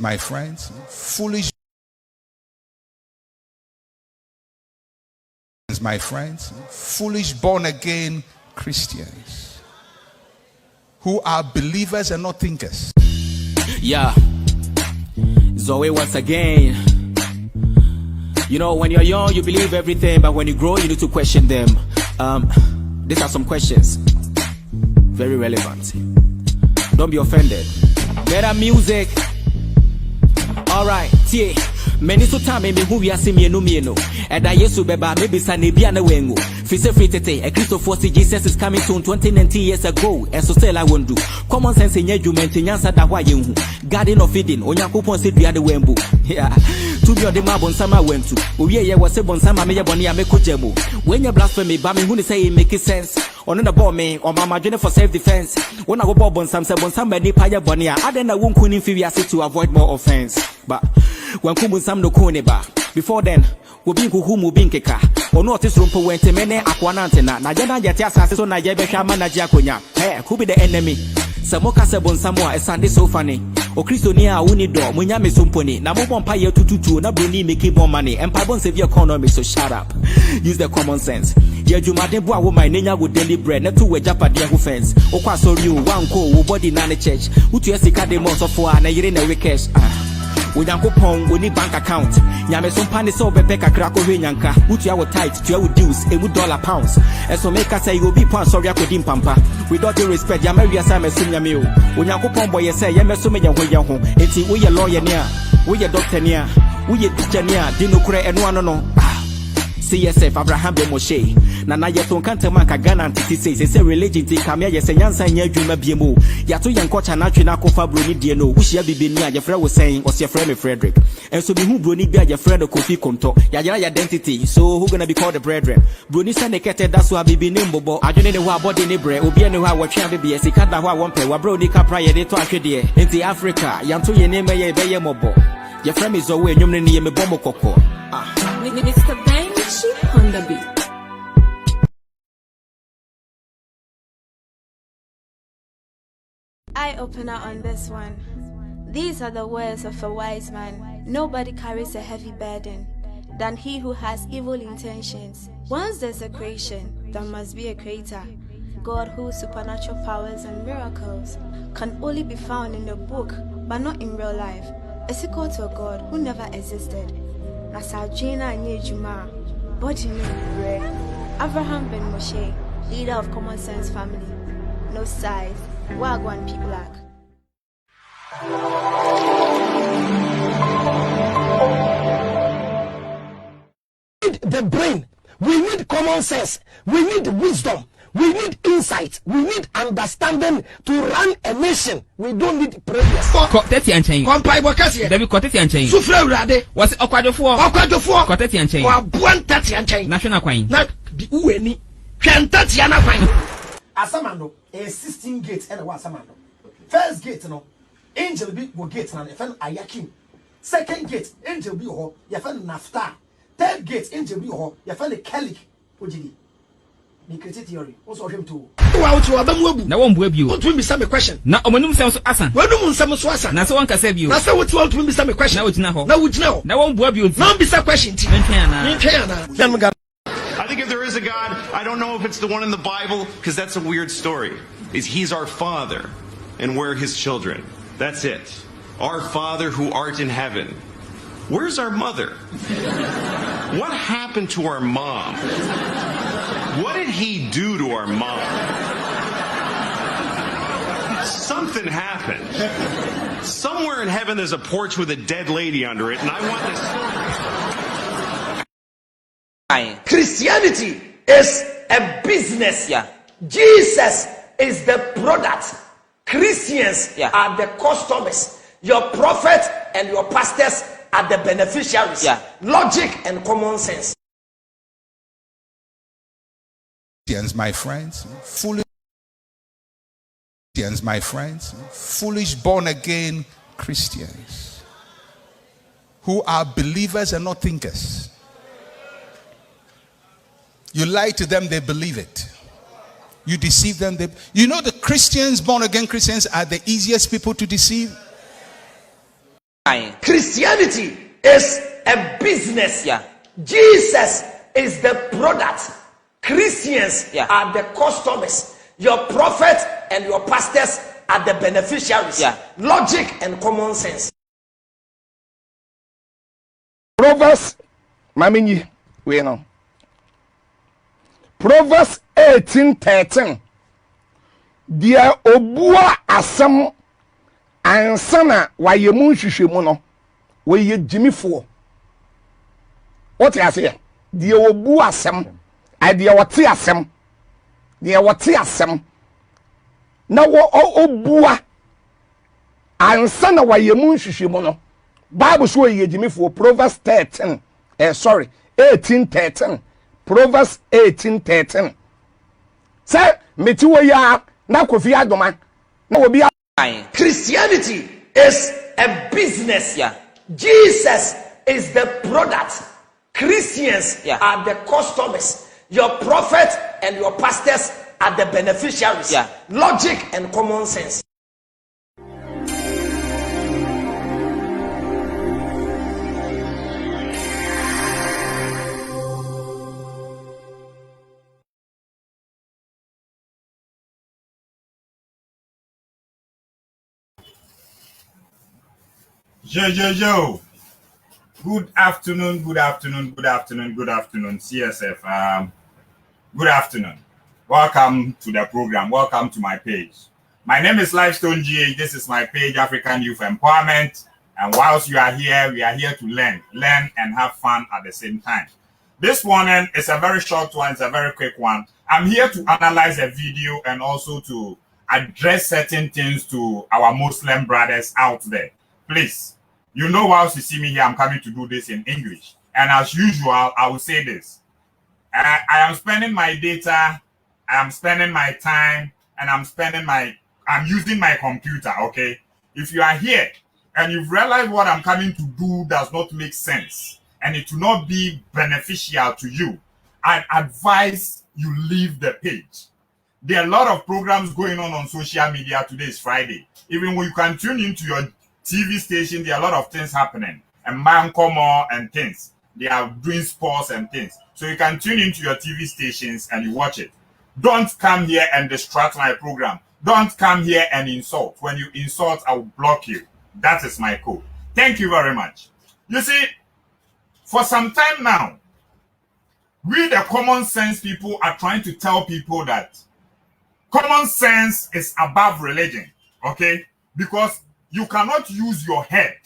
My friends, foolish. My friends, foolish born again Christians who are believers and not thinkers. Yeah, Zoe once again. You know, when you're young, you believe everything, but when you grow, you need to question them. These are some questions, very relevant. Don't be offended. Better music. All right, yeah. Many so time me who we are see me no. And I yesu beba maybe sa ne bia na wengu. Fise free tete a Christopher see Jesus is coming soon 2019 years ago. And so still I won't do. Common sense in judgment in answer that why you garden of feeding Onyankopon say dua de wembu. Yeah. To be on the map on sama went to. We ye was say bon sama me boni ameko jemu. When you blasphemy ba me who say it make sense. On the ball me on my journey for self defense. When I go bon sam say bon sam ni paya bonia. I then I won't kuni fi to avoid more offense. But when kumun sam no kone ba. Before then, we be kuhumu binkeka. Or not this room for when temene aquanantena. Na jana jatia so na jebe shama na jakonya. Hey, who be the enemy? Samoka sebon samoa a Sunday so funny. O Christonia uni do munya me sumponi. Na mo bompa ye tututu na bruni make more money. And pabon save your economy, so shut up. Use the common sense. Ye jumade bo wo my nenya with daily bread. Na to we japa dia who fence. O kwa so you one ko wo body na church. Utu yesika de month of for na yire na wekesh. Unyankopon we need bank account. Nyame so pane so bebe kakra ko hwenyanka. Utu ya wo tight, tu ya wo dues, emu dollar pounds. And so make us say you be pound sorry akodi pampa. Without the respect, ya marry asame so nyame o. Unyankopon boy say ye me so me yanho yanho. Enti we ye lawyer nia, we ye doctor nia, we ye teacher nia, di no kure eno ano no. CSF Abraham be Moshe. Na ye ton kanta man ka Ghana antiti say religion ti kamia ye senyansa nya adwuma biemu. Ya to yen kocha na twe na kofa broni die no. Wuhia bibeni a ye frɛ wo sen, o se frɛ me Frederick. And so be who broni bia ye frɛ no Kofi Konto. Ya yera identity. So who gonna be called the brethren? Broni say ne kete that's why bibeni mbobo. Adwene ne ho abode ne bre. Obi ene ho a watwe abebe sika da ho a won pe. Wa broni ka pra ye de to ahwe de. Enti Africa, yanto ye ne me ye be ye mobo. Ye frɛ me zo we nwum ne ye me bomo kokko. Mr. Banshee on the beat. Eye opener on this one. These are the words of a wise man. Nobody carries a heavy burden than he who has evil intentions. Once there's a creation, there must be a creator. God, whose supernatural powers and miracles can only be found in the book, but not in real life, is equal to a God who never existed. Nasajina Nyejuma, body rare. Abraham Ben Moshe, leader of Common Sense family. No size. Wagwan people like. We need the brain. We need common sense. We need wisdom. We need insight. We need understanding to run a nation. We don't need prayers. Koteti anchen. Kompai bokasi. Debi koteti anchen. Sufre urade. Was okwadofo. Okwadofo. Koteti anchen. Wa buan tati anchen. National kwan. Na di uweni. Twentati ana kwan. Asamando, a 16 gates and a Wasamando. First gate, no, angel be go gate and a Ayakim. Second gate, angel be ho, Yafan Nafta. Third gate, angel be ho, Yafan Kelly. Ujidi. Me create theory. Also him too. Wow, to Adam. Na won buabi o. What will be some question? Na omanum sem so asan. When no some so asan. Na so wan kasa bi o. Na so what want to be some question? Na wujina ho. Na wujina ho. Na won buabi o. Na be some question. I think if there is a God, I don't know if it's the one in the Bible, because that's a weird story. He's our Father, and we're his children. That's it. Our Father who art in heaven. Where's our mother? What happened to our mom? What did he do to our mom? Something happened. Somewhere in heaven there's a porch with a dead lady under it, and I want this story. Christianity is a business. Yeah. Jesus is the product. Christians Yeah. are the customers. Your prophet and your pastors are the beneficiaries. Yeah. Logic and common sense. My friends, foolish. My friends, foolish born again Christians who are believers and not thinkers. You lie to them, they believe it. You deceive them. You know the Christians, born again Christians, are the easiest people to deceive. Christianity is a business. Yeah. Jesus is the product. Christians Yeah. are the customers. Your prophet and your pastors are the beneficiaries. Yeah. Logic and common sense. Proverbs, Mamini, we know. Proverbs 18:13. Dia obua asem ansana waye mu hwehwemu no waye jimifo. What you say? Dia obu asem, dia wote asem. Dia wote asem. Na wo obua ansana waye mu hwehwemu no. Bible so ye jimifo. Proverbs 18:13. Proverbs 18:13. Say meti wo ya na kofi adoma na obi. Christianity is a business. Yeah. Jesus is the product. Christians Yeah. are the customers. Your prophet and your pastors are the beneficiaries. Yeah. Logic and common sense. Yo. Good afternoon, CSF. Good afternoon. Welcome to the program. Welcome to my page. My name is Lifestone GH. This is my page, African Youth Empowerment. And whilst you are here, we are here to learn and have fun at the same time. This morning is a very short one. It's a very quick one. I'm here to analyze a video and also to address certain things to our Muslim brothers out there. Please, you know, whilst you see me here, I'm coming to do this in English. And as usual, I will say this. I am spending my data, I am spending my time, and I'm using my computer, okay? If you are here and you've realized what I'm coming to do does not make sense and it will not be beneficial to you, I advise you leave the page. There are a lot of programs going on social media. Today is Friday. Even when you can tune into your TV station, there are a lot of things happening. And Mancomo and things. They are doing sports and things. So you can tune into your TV stations and you watch it. Don't come here and distract my program. Don't come here and insult. When you insult, I will block you. That is my code. Thank you very much. You see, for some time now, we the common sense people are trying to tell people that common sense is above religion. Okay? Because you cannot use your head.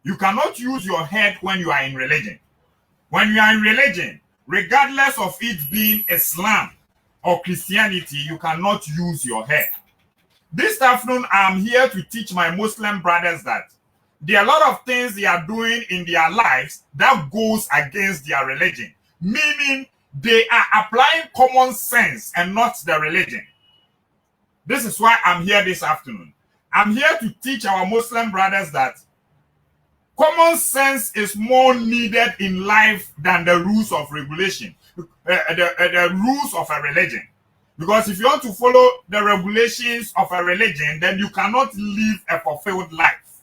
You cannot use your head when you are in religion. When you are in religion, regardless of it being Islam or Christianity, you cannot use your head. This afternoon, I'm here to teach my Muslim brothers that there are a lot of things they are doing in their lives that goes against their religion. Meaning, they are applying common sense and not the religion. This is why I'm here this afternoon. I'm here to teach our Muslim brothers that common sense is more needed in life than the rules of regulation, the rules of a religion. Because if you want to follow the regulations of a religion, then you cannot live a fulfilled life.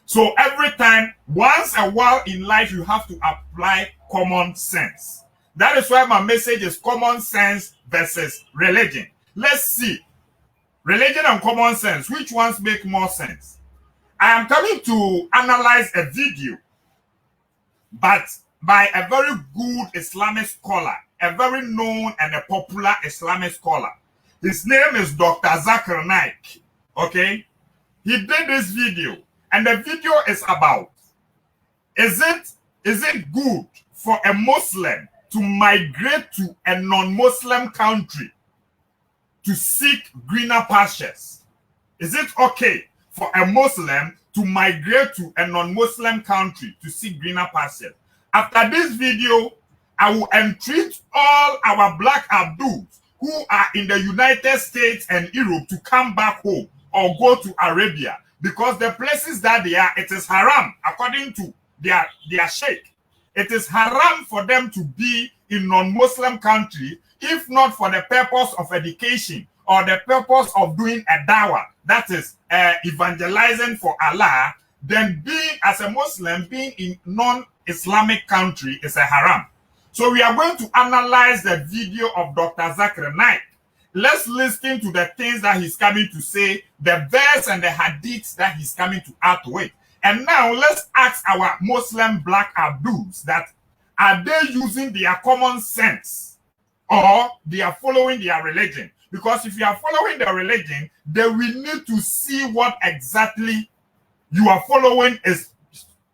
So every time, once a while in life, you have to apply common sense. That is why my message is common sense versus religion. Let's see. Religion and common sense, which ones make more sense? I am coming to analyze a video, but by a very good Islamic scholar, a very known and a popular Islamic scholar. His name is Dr. Zakir Naik. Okay? He did this video, and the video is about, is it good for a Muslim to migrate to a non-Muslim country to seek greener pastures? Is it okay for a Muslim to migrate to a non-Muslim country to seek greener pastures? After this video, I will entreat all our black Abduls who are in the United States and Europe to come back home or go to Arabia, because the places that they are, it is haram according to their sheikh. It is haram for them to be in non-Muslim country if not for the purpose of education or the purpose of doing a dawah, that is evangelizing for Allah. then being as a Muslim, being in non-Islamic country is a haram. So we are going to analyze the video of Dr. Zakir Naik. Let's listen to the things that he's coming to say, the verse and the hadiths that he's coming to add to it. And now let's ask our Muslim black Abduls that are they using their common sense or they are following their religion? Because if you are following their religion, then we need to see what exactly you are following is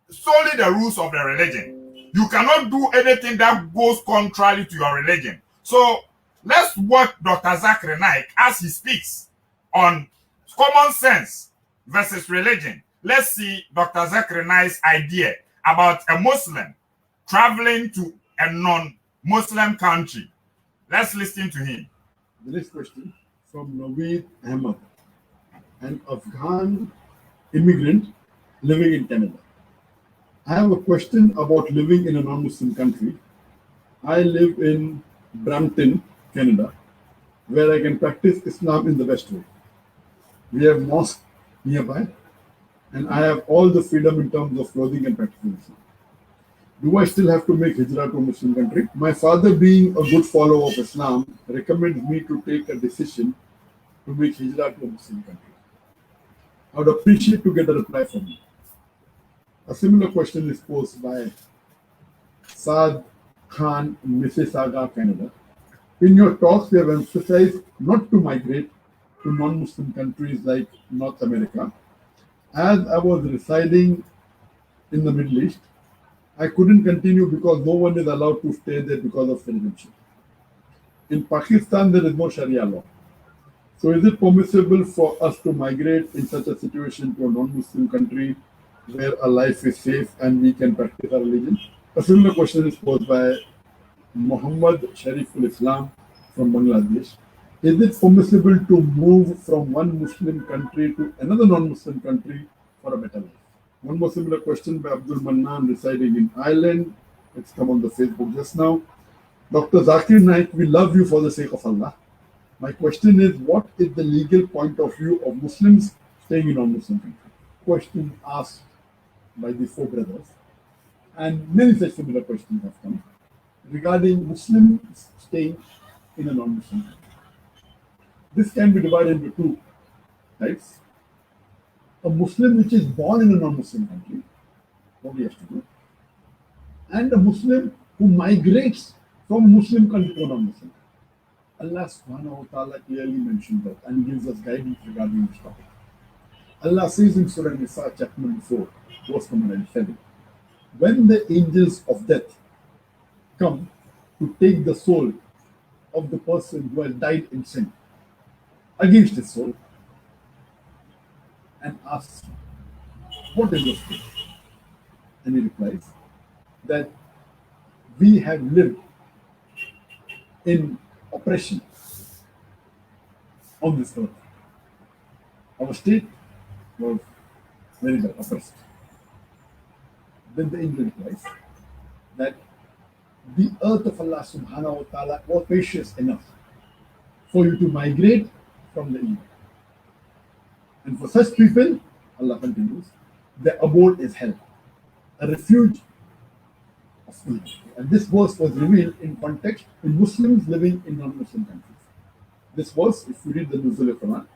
solely the rules of the religion. You cannot do anything that goes contrary to your religion. So let's watch Dr. Zakir Naik as he speaks on common sense versus religion. Let's see Dr. Zakir Naik's idea about a Muslim traveling to a non-Muslim country. Let's listen to him. The next question from Naveed Ahmed, an Afghan immigrant living in Canada. I have a question about living in a non-Muslim country. I live in Brampton, Canada, where I can practice Islam in the best way. We have mosque nearby, and I have all the freedom in terms of clothing and practicing Islam. Do I still have to make hijrah to a Muslim country? My father, being a good follower of Islam, recommends me to take a decision to make hijrah to a Muslim country. I would appreciate to get a reply from you. A similar question is posed by Saad Khan in Mississauga, Canada. In your talks, you have emphasized not to migrate to non-Muslim countries like North America. As I was residing in the Middle East, I couldn't continue because no one is allowed to stay there because of citizenship. In Pakistan, there is no Sharia law. So is it permissible for us to migrate in such a situation to a non-Muslim country where our life is safe and we can practice our religion? A similar question is posed by Muhammad Shariful Islam from Bangladesh. Is it permissible to move from one Muslim country to another non-Muslim country for a better life? One more similar question by Abdul Mannan residing in Ireland. It's come on the Facebook just now. Dr. Zakir Naik, we love you for the sake of Allah. My question is, what is the legal point of view of Muslims staying in non-Muslim country? Question asked by the four brothers. And many such similar questions have come regarding Muslims staying in a non-Muslim country. This can be divided into two types. A Muslim which is born in a non-Muslim country, what he has to do, and a Muslim who migrates from a Muslim country to a non-Muslim country. Allah subhanahu wa ta'ala clearly mentioned that and gives us guidance regarding this topic. Allah says in Surah Nisa, chapter number 4, verse number 97, when the angels of death come to take the soul of the person who has died in sin against his soul, and asks, what is your state? And he replies that we have lived in oppression on this earth. Our state was very bad, oppressed. Then the angel replies that the earth of Allah subhanahu wa ta'ala was spacious enough for you to migrate from the evil. And for such people, Allah continues, their abode is hell, a refuge of evil. And this verse was revealed in context in Muslims living in non-Muslim countries. This verse, if you read the Nuzul of Quran,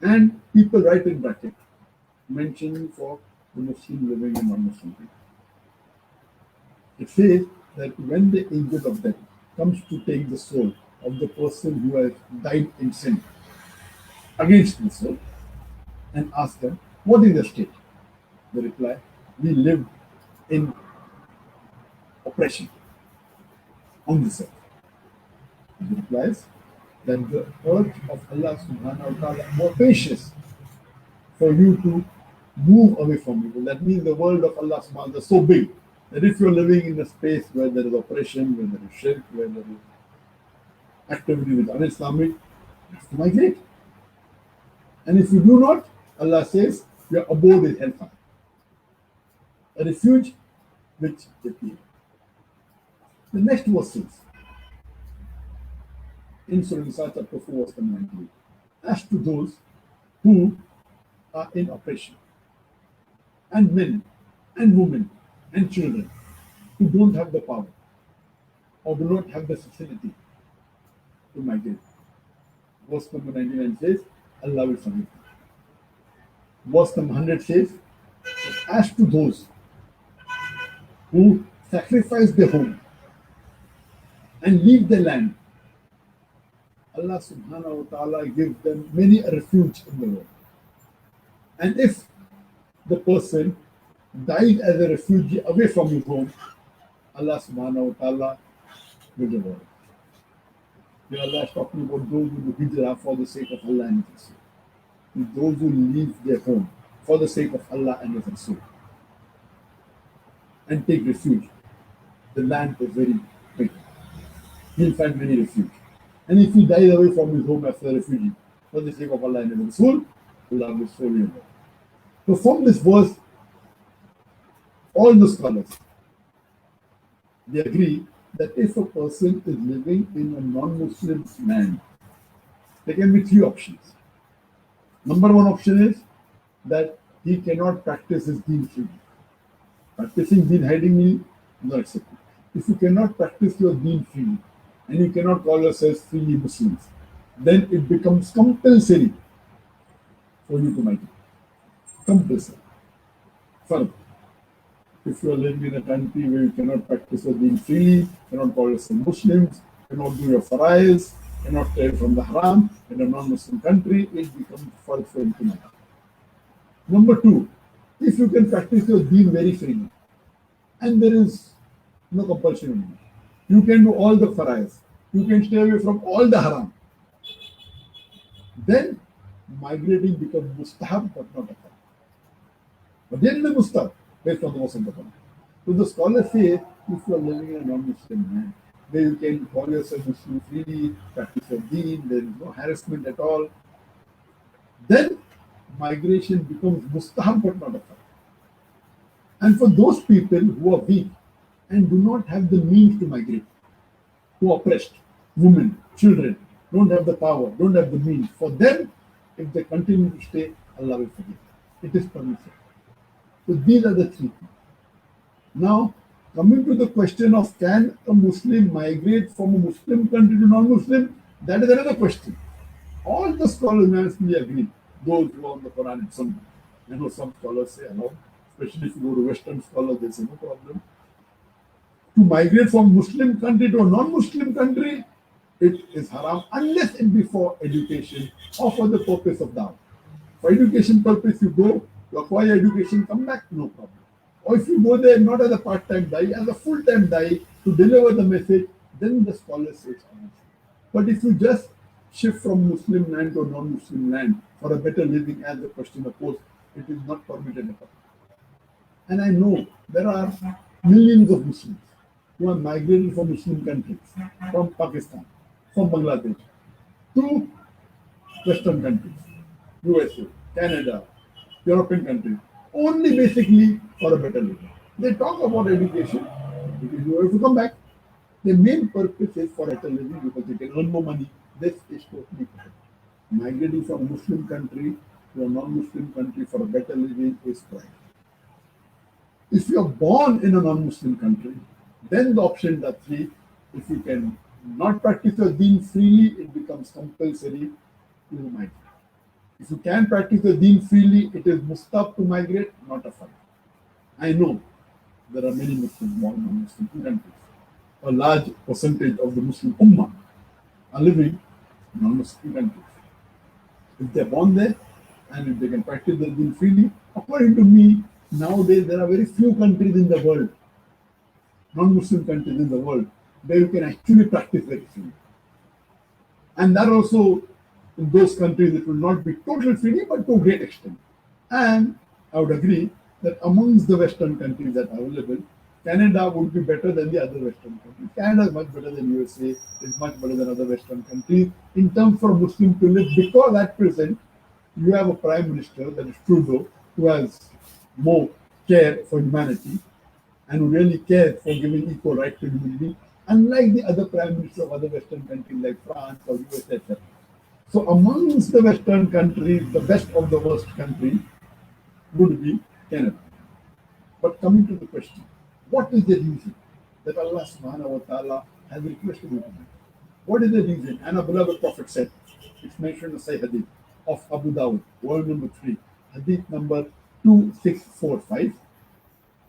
and people write in bracket, mentioning for the Muslim living in non-Muslim countries. It says that when the angel of death comes to take the soul of the person who has died in sin against the soul and ask them, what is the state? They reply, we live in oppression on this earth. He replies that the earth of Allah subhanahu wa ta'ala more spacious for you to move away from evil. That means the world of Allah subhanahu wa ta'ala is so big that if you're living in a space where there is oppression, where there is shirk, where there is activity with un-Islamic, you have to migrate. And if you do not, Allah says, your abode is hellfire, a refuge which is evil. The next verse says, in Surah Nisa chapter 4, verse 98, as to those who are in oppression, and men and women and children who don't have the power or do not have the facility to migrate. Verse number 99 says, Allah will forgive them. Verse number 100 says, as to those who sacrifice their home and leave their land, Allah subhanahu wa ta'ala gives them many a refuge in the world. And if the person died as a refugee away from his home, Allah subhanahu wa ta'ala will reward him. Here Allah is talking about those who do hijrah for the sake of Allah and His Rasul. Those who leave their home for the sake of Allah and His Rasul and take refuge. The land is very big. He'll find many refuge. And if he dies away from his home as a refugee for the sake of Allah and His Rasul, Allah will surely reward him. So from this verse, all the scholars, they agree that if a person is living in a non-Muslim land, there can be three options. Number one option is that he cannot practice his deen freely. Practicing deen hiding means not accepted. If you cannot practice your deen freely and you cannot call yourselves freely Muslims, then it becomes compulsory for you to migrate. Compulsory. Further, if you are living in a country where you cannot practice your deen freely, cannot call yourself Muslims, cannot do your fara'is, cannot stray from the haram in a non-Muslim country, it becomes fard for you to migrate. Number two, if you can practice your deen very freely, and there is no compulsion on you, you can do all the fara'is, you can stay away from all the haram, then migrating becomes mustahab but not a farad. But then it is mustahab based on the verse of the Quran. So the scholars say, if you are living in a non-Muslim land, where you can call yourself Muslim freely, practice your deen, there is no harassment at all, then migration becomes mustahab but not a farad. And for those people who are weak and do not have the means to migrate, who are oppressed, women, children, don't have the power, don't have the means, for them, if they continue to stay, Allah will forgive them. It is permissible. So these are the three things. Now, coming to the question of can a Muslim migrate from a Muslim country to non-Muslim, that is another question. All the scholars unanimously agree, those who are on the Quran and Sunnah. I know some scholars say no, especially if you go to Western scholars, they say no problem. To migrate from Muslim country to a non-Muslim country, it is haram unless it be for education or for the purpose of dawah. For education purpose, you go, you acquire education, come back, no problem. Or if you go there not as a part-time dai, as a full-time dai to deliver the message, then the scholars say it's haram. But if you just shift from Muslim land to non-Muslim land for a better living, as the question opposed, it is not permitted at all. And I know there are millions of Muslims who are migrating from Muslim countries, from Pakistan, from Bangladesh, to Western countries, USA, Canada, European countries, only basically for a better living. They talk about education, because you have to come back. The main purpose is for better living because they can earn more money. This is totally correct. Migrating from a Muslim country to a non-Muslim country for a better living is correct. If you are born in a non-Muslim country, then the options are three. If you can not practice your deen freely, it becomes compulsory to migrate. If you can practice the deen freely, it is mustahab to migrate, not a fard. I know there are many Muslims born in non-Muslim countries. A large percentage of the Muslim Ummah are living in non-Muslim countries. If they're born there and if they can practice the deen freely, according to me, nowadays there are very few countries in the world, non-Muslim countries in the world, where you can actually practice very freely. And that also, in those countries, it will not be totally freely, but to a great extent. And I would agree that amongst the Western countries that are available, Canada would be better than the other Western countries. Canada is much better than USA, is much better than other Western countries in terms for Muslims to live, because at present, you have a Prime Minister, that is Trudeau, who has more care for humanity and who really cares for giving equal right to humanity, unlike the other Prime Ministers of other Western countries like France or USA, etc. So amongst the Western countries, the best of the worst country would be Canada. But coming to the question, what is the reason that Allah subhanahu wa ta'ala has requested women? What is the reason? And our beloved Prophet said, it's mentioned in the Sahih Hadith of Abu Dawud, volume number 3, Hadith number 2645.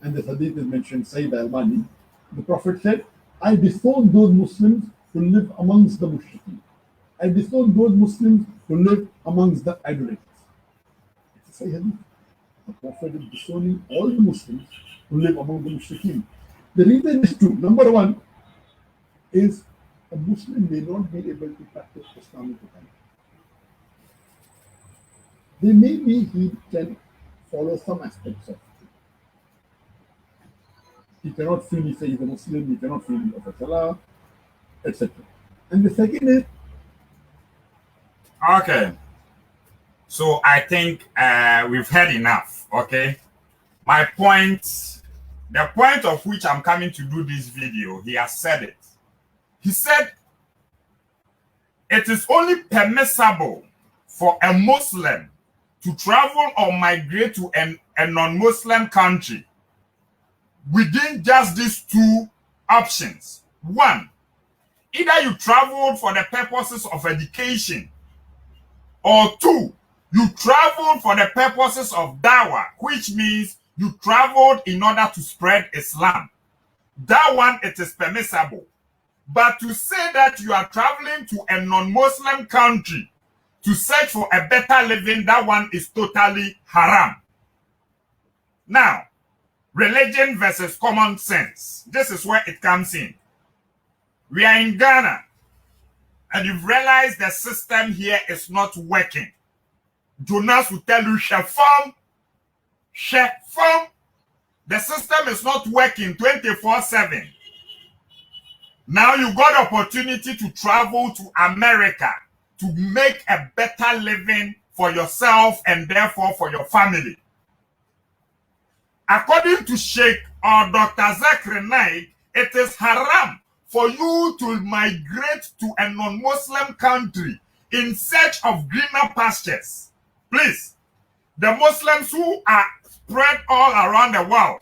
And this Hadith is mentioned Sayyid Albani. The Prophet said, I disown those Muslims who live amongst the mushrikeen. I disown those Muslims who live amongst the idolaters. It's a Sahih Hadith. The Prophet is disowning all the Muslims who live among the mushrikeen. The reason is two. Number one is a Muslim may not be able to practice Islamic totally. There may be he can follow some aspects of it. He cannot freely say he's a Muslim, he cannot freely offer salah, etc. And the second is okay. So I think we've had enough. Okay. My point, the point of which I'm coming to do this video, he has said it. He said it is only permissible for a Muslim to travel or migrate to a non-Muslim country within just these two options. One, either you traveled for the purposes of education, or two, you traveled for the purposes of dawah, which means you traveled in order to spread Islam. That one, it is permissible. But to say that you are traveling to a non-Muslim country to search for a better living, that one is totally haram. Now, religion versus common sense. This is where it comes in. We are in Ghana, and you've realized the system here is not working. Jonas will tell you, Shefam. The system is not working 24/7. Now you got opportunity to travel to America to make a better living for yourself and therefore for your family. According to Sheikh or Dr. Zakir Naik, it is haram for you to migrate to a non-Muslim country in search of greener pastures. Please, the Muslims who are spread all around the world,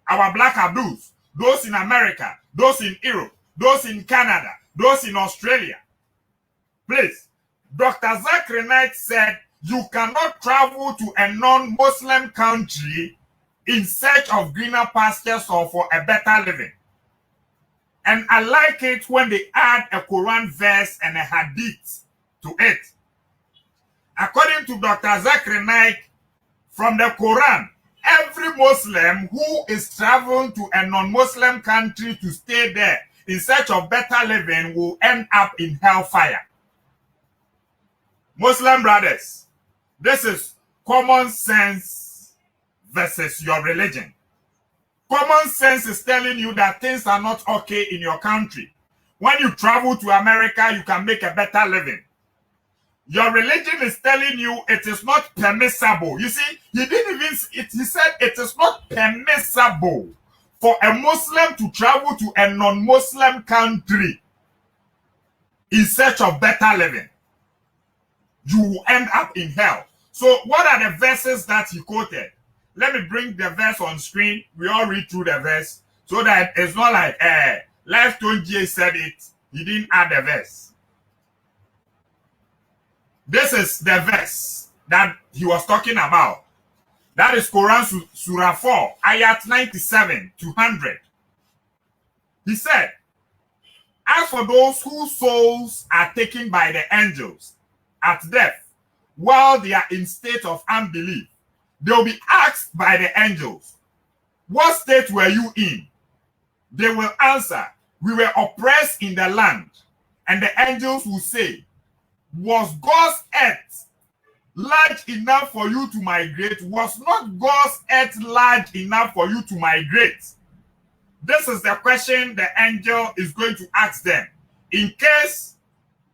our Black Abdus, those in America, those in Europe, those in Canada, those in Australia. Please, Dr. Zakir Naik said you cannot travel to a non-Muslim country in search of greener pastures or for a better living. And I like it when they add a Quran verse and a hadith to it. According to Dr. Zakir Naik, from the Quran, every Muslim who is traveling to a non-Muslim country to stay there in search of better living will end up in hellfire. Muslim brothers, this is common sense versus your religion. Common sense is telling you that things are not okay in your country. When you travel to America, you can make a better living. Your religion is telling you it is not permissible. You see, he didn't even, he said it is not permissible for a Muslim to travel to a non-Muslim country in search of better living. You will end up in hell. So what are the verses that he quoted? Let me bring the verse on screen. We all read through the verse so that it's not like Lifestone J said it. He didn't add the verse. This is the verse that he was talking about. That is Quran Surah 4, Ayat 97 to 100. He said, as for those whose souls are taken by the angels at death, while they are in state of unbelief, they will be asked by the angels, what state were you in? They will answer, we were oppressed in the land. And the angels will say, was God's earth large enough for you to migrate? Was not God's earth large enough for you to migrate? This is the question the angel is going to ask them. In case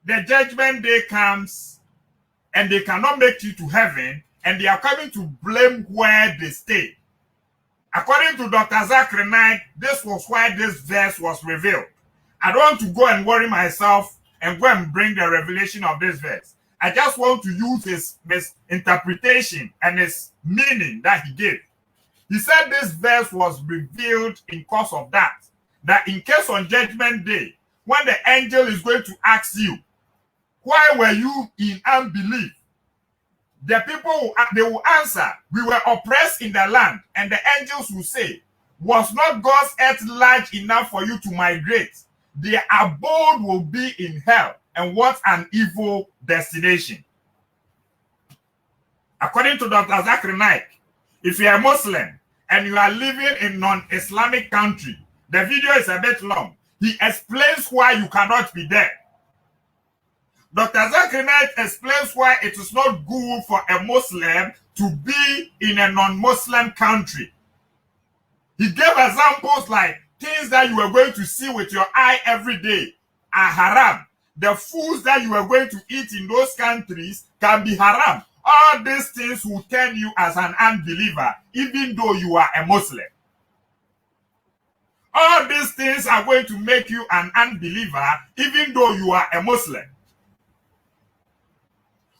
the judgment day comes and they cannot make you to heaven and they are coming to blame where they stay. According to Dr. Zakir Naik, this was why this verse was revealed. I don't want to go and worry myself and go and bring the revelation of this verse. I just want to use his misinterpretation and his meaning that he gave. He said this verse was revealed in cause of that. That in case on Judgment Day, when the angel is going to ask you, why were you in unbelief? The people, they will answer, we were oppressed in the land. And the angels will say, was not God's earth large enough for you to migrate? Their abode will be in hell. And what an evil destination. According to Dr. Zachary Naik, if you are a Muslim and you are living in non-Islamic country, the video is a bit long. He explains why you cannot be there. Dr. Zachary Naik explains why it is not good for a Muslim to be in a non-Muslim country. He gave examples like things that you are going to see with your eye every day are haram. The foods that you are going to eat in those countries can be haram. All these things will turn you as an unbeliever, even though you are a Muslim. All these things are going to make you an unbeliever, even though you are a Muslim.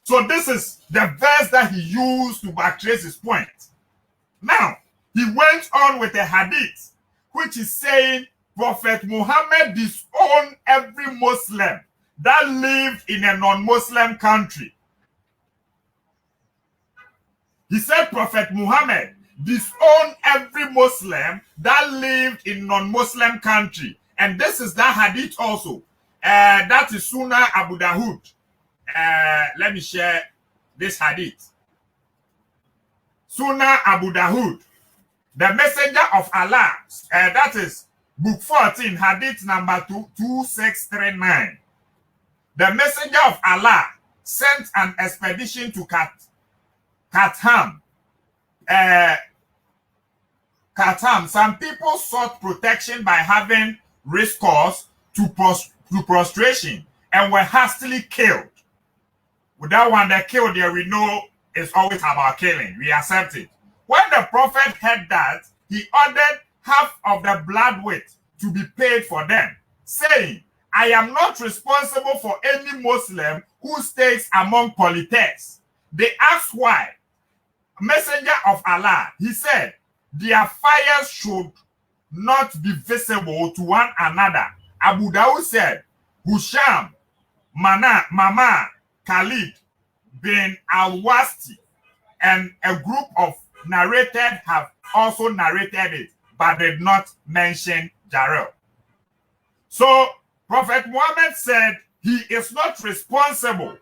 So this is the verse that he used to backtrace his point. Now, he went on with a hadith, which is saying Prophet Muhammad disowned every Muslim that lived in a non-Muslim country. He said Prophet Muhammad disowned every Muslim that lived in non-Muslim country. And this is that hadith also. That is Sunnah Abu Dawud. Let me share this hadith. Sunnah Abu Dawud. The Messenger of Allah. That is book 14, hadith number 2639. The Messenger of Allah sent an expedition to Katham. Katham. Some people sought protection by having recourse to prostration and were hastily killed. With that one, they killed there, we know it's always about killing. We accept it. When the prophet heard that, he ordered half of the blood weight to be paid for them, saying, I am not responsible for any Muslim who stays among polytheists. They asked why. Messenger of Allah, he said, their fires should not be visible to one another. Abu Dawud said, Husham, Mama, Khalid bin Al-Wasti, and a group of narrated have also narrated it, but did not mention Jarrell. So, Prophet Muhammad said he is not responsible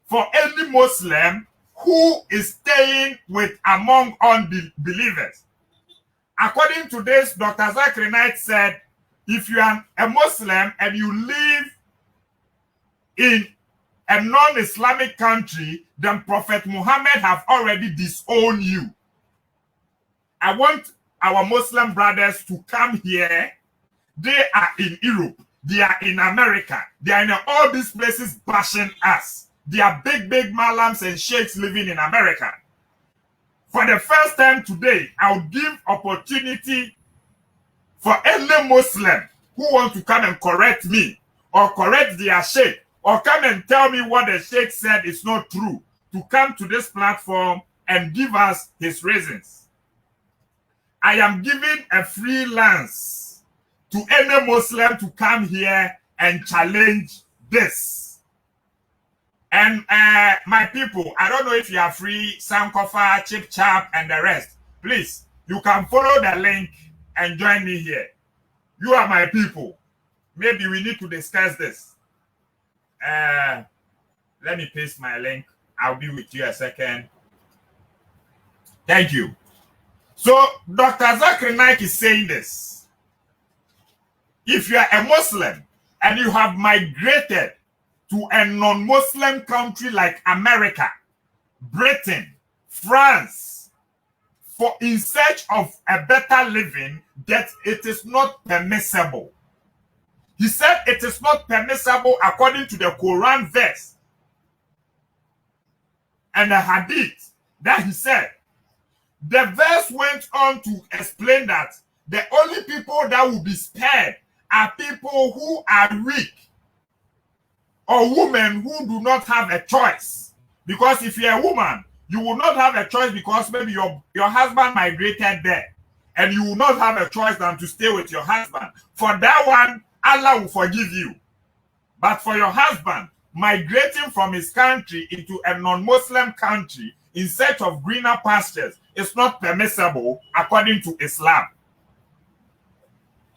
for any Muslim who is staying with among unbelievers. According to this, Dr. Zachary Naik said, if you are a Muslim and you live in a non-Islamic country, then Prophet Muhammad have already disowned you. I want our Muslim brothers to come here. They are in Europe. They are in America. They are in all these places bashing us. They are big malams and sheikhs living in America. For the first time today, I'll give opportunity for any Muslim who wants to come and correct me or correct their sheikh or come and tell me what the sheikh said is not true, to come to this platform and give us his reasons. I am giving a free lance to any Muslim to come here and challenge this. And my people, I don't know if you are free, Sankofa, Chip Chap, and the rest. Please, you can follow the link and join me here. You are my people. Maybe we need to discuss this. Let me paste my link. I'll be with you a second. Thank you. So, Dr. Zachary Naik is saying this. If you are a Muslim and you have migrated to a non-Muslim country like America, Britain, France, in search of a better living, that it is not permissible. He said it is not permissible according to the Quran verse and the hadith that he said. The verse went on to explain that the only people that will be spared are people who are weak or women who do not have a choice. Because if you're a woman You will not have a choice because maybe your husband migrated there, and you will not have a choice than to stay with your husband. For that one, Allah will forgive you. But for your husband, migrating from his country into a non-Muslim country in search of greener pastures is not permissible according to Islam.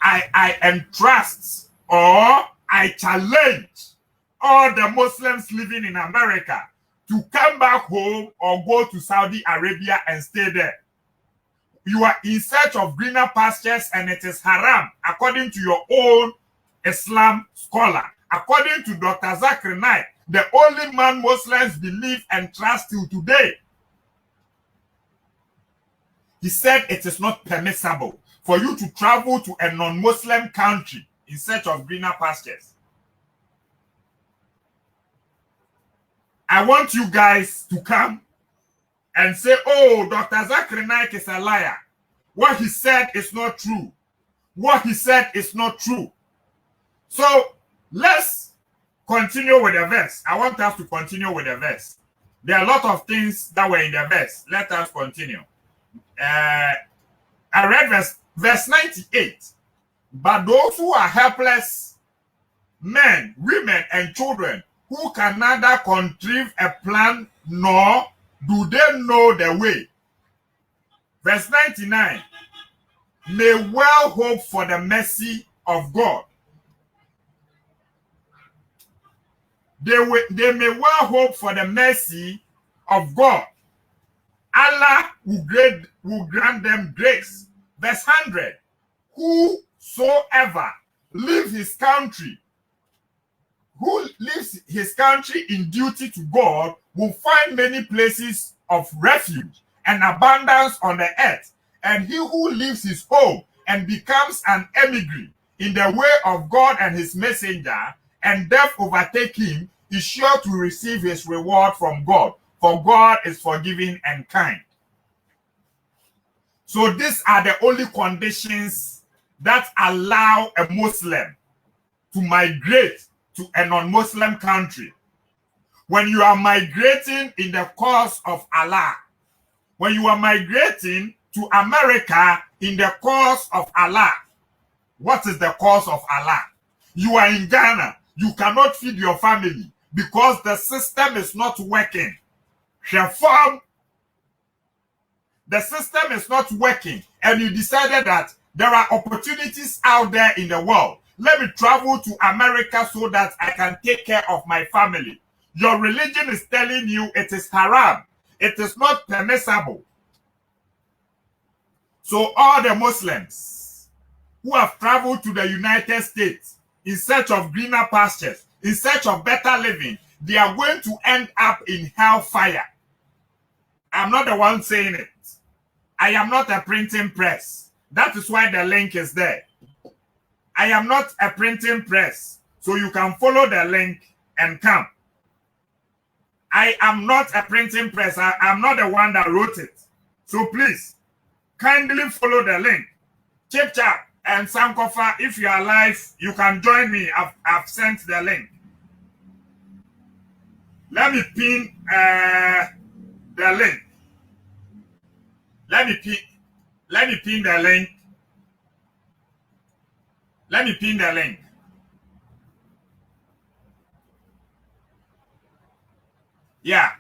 I entrust or I challenge all the Muslims living in America to come back home or go to Saudi Arabia and stay there. You are in search of greener pastures and it is haram according to your own Islam scholar. According to Dr. Zakir Naik, the only man Muslims believe and trust till today. He said it is not permissible for you to travel to a non-Muslim country in search of greener pastures. I want you guys to come and say, oh, Dr. Zakir Naik is a liar. What he said is not true. What he said is not true. So let's continue with the verse. I want us to continue with the verse. There are a lot of things that were in the verse. Let us continue. I read verse 98. But those who are helpless, men, women, and children, who can neither contrive a plan nor do they know the way. Verse 99. May well hope for the mercy of God. They may well hope for the mercy of God. Allah will grant them grace. Verse 100. Whosoever leaves his country, who lives his country in duty to God, will find many places of refuge and abundance on the earth. And he who leaves his home and becomes an emigrant in the way of God and his messenger, and death overtake him, is sure to receive his reward from God, for God is forgiving and kind. So these are the only conditions that allow a Muslim to migrate to a non-Muslim country. When you are migrating in the cause of Allah, when you are migrating to America in the cause of Allah, what is the cause of Allah? You are in Ghana, you cannot feed your family because the system is not working. The system is not working, and you decided that there are opportunities out there in the world. Let me travel to America so that I can take care of my family. Your religion is telling you it is haram. It is not permissible. So all the Muslims who have traveled to the United States in search of greener pastures, in search of better living, they are going to end up in hellfire. I'm not the one saying it. I am not a printing press. That is why the link is there. I am not a printing press, so you can follow the link and come. I am not a printing press. I'm not the one that wrote it. So please, kindly follow the link. Chip Chap and Sankofa, if you are live, you can join me. I've sent the link. Let me pin the link. Let me pin the link. Let me pin the link. Yeah.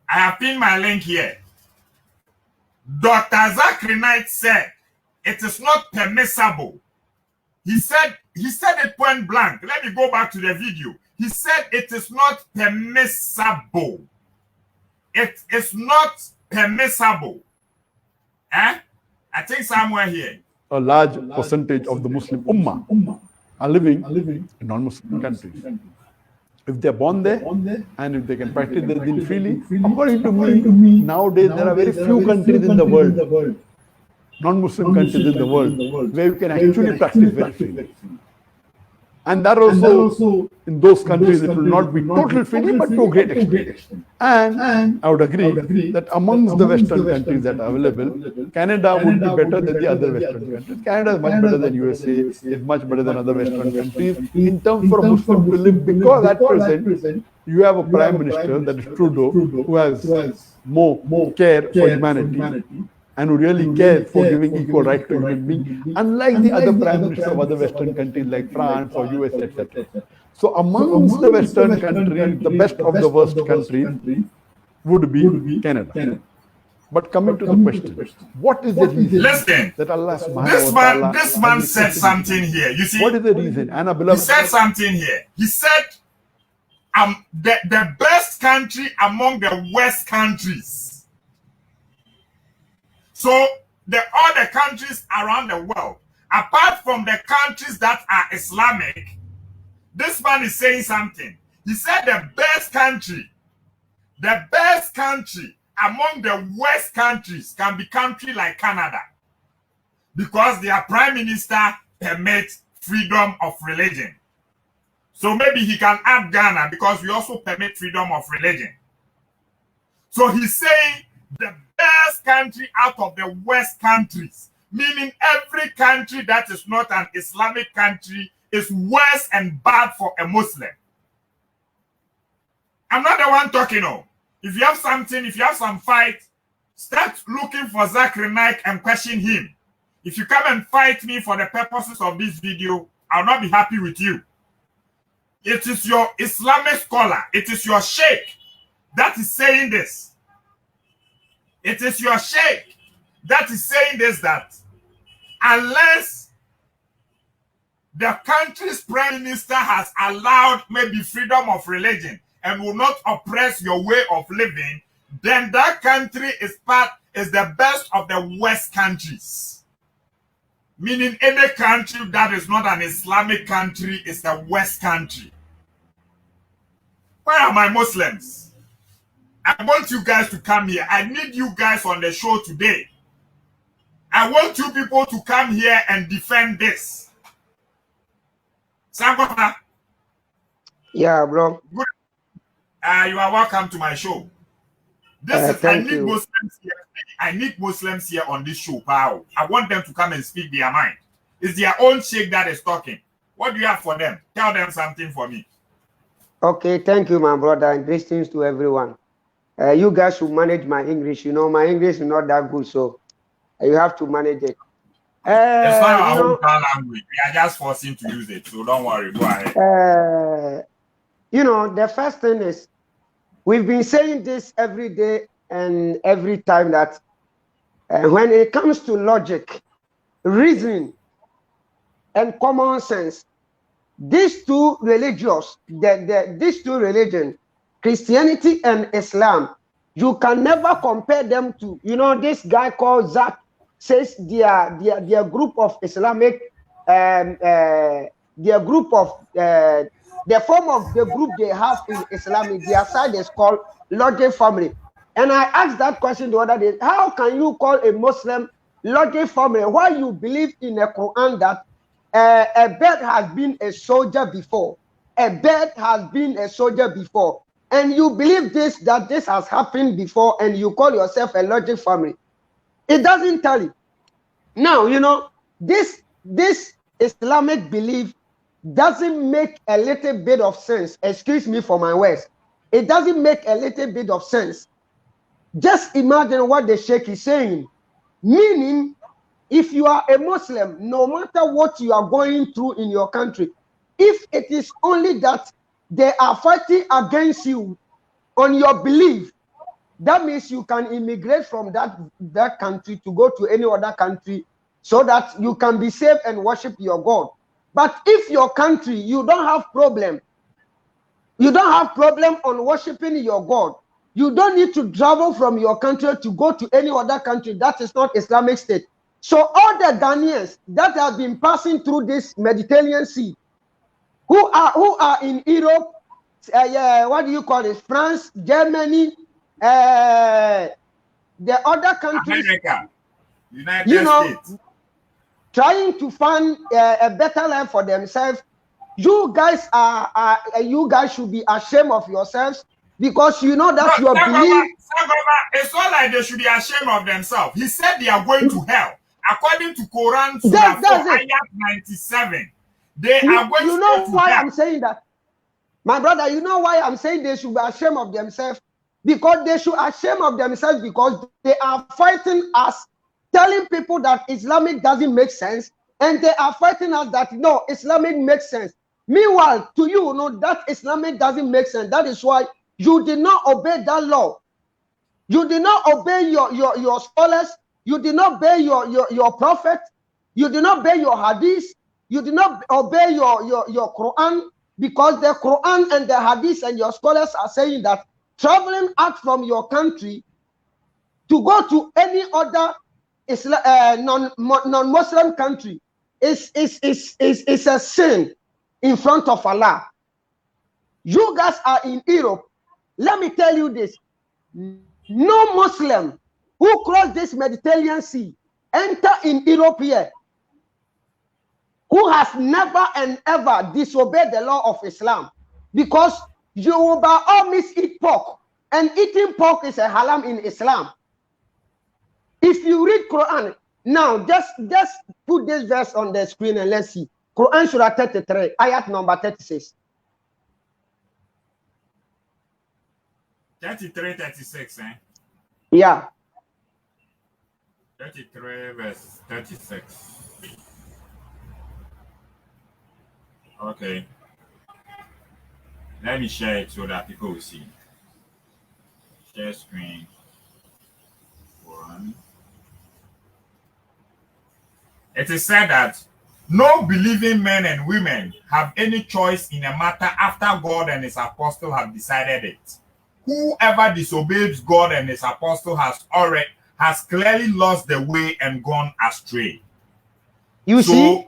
I have pinned my link here. Dr. Zakir Naik said it is not permissible. He said it point blank. Let me go back to the video. He said it is not permissible. It is not permissible. I think somewhere here. A large percentage of the Muslim Ummah are living in non-Muslim countries. If they're born there and if they can practice their deen freely, according to me, nowadays there are very few countries in the world, non-Muslim countries in the world, where you can actually practice very freely. And that also, in those countries, it will not be total freedom, but to a great extent. And I would agree that amongst the Western countries that are available, Canada would be better than the other Western countries. Canada is much better than USA, is much better than other Western countries in terms for a Muslim to live, because at present, you have a prime minister, that is Trudeau, who has more care for humanity and who really cares for giving equal rights to human beings, unlike the other prime ministers of other Western countries like France or US, etc. So amongst the Western countries, the best of the worst countries would be Canada. But coming to the question, what is the reason? Listen, that Allah this man said something here. You see, what is the reason? Anna, he said something here. He said, the best country among the West countries. So all the countries around the world, apart from the countries that are Islamic, this man is saying something. He said the best country among the West countries can be country like Canada, because their prime minister permits freedom of religion. So maybe he can add Ghana, because we also permit freedom of religion. So he's saying the best country out of the West countries, meaning every country that is not an Islamic country, is worse and bad for a Muslim. I'm not the one talking. If you have something, if you have some fight, start looking for Zachary Naik and question him. If you come and fight me for the purposes of this video, I'll not be happy with you. It is your Islamic scholar, it is your sheikh that is saying this. It is your sheikh that is saying this, that unless the country's prime minister has allowed maybe freedom of religion and will not oppress your way of living, then that country is the best of the West countries. Meaning any country that is not an Islamic country is the West country. Where are my Muslims? I want you guys to come here. I need you guys on the show today. I want you people to come here and defend this. Sangota? Yeah, bro. Good. You are welcome to my show. I need Muslims here. I need Muslims here on this show, pal. I want them to come and speak their mind. It's their own sheikh that is talking. What do you have for them? Tell them something for me. Okay, thank you, my brother, and greetings to everyone. You guys should manage my English. You know, my English is not that good, so you have to manage it. It's not our hometown language. We are just forcing to use it, so don't worry. Go ahead. You know, the first thing is, we've been saying this every day and every time, that when it comes to logic, reasoning, and common sense, these two religions, these two religions, Christianity and Islam, you can never compare them to. You know, this guy called Zach says their group of Islamic, their group of the form of the group they have in Islamic, their side is called Logic Family. And I asked that question the other day: how can you call a Muslim Logic Family? Why you believe in a Quran that a bird has been a soldier before? A bird has been a soldier before. And you believe that this has happened before, and you call yourself a Logic Family. It doesn't tell you. Now, you know, this Islamic belief doesn't make a little bit of sense. Excuse me for my words. It doesn't make a little bit of sense. Just imagine what the Sheikh is saying. Meaning, if you are a Muslim, no matter what you are going through in your country, if it is only that they are fighting against you on your belief, that means you can immigrate from that country to go to any other country so that you can be safe and worship your God. But if your country, you don't have problem, on worshiping your God, you don't need to travel from your country to go to any other country that is not Islamic State. So all the Ghanaians that have been passing through this Mediterranean Sea, who are in Europe, what do you call it? France, Germany, the other countries, America, United States, trying to find a better life for themselves. you guys should be ashamed of yourselves, because you know that your belief. It's not like they should be ashamed of themselves. He said they are going to hell. According to Quran Surah 4, Ayat 97, they are going you know to why hell. I'm saying that, my brother? You know why I'm saying they should be ashamed of themselves? Because they should ashamed of themselves, because they are fighting us, telling people that Islamic doesn't make sense, and they are fighting us that no, Islamic makes sense. Meanwhile, to you, know that Islamic doesn't make sense. That is why you did not obey that law. You did not obey your scholars. You did not obey your prophet. You did not obey your hadith. You did not obey your Quran, because the Quran and the hadith and your scholars are saying that traveling out from your country to go to any other non-Muslim country is a sin in front of Allah. You guys are in Europe. Let me tell you this. No Muslim who cross this Mediterranean Sea enter in Europe here who has never and ever disobeyed the law of Islam, because you will by all means eat pork, and eating pork is a haram in Islam. If you read Quran now, just put this verse on the screen and let's see. Quran Surah 33, ayat number 36. 33, 36, eh? Yeah. 33 verse 36. Okay. Let me share it so that people will see. Share screen. One. It is said that no believing men and women have any choice in a matter after God and his apostle have decided it. Whoever disobeys God and his apostle has clearly lost the way and gone astray. You see?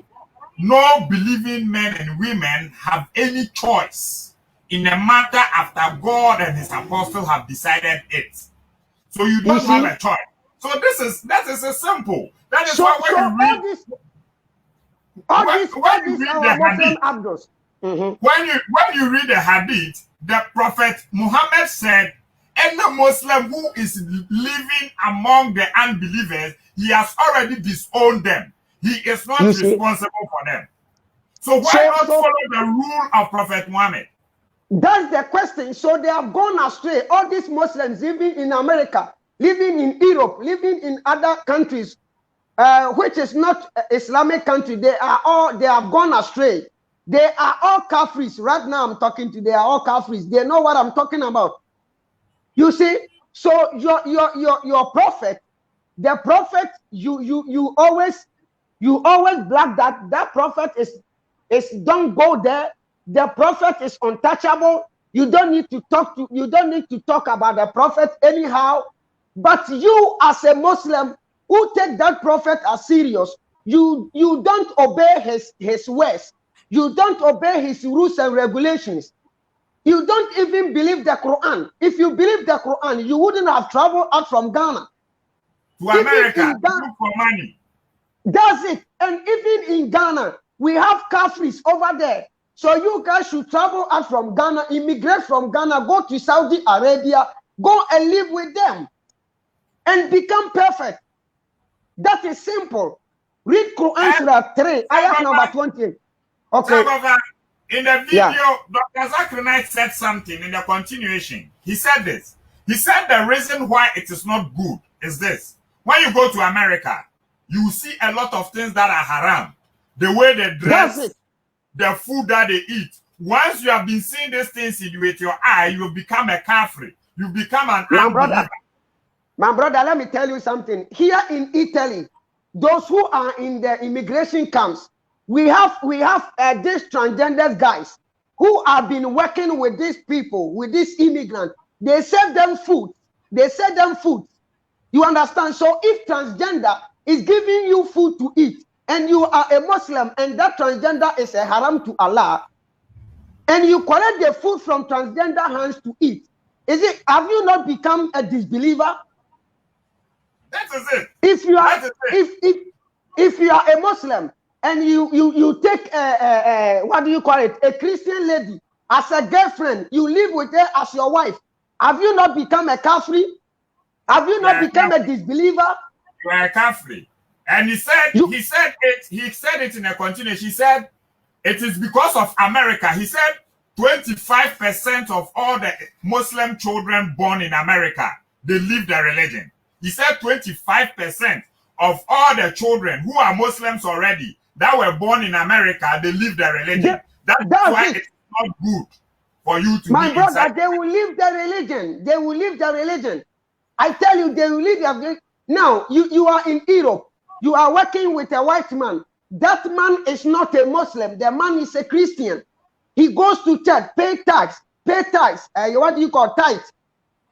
No believing men and women have any choice in a matter after God and his apostle have decided it. So you don't have a choice. So that is a simple. That is why when you read when you read the hadith, the Prophet Muhammad said, any Muslim who is living among the unbelievers, he has already disowned them. He is not responsible for them. So why not follow the rule of Prophet Muhammad? That's the question. So they have gone astray. All these Muslims living in America, living in Europe, living in other countries, which is not Islamic country, they have gone astray. They are all Kafirs. Right now I'm talking to, they are all Kafirs. They know what I'm talking about. You see, so your prophet, the prophet, you always black that prophet is don't go there. The prophet is untouchable. You don't need to talk about the prophet anyhow. But you as a Muslim who take that prophet as serious, you don't obey his words. You don't obey his rules and regulations. You don't even believe the Quran. If you believe the Quran, you wouldn't have traveled out from Ghana to America to look for money. That's it. And even in Ghana, we have Kafirs over there. So you guys should travel out from Ghana, immigrate from Ghana, go to Saudi Arabia, go and live with them and become perfect. That is simple. Read Quran Surah 3, ayat number 20. Okay. In the video, Dr. Zakir Knight said something in the continuation. He said this. He said the reason why it is not good is this. When you go to America, you see a lot of things that are haram. The way they dress, the food that they eat. Once you have been seeing these things with your eye, you become a kafir. You become an unbeliever. My brother, let me tell you something. Here in Italy, those who are in the immigration camps, we have these transgender guys who have been working with these people, with these immigrants. They serve them food. You understand? So if transgender is giving you food to eat, and you are a Muslim, and that transgender is a haram to Allah, and you collect the food from transgender hands to eat, have you not become a disbeliever? That is it. If you are a Muslim and you take what do you call it, a Christian lady as a girlfriend, you live with her as your wife, have you not become a kafiri? Have you not become a disbeliever? You are a kafiri. And he said it in a continuation. He said it is because of America. He said 25% of all the Muslim children born in America, they leave their religion. He said 25% of all the children who are Muslims already that were born in America, they leave their religion. That's why it's not good for you to My be brother, inside. they will leave their religion. They will leave their religion. I tell you, they will leave their religion. Now, you are in Europe. You are working with a white man. That man is not a Muslim. The man is a Christian. He goes to church, pay tithes. What do you call tithes?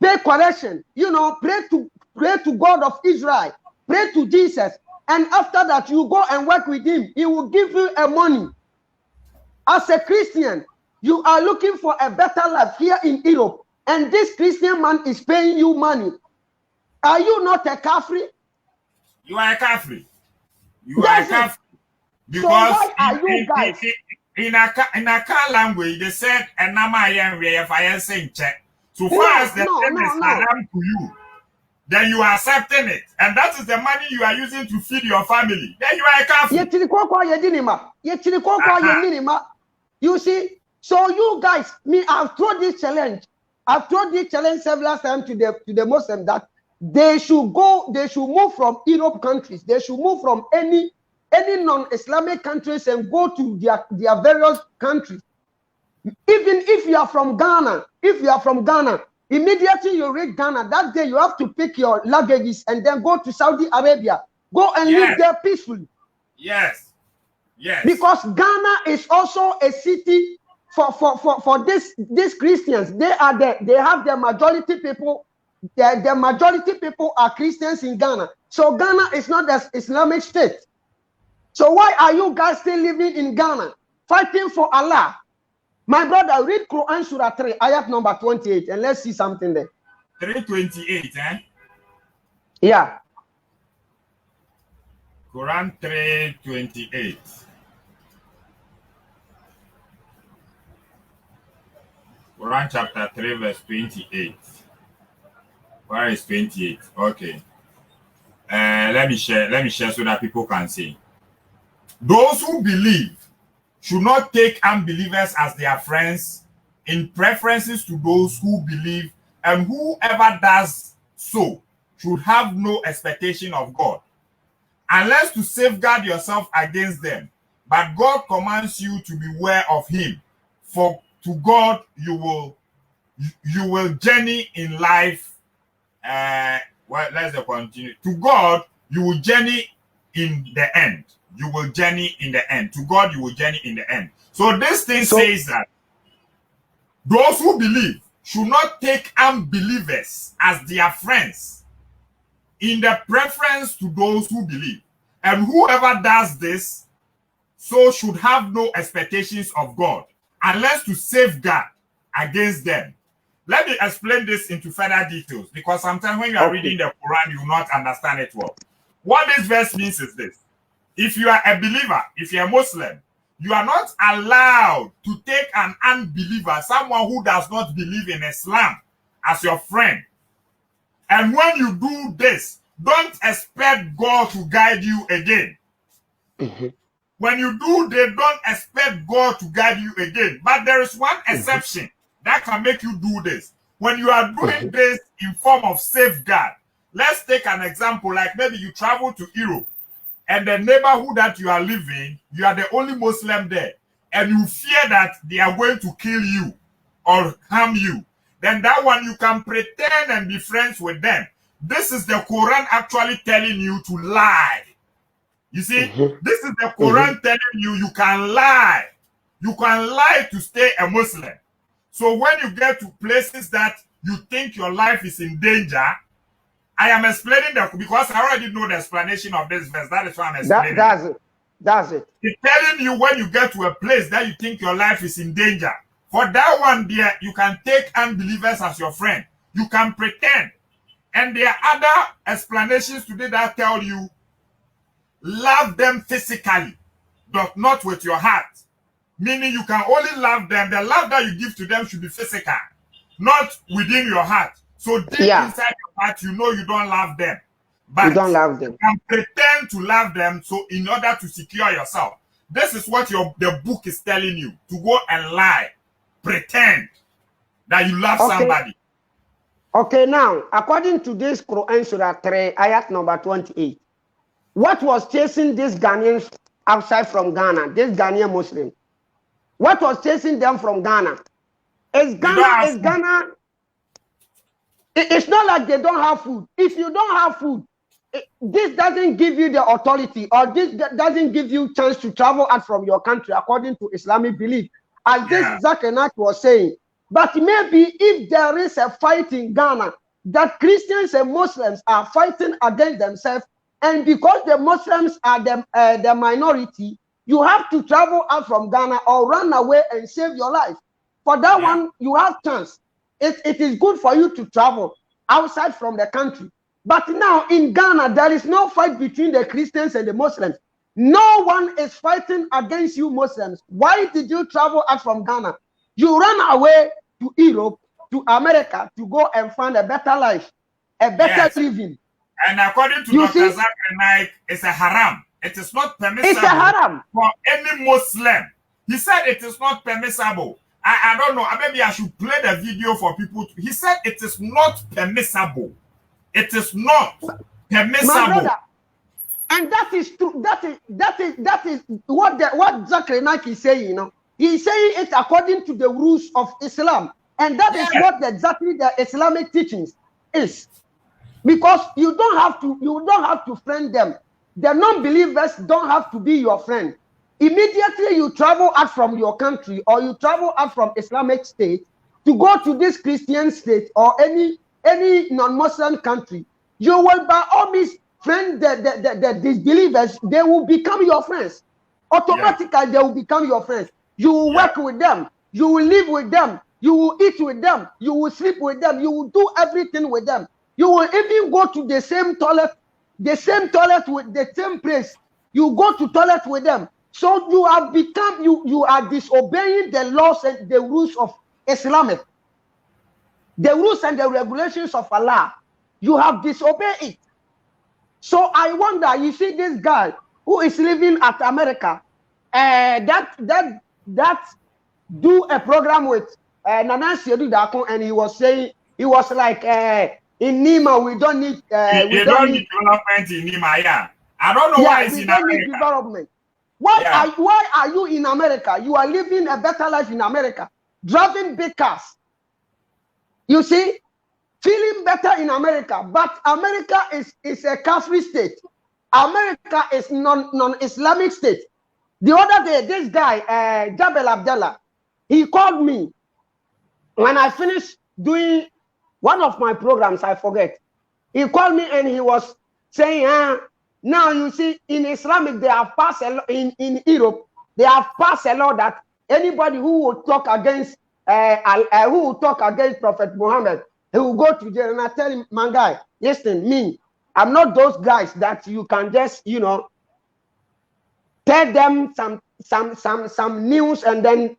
Pay correction. You know, pray to God of Israel. Pray to Jesus. And after that, you go and work with him. He will give you a money. As a Christian, you are looking for a better life here in Europe. And this Christian man is paying you money. Are you not a kafiri? You are a kafiri. You are a kafiri. Because so why are you guys? In a car language, they said, "And now I am if I am saying check." So far as the thing is haram to you, then you are accepting it, and that is the money you are using to feed your family. Then you are a kafiri. You see, so you guys, I've thrown this challenge. I've thrown this challenge several times to the Muslims that they should move from Europe countries. They should move from any non-Islamic countries and go to their various countries. Even if you are from Ghana, immediately you reach Ghana, that day you have to pick your luggages and then go to Saudi Arabia. Go and live there peacefully. Yes. Yes. Because Ghana is also a city for these Christians. They have the majority people. The majority people are Christians in Ghana. So Ghana is not an Islamic state. So why are you guys still living in Ghana, fighting for Allah? My brother, read Quran Surah 3, ayat number 28, and let's see something there. 328, eh? Yeah. Quran 3:28. Quran chapter 3, verse 28. Where is 28? Okay. Let me share so that people can see. Those who believe should not take unbelievers as their friends in preferences to those who believe, and whoever does so should have no expectation of God, unless to safeguard yourself against them. But God commands you to beware of him, for to God you will journey in life. Well, let's continue. To God you will journey in the end. You will journey in the end. To God you will journey in the end. So this thing says that those who believe should not take unbelievers as their friends in the preference to those who believe. And whoever does this, so should have no expectations of God, unless to safeguard against them. Let me explain this into further details, because sometimes when you are reading the Quran, you will not understand it well. What this verse means is this. If you are a believer, if you are a Muslim, you are not allowed to take an unbeliever, someone who does not believe in Islam, as your friend. And when you do this, don't expect God to guide you again. When you do, they don't expect God to guide you again. But there is one exception that can make you do this. When you are doing this in form of safeguard, let's take an example, like maybe you travel to Europe, and the neighborhood that you are living, you are the only Muslim there, and you fear that they are going to kill you or harm you, then that one you can pretend and be friends with them. This is the Quran actually telling you to lie. You see, this is the Quran telling you can lie. You can lie to stay a Muslim. So when you get to places that you think your life is in danger, I am explaining that because I already know the explanation of this verse. That is why I'm explaining. That's it. It's telling you when you get to a place that you think your life is in danger. For that one there, you can take unbelievers as your friend. You can pretend. And there are other explanations today that tell you, love them physically. doth not with your heart. Meaning you can only love them. The love that you give to them should be physical, not within your heart. So deep inside your heart, you know you don't love them. But you don't love them. You can pretend to love them so in order to secure yourself. This is what the book is telling you. To go and lie. Pretend that you love somebody. Okay, now, according to this Quran Surah 3, ayat number 28, what was chasing these Ghanaians outside from Ghana, this Ghanaian Muslim? What was chasing them from Ghana? It's not like they don't have food. If you don't have food, this doesn't give you the authority, or this doesn't give you chance to travel out from your country according to Islamic belief, as this Zakanak was saying. But maybe if there is a fight in Ghana that Christians and Muslims are fighting against themselves, and because the Muslims are the minority, you have to travel out from Ghana or run away and save your life. For that one, you have chance. It is good for you to travel outside from the country. But now in Ghana, there is no fight between the Christians and the Muslims. No one is fighting against you Muslims. Why did you travel out from Ghana? You ran away to Europe, to America, to go and find a better life, a better living. And according to Dr. Zakir Naik, it's a haram. It is not permissible. It's a haram for any Muslim. He said it is not permissible. I don't know. Maybe I should play the video for people. He said it is not permissible. It is not permissible. My brother, and that is true. That is what Zakir Naik is saying. You know, he's saying it according to the rules of Islam, and that is what exactly the Islamic teachings is. Because you don't have to friend them. The non-believers don't have to be your friend. Immediately you travel out from your country, or you travel out from Islamic state to go to this Christian state or any non-Muslim country, you will by all means friend the disbelievers. They will become your friends. Automatically, they will become your friends. You will work with them. You will live with them. You will eat with them. You will sleep with them. You will do everything with them. You will even go to the same toilet with the same place. You go to toilet with them. So you have become, you are disobeying the laws and the rules of Islamic. The rules and the regulations of Allah. You have disobeyed it. So I wonder, you see this guy who is living at America, that do a program with Nana Siedu Dako, and he was saying, he was like, in Nima, we don't need we don't need development in Nima, yeah. I don't know why it's in America. Development. Why are you in America? You are living a better life in America, driving big cars. You see, feeling better in America. But America is a Kafir state. America is non-Islamic state. The other day, this guy, Jabel Abdallah, he called me when I finished doing one of my programs. I forget. He called me and he was saying, now you see, in Islamic, they have passed a law, in Europe, they have passed a law that anybody who will talk against Prophet Muhammad, he will go to jail. And I tell him, my guy, listen, me, I'm not those guys that you can just, you know, tell them some news and then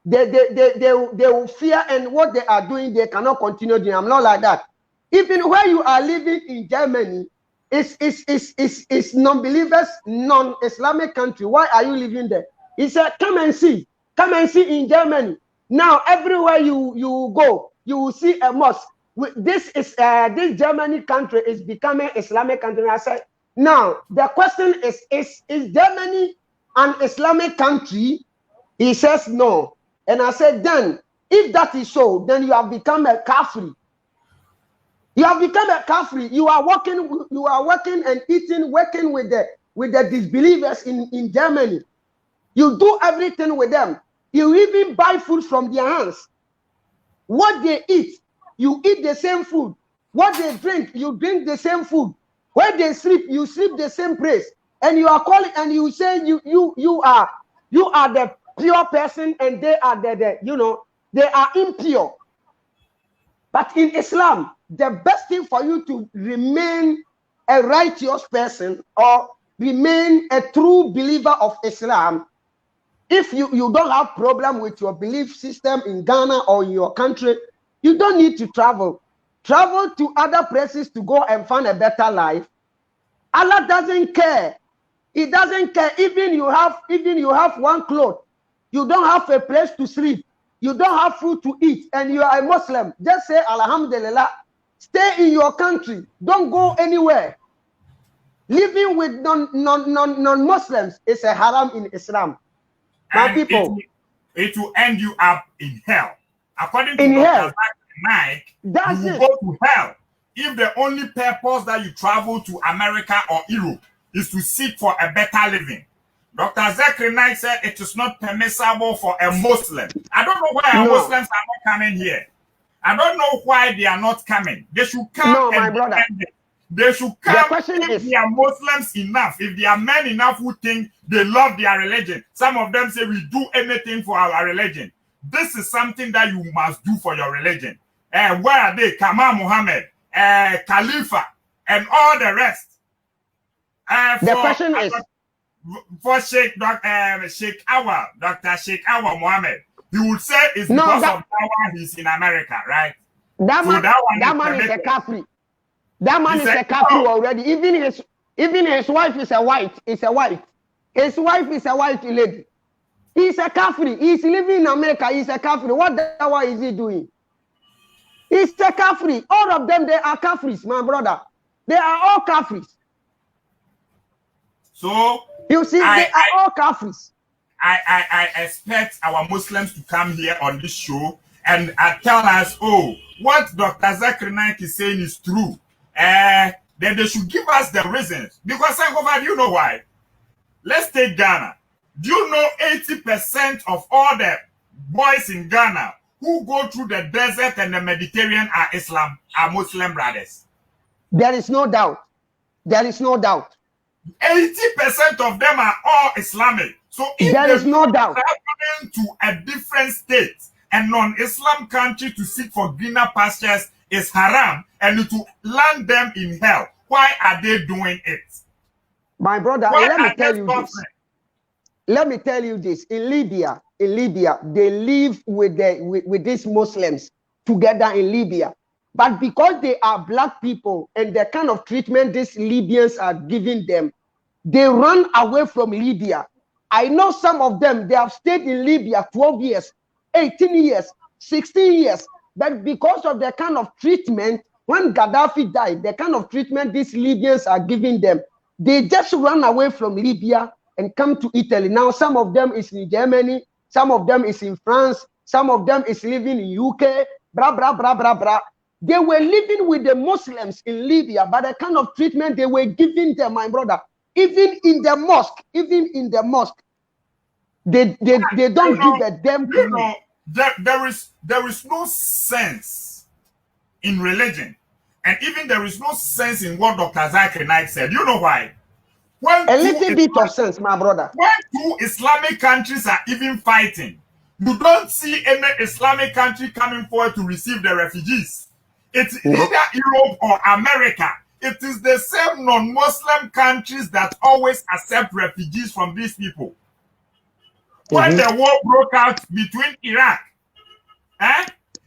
they will fear, and what they are doing, they cannot continue doing. I'm not like that. Even where you are living in Germany, it's non-believers, non-Islamic country. Why are you living there? He said, come and see in Germany. Now everywhere you go, you will see a mosque. This Germany country is becoming Islamic country. And I said, now the question is Germany an Islamic country? He says no. And I said, then if that is so, then you have become a Kafir. You have become a Kafir. You are working and eating, working with the disbelievers in Germany. You do everything with them. You even buy food from their hands. What they eat, you eat the same food. What they drink, you drink the same food. Where they sleep, you sleep the same place. And you are calling and you say you are the pure person, and they are they are impure. But in Islam, the best thing for you to remain a righteous person or remain a true believer of Islam, if you don't have problem with your belief system in Ghana or in your country, you don't need to travel. Travel to other places to go and find a better life. Allah doesn't care. He doesn't care. Even you have one cloth, you don't have a place to sleep, you don't have food to eat, and you are a Muslim. Just say Alhamdulillah. Stay in your country. Don't go anywhere. Living with non-Muslims is a haram in Islam. My people, it will end you up in hell. According to in Dr. hell. Mike, That's you will it. go to hell if the only purpose that you travel to America or Europe is to seek for a better living. Dr. Zakir Naik said it is not permissible for a Muslim. I don't know why Muslims are not coming here. I don't know why they are not coming. They should come. No, my brother. They should come. The question if is, they are Muslims enough, if they are men enough who think they love their religion. Some of them say we do anything for our religion. This is something that you must do for your religion. Where are they? Kamal Muhammad, Khalifa, and all the rest. The question is, for Dr. Sheikh Awal Mohammed, he would say it's because of Dawa he's in America, right? That man is a Kafri. That man is a Kafri already. Even his wife is a white. His wife is a white lady. He's a Kafri. He's living in America. He's a Kafri. What Dawa is he doing? He's a Kafri. All of them, they are Kafris, my brother. They are all Kafris. So you see, they are all Kafris. I expect our Muslims to come here on this show and tell us, oh, what Dr. Zakir Naik is saying is true. Then they should give us the reasons. Because do you know why? Let's take Ghana. Do you know 80% of all the boys in Ghana who go through the desert and the Mediterranean are Muslim brothers? There is no doubt. There is no doubt. 80% of them are all Islamic. So if there is no doubt traveling to a different state, a non-Islam country to seek for greener pastures is haram, and it will land them in hell. Why are they doing it? My brother, let me tell you this. Let me tell you this. In Libya, they live with these Muslims together in Libya. But because they are black people and the kind of treatment these Libyans are giving them, they run away from Libya. I know some of them, they have stayed in Libya 12 years, 18 years, 16 years. But because of the kind of treatment, when Gaddafi died, the kind of treatment these Libyans are giving them, they just run away from Libya and come to Italy. Now, some of them is in Germany, some of them is in France, some of them is living in UK, blah, blah, blah, blah, blah. They were living with the Muslims in Libya, but the kind of treatment they were giving them, my brother, even in the mosque, they don't give a damn to you. There is no sense in religion, and even there is no sense in what Dr. Zakir Naik said. You know why? A little bit of sense, my brother. When two Islamic countries are even fighting, you don't see any Islamic country coming forward to receive the refugees. It's either Europe or America. It is the same non-Muslim countries that always accept refugees from these people. When the war broke out between Iraq,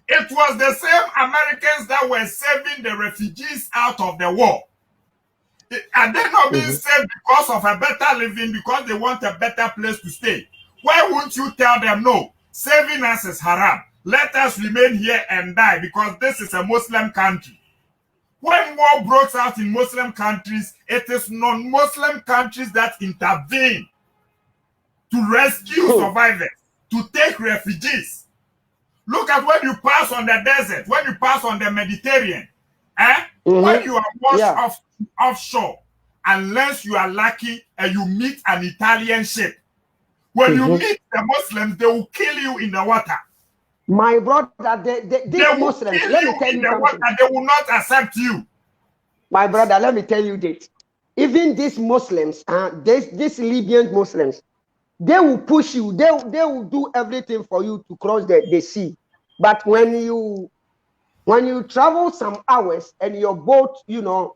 it was the same Americans that were saving the refugees out of the war. Are they not being saved because of a better living, because they want a better place to stay? Why won't you tell them, no, saving us is haram. Let us remain here and die because this is a Muslim country. When war breaks out in Muslim countries, it is non-Muslim countries that intervene to rescue survivors, to take refugees. Look at when you pass on the desert, when you pass on the Mediterranean, when you are washed offshore, unless you are lucky and you meet an Italian ship. When you meet the Muslims, they will kill you in the water. My brother, these Muslims, let me tell you something. They will not accept you. My brother, let me tell you this. Even these Muslims, these Libyan Muslims, they will push you. They will do everything for you to cross the sea. But when you travel some hours and your boat,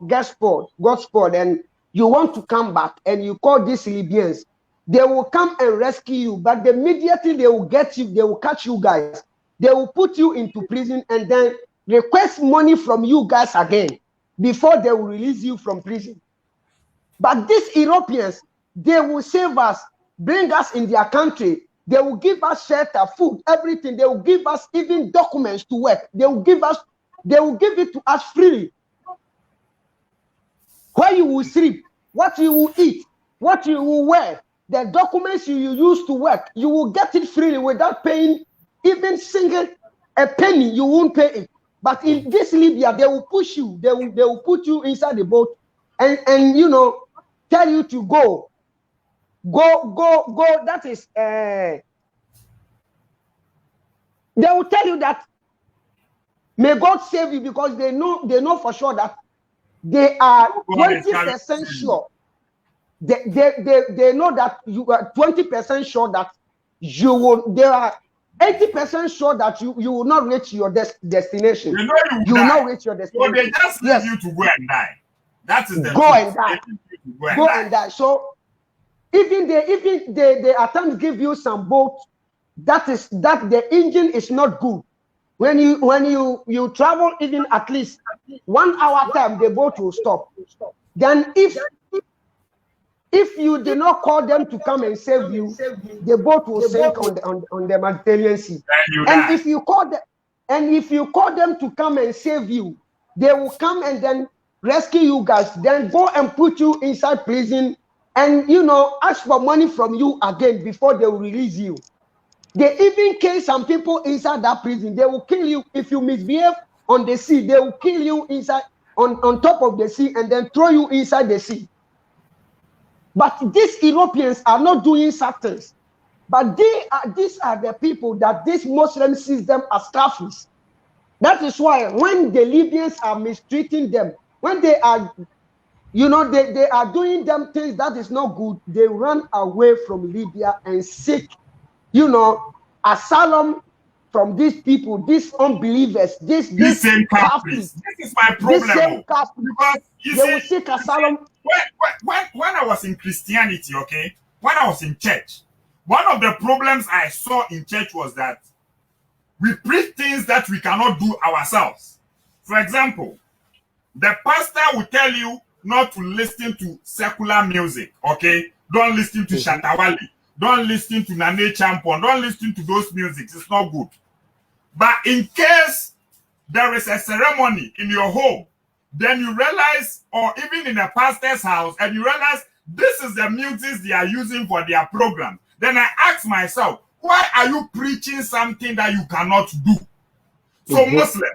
gets spoiled, and you want to come back and you call these Libyans, they will come and rescue you, but immediately they will get you, they will catch you guys, they will put you into prison and then request money from you guys again before they will release you from prison. But these Europeans, they will save us, bring us in their country. They will give us shelter, food, everything. They will give us even documents to work. They will give it to us freely. Where you will sleep, what you will eat, what you will wear, the documents you use to work, you will get it freely without paying even a penny. You won't pay it. But in this Libya, they will push you. They will put you inside the boat and you know, tell you to go. That is, they will tell you that may God save you, because they know for sure that they are 20% sure. They know that you are 20% sure that you will. They are 80% sure that you will not reach your destination. You know you will not reach your destination. So they just leave you to go and die. That is the go truth. and die. Go and die. So even they attempt to give you some boat that the engine is not good. When you travel even at least 1 hour time, the boat will stop. Then if you do not call them to come and save you, the boat will sink on the Mediterranean Sea. And if you call them to come and save you, they will come and then rescue you guys, then go and put you inside prison and, you know, ask for money from you again before they will release you. They even kill some people inside that prison. They will kill you if you misbehave on the sea. They will kill you inside on top of the sea and then throw you inside the sea. But these Europeans are not doing such things. But these are the people that this Muslim sees them as kafirs. That is why when the Libyans are mistreating them, when they are, you know, they are doing them things that is not good, they run away from Libya and seek, you know, asylum from these people, these unbelievers, these same Catholics. This is my problem. Because you they will seek asylum. When I was in Christianity, okay, when I was in church, one of the problems I saw in church was that we preach things that we cannot do ourselves. For example, the pastor will tell you not to listen to secular music, okay? Don't listen to Shatawali. Don't listen to Nane Champon. Don't listen to those musics. It's not good. But in case there is a ceremony in your home, then you realize, or even in a pastor's house, and you realize this is the music they are using for their program. Then I ask myself, why are you preaching something that you cannot do? So Muslim,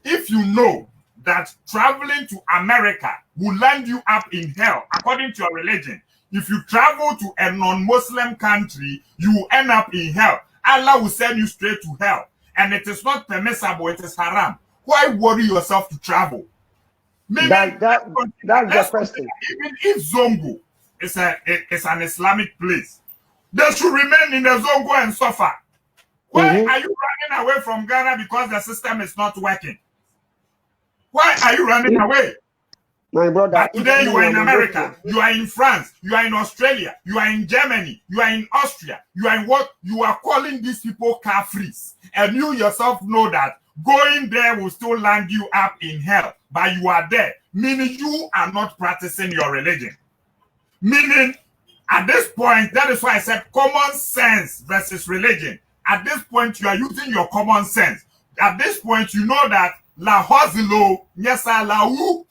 if you know that traveling to America will land you up in hell, according to your religion, if you travel to a non-Muslim country, you will end up in hell. Allah will send you straight to hell. And it is not permissible, it is haram. Why worry yourself to travel? Maybe that's the question. Even if Zongo is an Islamic place, they should remain in the Zongo and suffer. Why are you running away from Ghana because the system is not working? Why are you running away? My brother, but today you are in America, you are in France, you are in Australia, you are in Germany, you are in Austria, you are in what? You are calling these people kafirs. And you yourself know that going there will still land you up in hell. But you are there, meaning you are not practicing your religion. Meaning, at this point, that is why I said common sense versus religion. At this point, you are using your common sense. At this point, you know that la hozilo, nyesa lau.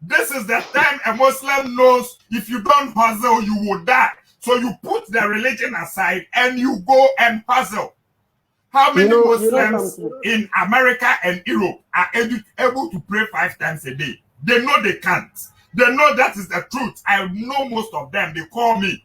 This is the time a Muslim knows if you don't hustle, you will die. So you put the religion aside and you go and hustle. How many Muslims in America and Europe are able to pray 5 times a day? They know they can't. They know that is the truth. I know most of them. They call me.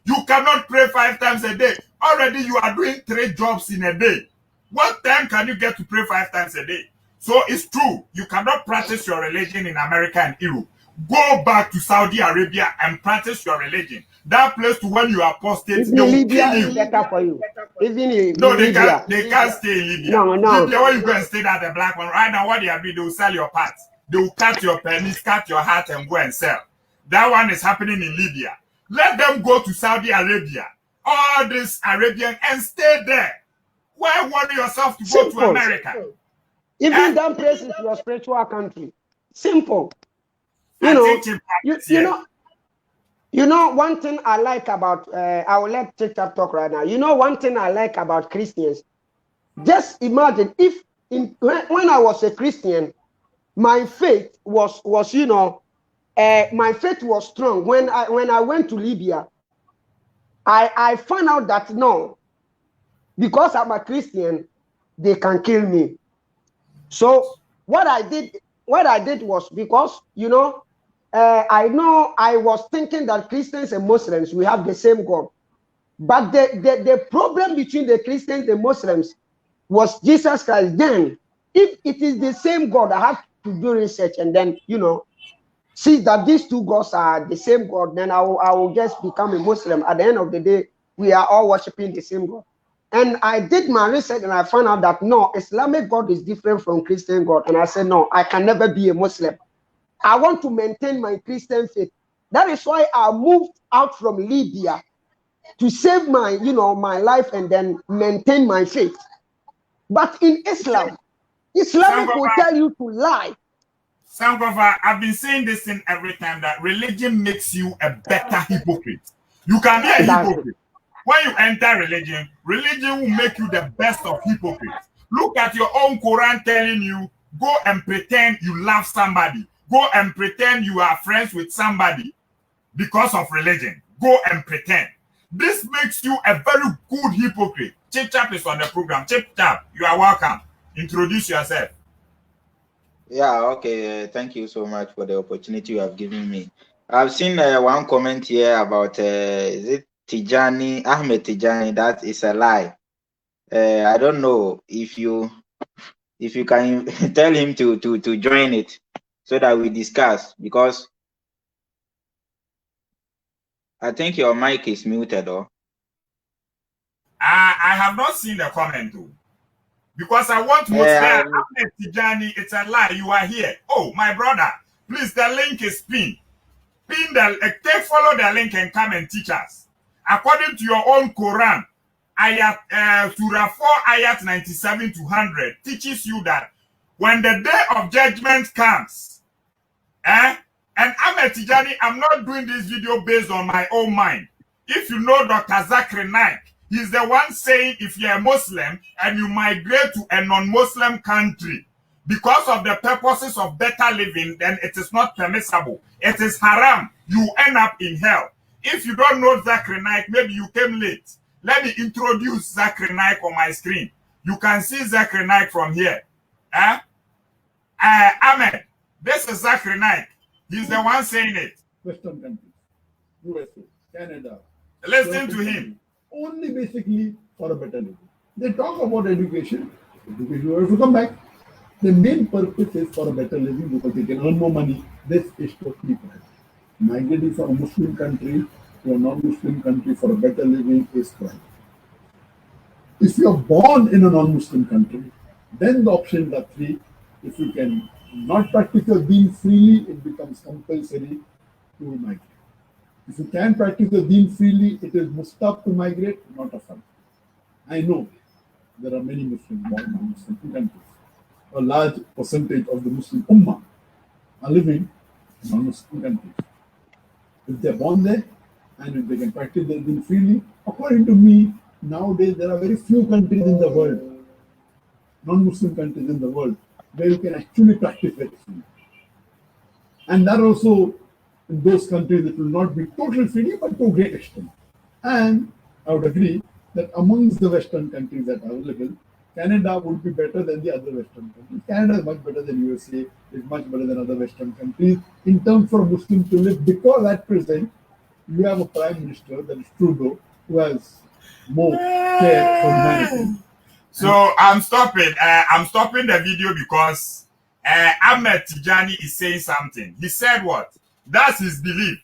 You cannot pray 5 times a day. Already you are doing 3 jobs in a day. What time can you get to pray 5 times a day? So it's true. You cannot practice your religion in America and Europe. Go back to Saudi Arabia and practice your religion. That place to when you are apostate, they will kill you. Better for you. Even in no, they Libya. can't stay in Libya. No. Libya, when you go and stay at the black one, right now what they are doing, they will sell your parts. They will cut your penis, cut your heart, and go and sell. That one is happening in Libya. Let them go to Saudi Arabia, all this Arabian, and stay there. Why worry yourself to go to America? Even that place is your spiritual country. Simple. You know, you know one thing I like about, I will let TikTok talk right now. You know one thing I like about Christians? Just imagine if when I was a Christian, my faith was you know, my faith was strong. When I went to Libya, I found out that no, because I'm a Christian, they can kill me. So what I did was, because you know, I know I was thinking that Christians and Muslims, we have the same God, but the problem between the Christians and Muslims was Jesus Christ. Then, if it is the same God, I have to do research and then, you know, see that these two gods are the same God. Then I will just become a Muslim. At the end of the day, we are all worshiping the same God. And I did my research and I found out that no, Islamic God is different from Christian God. And I said, no, I can never be a Muslim. I want to maintain my Christian faith. That is why I moved out from Libya to save my, you know, my life and then maintain my faith. But in Islam, Islamic will tell you to lie. Sankofa, I've been saying this thing every time, that religion makes you a better hypocrite. You can be a hypocrite. When you enter religion, religion will make you the best of hypocrites. Look at your own Quran telling you, go and pretend you love somebody. Go and pretend you are friends with somebody because of religion. Go and pretend. This makes you a very good hypocrite. Chip Chap is on the program. Chip Chap, you are welcome. Introduce yourself. Yeah, okay. Thank you so much for the opportunity you have given me. I've seen one comment here about is it Tijani, Ahmed Tijani? That is a lie. I don't know if you can tell him to join it so that we discuss, because I think your mic is muted. Or I have not seen the comment though, because I want to say Ahmed Tijani, it's a lie. You are here. Oh, my brother, please, the link is pinned. Follow the link and come and teach us. According to your own Quran, ayat Surah 4, ayat 97 to 100 teaches you that when the day of judgment comes, and Ahmed Tijani, I'm not doing this video based on my own mind. If you know Dr. Zakir Naik, he's the one saying if you're a Muslim and you migrate to a non-Muslim country because of the purposes of better living, then it is not permissible. It is haram. You end up in hell. If you don't know Zakir Naik, maybe you came late. Let me introduce Zakir Naik on my screen. You can see Zakir Naik from here. Ahmed, this is Zakir Naik. He's the one saying it. Western countries, USA, Canada. Listen to him. Only basically for a better living. They talk about education. Education have to come back. The main purpose is for a better living because they can earn more money. This is totally correct. Migrating from a Muslim country to a non-Muslim country for a better living is crime. If you are born in a non-Muslim country, then the options are three. If you can not practice your deen freely, it becomes compulsory to migrate. If you can practice your deen freely, it is mustahab to migrate, not a fard. I know there are many Muslims born in non-Muslim countries. A large percentage of the Muslim Ummah are living in non-Muslim countries. If they are born there and if they can practice their deen freely, according to me, nowadays there are very few countries in the world, non-Muslim countries in the world, where you can actually practice it freely. And that also in those countries it will not be totally freely, but to a great extent. And I would agree that amongst the Western countries that are available, Canada would be better than the other Western countries. Canada is much better than USA, is much better than other Western countries in terms for Muslims to live, because at present you have a Prime Minister, that is Trudeau, who has more care for humanity. So I'm stopping the video because Ahmed Tijani is saying something. He said what? That's his belief.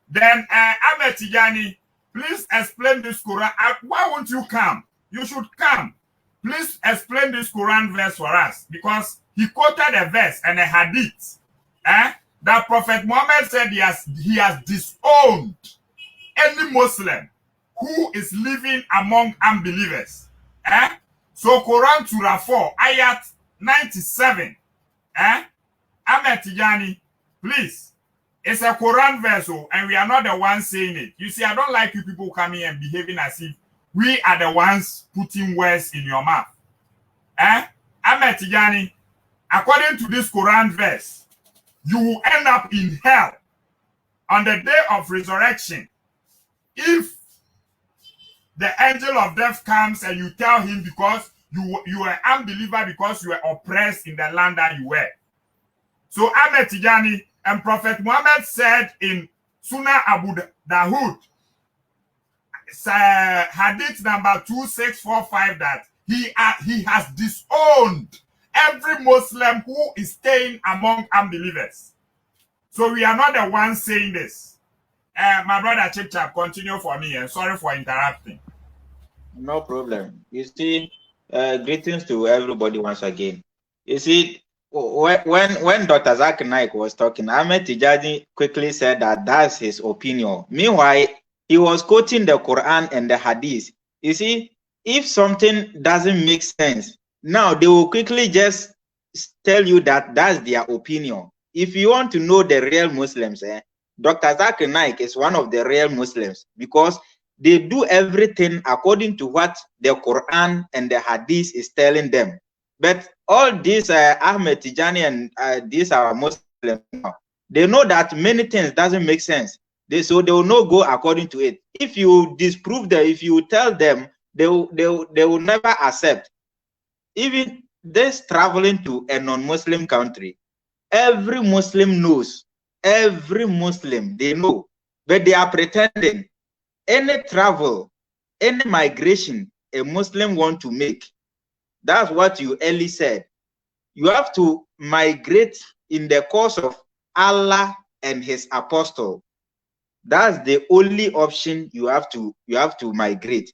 Then Ahmed Tijani, please explain this Quran. Why won't you come? You should come. Please explain this Quran verse for us, because he quoted a verse and a hadith that Prophet Muhammad said he has disowned any Muslim who is living among unbelievers. So Quran Surah 4, ayat 97. Ahmed Tijani, please. It's a Quran verse, and we are not the ones saying it. You see, I don't like you people coming and behaving as if we are the ones putting words in your mouth. Ahmed Tijani, according to this Quran verse, you will end up in hell on the day of resurrection if the angel of death comes and you tell him because you were unbeliever because you were oppressed in the land that you were. So Ahmed Tijani and Prophet Muhammad said in Sunnah Abu Dawud, hadith number 2645, that he has disowned every Muslim who is staying among unbelievers. So we are not the ones saying this. My brother Chip Chap, continue for me, and sorry for interrupting. No problem. You see, greetings to everybody once again. You see, when Dr. Zakir Naik was talking, Ahmed Tijani quickly said that that's his opinion. Meanwhile, he was quoting the Quran and the Hadith. You see, if something doesn't make sense, now they will quickly just tell you that that's their opinion. If you want to know the real Muslims, Dr. Zakir Naik is one of the real Muslims, because they do everything according to what the Quran and the Hadith is telling them. But all these Ahmed Tijani and these are Muslims now, they know that many things doesn't make sense. So they will not go according to it. If you disprove them, if you tell them, they will never accept. Even this traveling to a non-Muslim country, every Muslim knows. Every Muslim, they know. But they are pretending. Any travel, any migration a Muslim want to make, that's what you early said. You have to migrate in the cause of Allah and his apostle. That's the only option you have to migrate.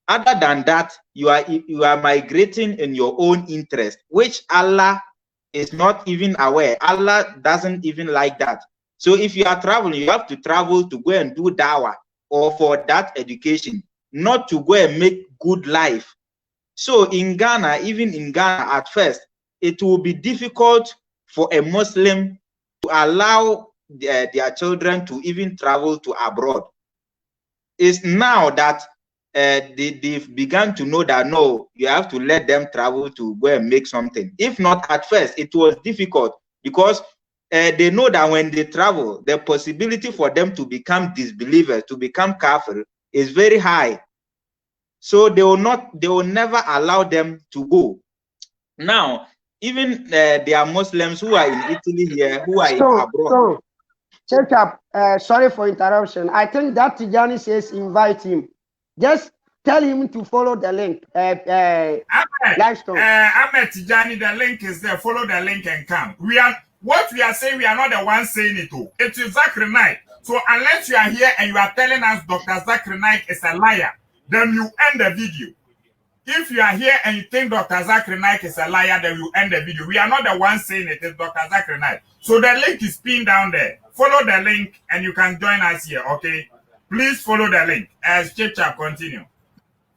Other than that, you are migrating in your own interest, which Allah is not even aware. Allah doesn't even like that. So if you are traveling, you have to travel to go and do dawah or for that education, not to go and make good life. So in Ghana, even in Ghana at first, it will be difficult for a Muslim to allow their children to even travel to abroad. It's now that they've begun to know that no, you have to let them travel to go and make something. If not, at first, it was difficult because they know that when they travel, the possibility for them to become disbelievers, to become kafir, is very high. So they will never allow them to go. Now, even there are Muslims who are in Italy here, who are in abroad. Sorry for interruption. I think that Tijani says invite him. Just tell him to follow the link. Ahmed Tijani, the link is there. Follow the link and come. What we are saying, we are not the ones saying it. It is Zakir Naik. So unless you are here and you are telling us Dr. Zakir Naik is a liar, then you end the video. If you are here and you think Dr. Zakir Naik is a liar, then you end the video. We are not the ones saying it. It's Dr. Zakir Naik. So the link is pinned down there. Follow the link and you can join us here, okay? Please follow the link as Chip-Chap continue.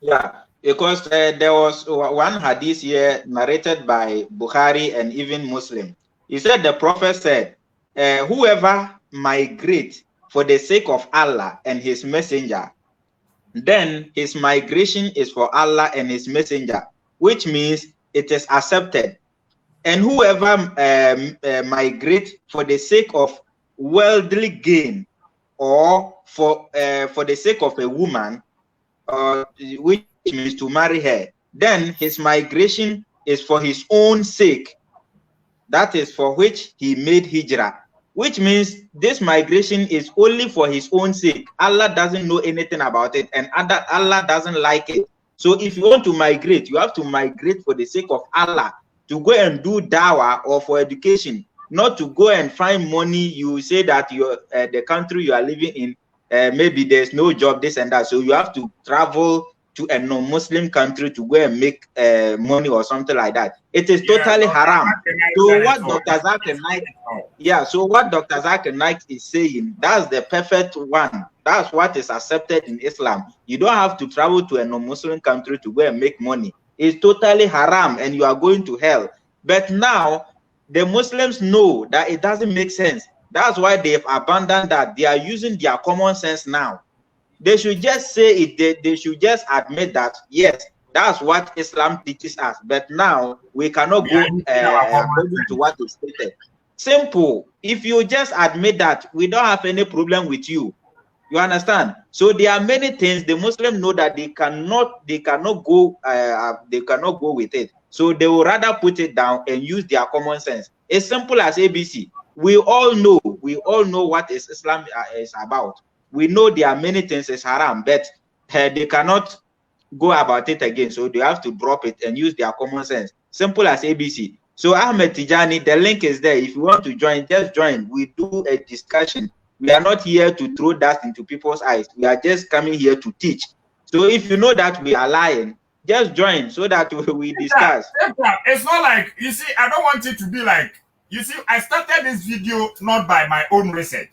Yeah, because there was one hadith here narrated by Bukhari and even Muslim. He said, the Prophet said, whoever migrates for the sake of Allah and his messenger, then his migration is for Allah and his messenger, which means it is accepted. And whoever migrates for the sake of worldly gain or for the sake of a woman, which means to marry her, then his migration is for his own sake. That is for which he made hijrah, which means this migration is only for his own sake. Allah doesn't know anything about it, and Allah doesn't like it. So if you want to migrate, you have to migrate for the sake of Allah, to go and do dawah or for education, not to go and find money. You say that the country you are living in, maybe there's no job, this and that. So you have to travel to a non-Muslim country to go and make money or something like that. It is totally haram. So what Dr. Zakir Naik, so what Dr. Zakir Naik is saying, that's the perfect one. That's what is accepted in Islam. You don't have to travel to a non-Muslim country to go and make money. It's totally haram and you are going to hell. But now the Muslims know that it doesn't make sense. That's why they've abandoned that. They are using their common sense now. They should just say it. They should just admit that, yes, that's what Islam teaches us. But now we cannot go according to what is stated. Simple. If you just admit that, we don't have any problem with you. You understand? So there are many things the Muslims know that they cannot go with it. So they will rather put it down and use their common sense. As simple as ABC. We all know what Islam is about. We know there are many things is haram, but they cannot go about it again. So they have to drop it and use their common sense. Simple as ABC. So Ahmed Tijani, the link is there. If you want to join, just join. We do a discussion. We are not here to throw dust into people's eyes. We are just coming here to teach. So if you know that we are lying, just join so that we discuss. It's not like, you see, I don't want it to be like, you see, I started this video not by my own research.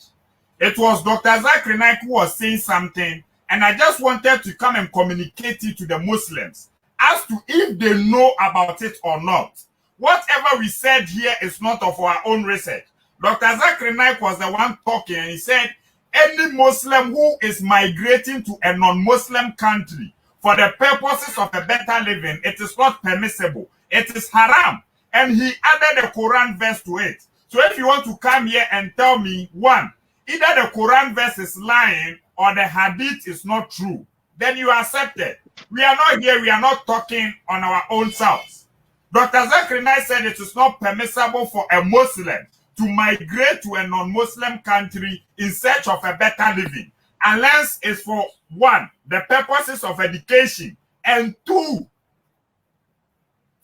It was Dr. Zakir Naik who was saying something, and I just wanted to come and communicate it to the Muslims as to if they know about it or not. Whatever we said here is not of our own research. Dr. Zakir Naik was the one talking, and he said, any Muslim who is migrating to a non-Muslim country for the purposes of a better living, it is not permissible. It is haram. And he added a Quran verse to it. So if you want to come here and tell me, one, either the Quran verse is lying or the hadith is not true, then you accept it. We are not here, we are not talking on our own selves. Dr. Zakir Naik said it is not permissible for a Muslim to migrate to a non-Muslim country in search of a better living, unless it's for one, the purposes of education, and two,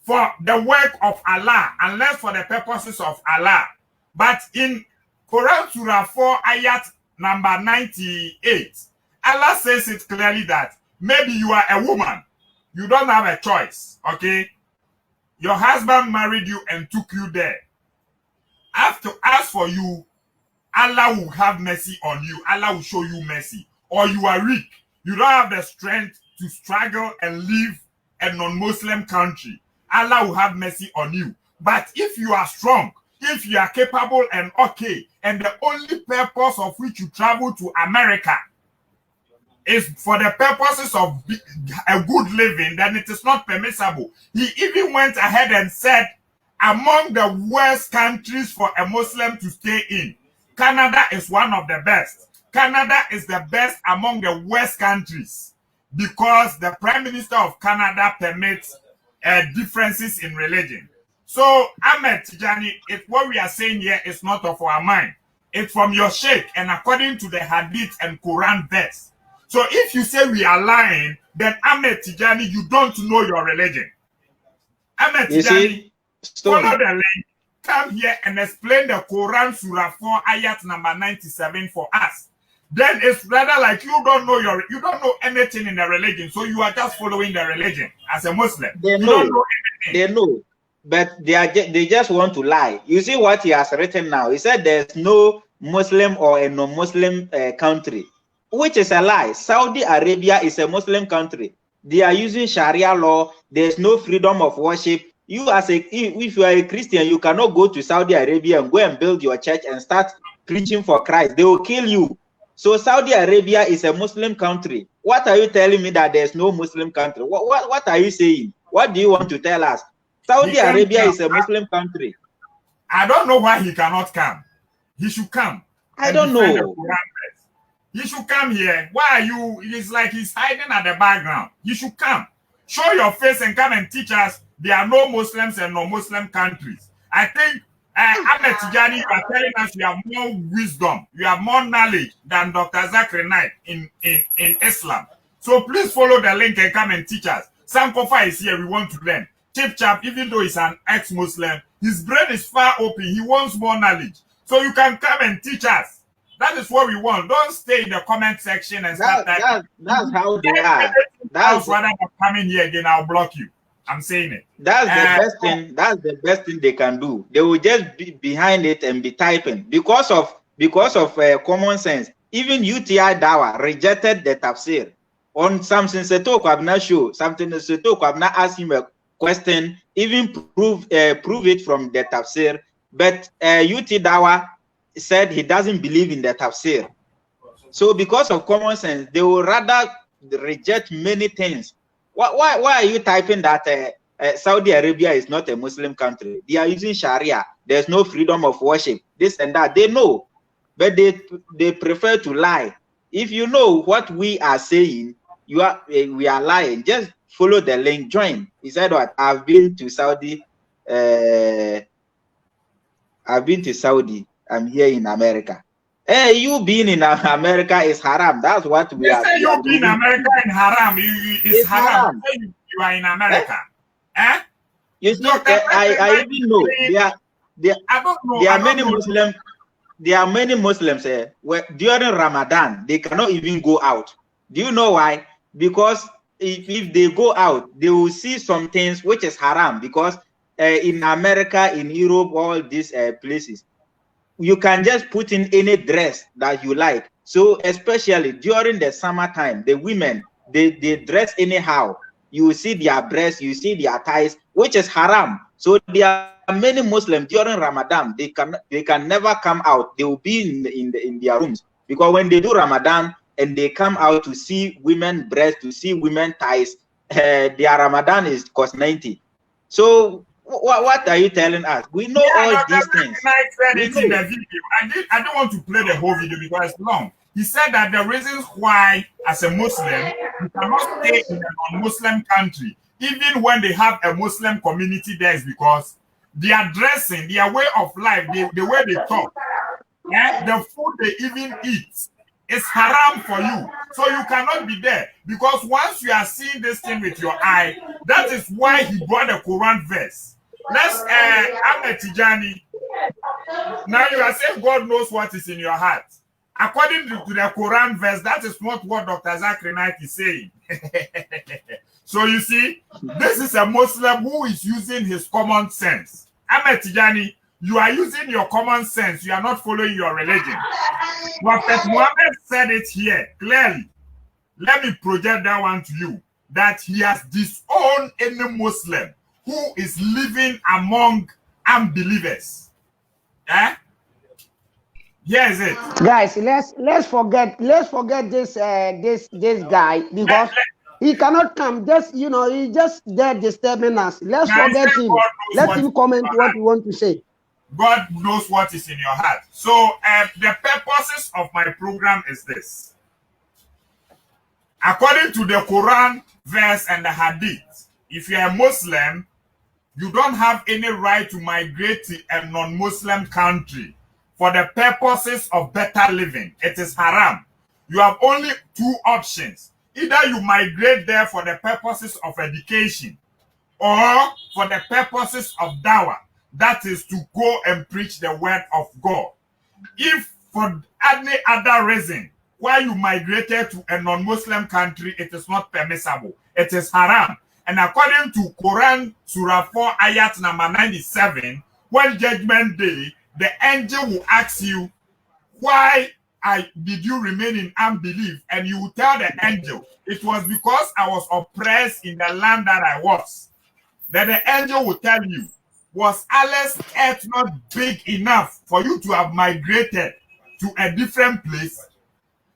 for the work of Allah, unless for the purposes of Allah. But in Quran Surah 4, ayat number 98, Allah says it clearly that maybe you are a woman, you don't have a choice, okay? Your husband married you and took you there. After, as for you, Allah will have mercy on you. Allah will show you mercy. Or you are weak. You don't have the strength to struggle and leave a non-Muslim country. Allah will have mercy on you. But if you are strong, if you are capable and okay, and the only purpose of which you travel to America is for the purposes of a good living, then it is not permissible. He even went ahead and said, among the worst countries for a Muslim to stay in, Canada is one of the best. Canada is the best among the worst countries because the Prime Minister of Canada permits differences in religion. So, Ahmed Tijani, what we are saying here is not of our mind. It's from your sheikh and according to the Hadith and Quran verse. So, if you say we are lying, then Ahmed Tijani, you don't know your religion. Ahmed Tijani, follow the link, come here and explain the Quran Surah 4 ayat number 97 for us. Then it's rather like you don't know anything in the religion, so you are just following the religion as a Muslim. They know, but they just want to lie. You see what he has written now? He said there's no Muslim or a non-Muslim country, which is a lie. Saudi Arabia is a Muslim country. They are using Sharia law. There's no freedom of worship. If you are a Christian, you cannot go to Saudi Arabia and go and build your church and start preaching for Christ. They will kill you. So Saudi Arabia is a Muslim country. What are you telling me that there's no Muslim country? What are you saying? What do you want to tell us? Saudi Arabia is a Muslim country. I don't know why he cannot come. He should come. I don't know. He should come here. Why are you? It's like he's hiding at the background. You should come. Show your face and come and teach us. There are no Muslims and no Muslim countries. I think, Ahmed Tijani, you are telling us you have more wisdom, you have more knowledge than Dr. Zakir Naik in Islam. So please follow the link and come and teach us. Sam Kofa is here, we want to learn. Chip Chap, even though he's an ex-Muslim, his brain is far open, he wants more knowledge. So you can come and teach us. That is what we want. Don't stay in the comment section and start that's how they are. else rather than coming here again, I'll block you. I'm saying it. That's the best thing. That's the best thing they can do. They will just be behind it and be typing because of common sense. Even UTI Dawa rejected the tafsir on something. Seto Kwabna show something. Seto Kwabna asked him a question. Even prove it from the tafsir. But UT Dawa said he doesn't believe in the tafsir. So because of common sense, they will rather reject many things. Why are you typing that Saudi Arabia is not a Muslim country? They are using Sharia. There's no freedom of worship. This and that. They know, but they prefer to lie. If you know what we are saying, we are lying. Just follow the link. Join. He said, "What? I've been to Saudi. I've been to Saudi. I'm here in America." Hey, you being in America is haram. That's what we are. Say you being in America in haram. It's haram. You are in America. Eh? You see, I even know there are many Muslims. There are many Muslims where during Ramadan they cannot even go out. Do you know why? Because if they go out, they will see some things which is haram. Because in America, in Europe, all these places, you can just put in any dress that you like. So especially during the summertime, the women, they dress anyhow. You see their breasts, you see their thighs, which is haram. So there are many Muslims during Ramadan, they can never come out. They will be in their rooms, because when they do Ramadan and they come out to see women breasts, to see women thighs, their Ramadan is cost 90. So what are you telling us? We know all these things. I said it in the video. I don't want to play the whole video because it's long. He said that the reasons why, as a Muslim, you cannot stay in a non-Muslim country, even when they have a Muslim community there, is because their dressing, their way of life, the way they talk, the food they even eat is haram for you. So you cannot be there. Because once you are seeing this thing with your eye, that is why he brought the Quran verse. Let's Ahmed Tijani. Now you are saying God knows what is in your heart. According to the Quran verse, that is not what Dr. Zakir Naik is saying. So you see, this is a Muslim who is using his common sense. Ahmed Tijani, you are using your common sense. You are not following your religion. Prophet Muhammad said it here clearly. Let me project that one to you. That he has disowned any Muslim who is living among unbelievers. Here is it. Guys, let's forget this this guy, because he cannot come. Just he's just there disturbing us. Let's forget him. Let him comment what you want to say. God knows what is in your heart. So the purposes of my program is this. According to the Quran verse and the Hadith, if you're a Muslim, you don't have any right to migrate to a non-Muslim country for the purposes of better living. It is haram. You have only two options. Either you migrate there for the purposes of education or for the purposes of dawah. That is to go and preach the word of God. If for any other reason why you migrated to a non-Muslim country, it is not permissible. It is haram. And according to Quran Surah 4 ayat number 97, when judgment day, the angel will ask you, why did you remain in unbelief? And you will tell the angel, it was because I was oppressed in the land that I was. Then the angel will tell you, was Allah's earth not big enough for you to have migrated to a different place?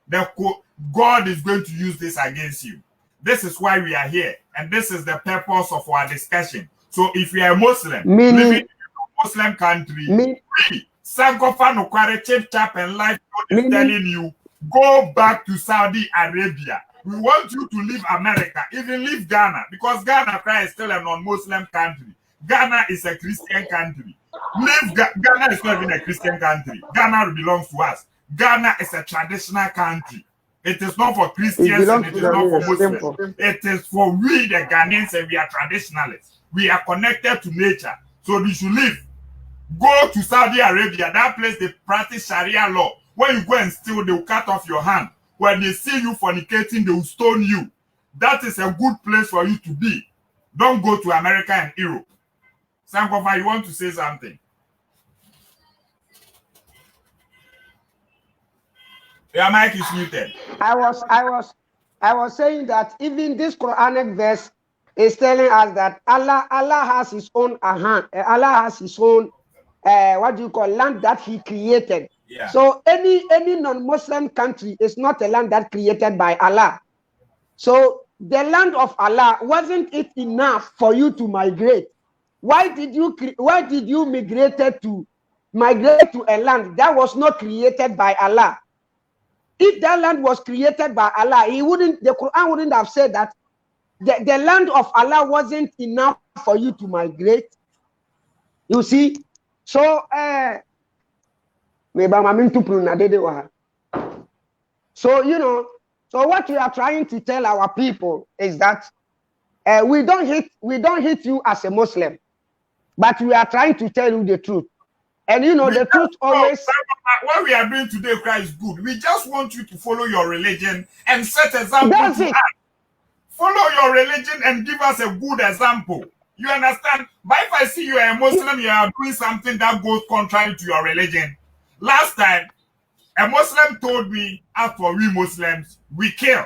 God is going to use this against you. This is why we are here. And this is the purpose of our discussion. So if you are a Muslim, living in a Muslim country, Sankofa Nokware Chief Chap and Life is telling you, go back to Saudi Arabia. We want you to leave America, even leave Ghana, because Ghana is still a non-Muslim country. Ghana is a Christian country. Ghana is not even a Christian country. Ghana belongs to us. Ghana is a traditional country. It is not for Christians and it is not for Muslims. It is for we, the Ghanaians, and we are traditionalists. We are connected to nature. So we should live. Go to Saudi Arabia. That place, they practice Sharia law. When you go and steal, they will cut off your hand. When they see you fornicating, they will stone you. that is a good place for you to be. Don't go to America and Europe. Sankofa, you want to say something? Your mic is muted. I was saying that even this Quranic verse is telling us that Allah has his own hand. Allah has his own land that he created. Yeah. So any non-Muslim country is not a land that created by Allah. So the land of Allah, wasn't it enough for you to migrate? Why did you migrate to a land that was not created by Allah? If that land was created by Allah, the Quran wouldn't have said that the land of Allah wasn't enough for you to migrate. You see? So so what we are trying to tell our people is that we don't hate you as a Muslim, but we are trying to tell you the truth. And the truth always. What we are doing today, Christ, is good. We just want you to follow your religion and set example to us. Follow your religion and give us a good example. You understand? But if I see you are a Muslim, you are doing something that goes contrary to your religion. Last time, a Muslim told me, as for we Muslims, we kill,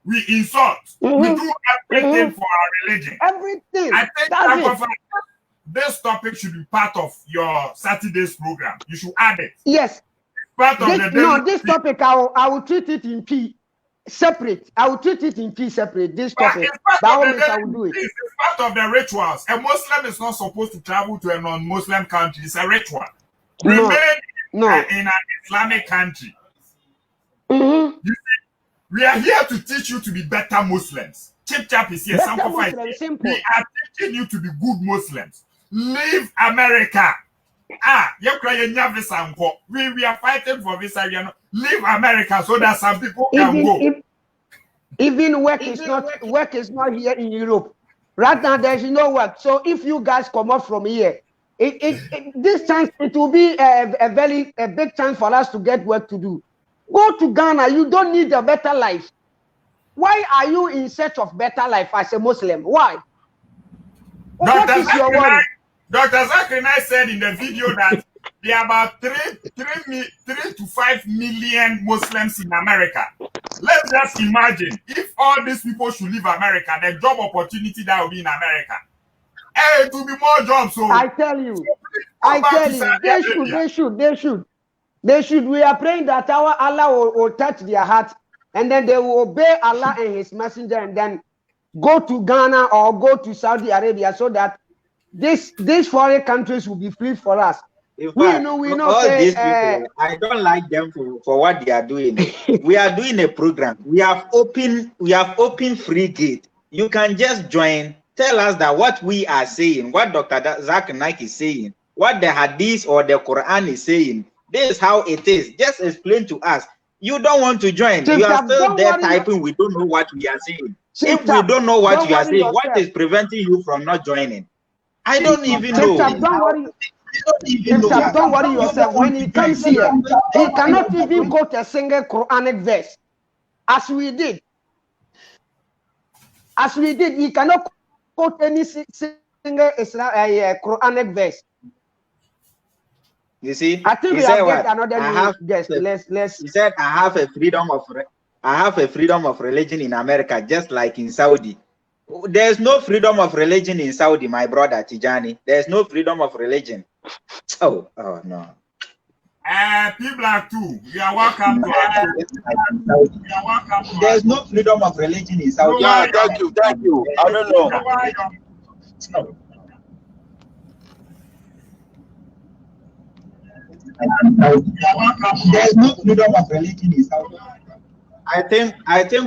we insult, we do everything for our religion. Everything. I think this topic should be part of your Saturday's program. You should add it. Yes. Part of this topic, I will treat it in P separate. I will treat it in P separate. This topic. I will do it. It's part of the rituals. A Muslim is not supposed to travel to a non-Muslim country. It's a ritual. Remain in an Islamic country. You see, we are here to teach you to be better Muslims. Chip Chap is here. We are teaching you to be good Muslims. Leave America. We are fighting for visa. Leave America so that some people can go. Even work is not here in Europe. Right now there is no work. So if you guys come out from here, this chance it will be a big chance for us to get work to do. Go to Ghana. You don't need a better life. Why are you in search of better life as a Muslim? Why? What is your worry? Dr. Zakir said in the video that there are about 3 to 5 million Muslims in America. Let's just imagine if all these people should leave America, the job opportunity that will be in America. It will be more jobs. So I tell you, they should. We are praying that our Allah will touch their hearts, and then they will obey Allah and His Messenger, and then go to Ghana or go to Saudi Arabia, so that these foreign countries will be free for us. We know. All these people, I don't like them for what they are doing. We are doing a program. We have open free gate. You can just join. Tell us that what we are saying, what Dr. Zakir Naik is saying, what the Hadith or the Quran is saying. This is how it is. Just explain to us. You don't want to join. You are still there typing. We don't know what we are saying. If we don't know what you are saying, what is preventing you from not joining? I don't even know. Don't worry yourself. When he comes here, he cannot even quote a single Quranic verse. As we did, he cannot quote any single Quranic verse. You see, I think we have get another guest. He said, I have a freedom of religion in America, just like in Saudi. There's no freedom of religion in Saudi, my brother Tijani. There's no freedom of religion. Oh no. People are too. You are welcome to There's no freedom of religion in Saudi. Yeah, thank you. I don't know. There's no freedom of religion in Saudi. I think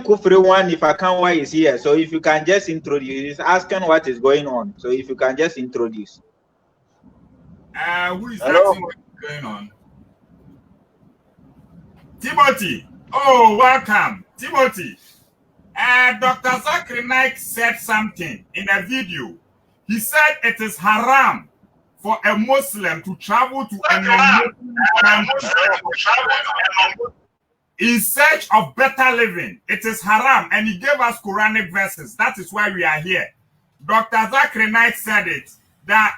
Kufri one, if I can, why is here. So if you can just introduce, he's asking what is going on. So if you can just introduce. Who is asking what is going on? Timothy. Oh, welcome. Timothy. Dr. Zakir Naik said something in a video. He said it is haram for a Muslim to travel to a non-Muslim country. in search of better living. It is haram, and he gave us Quranic verses. That is why we are here. Dr. Zakir Naik said it, that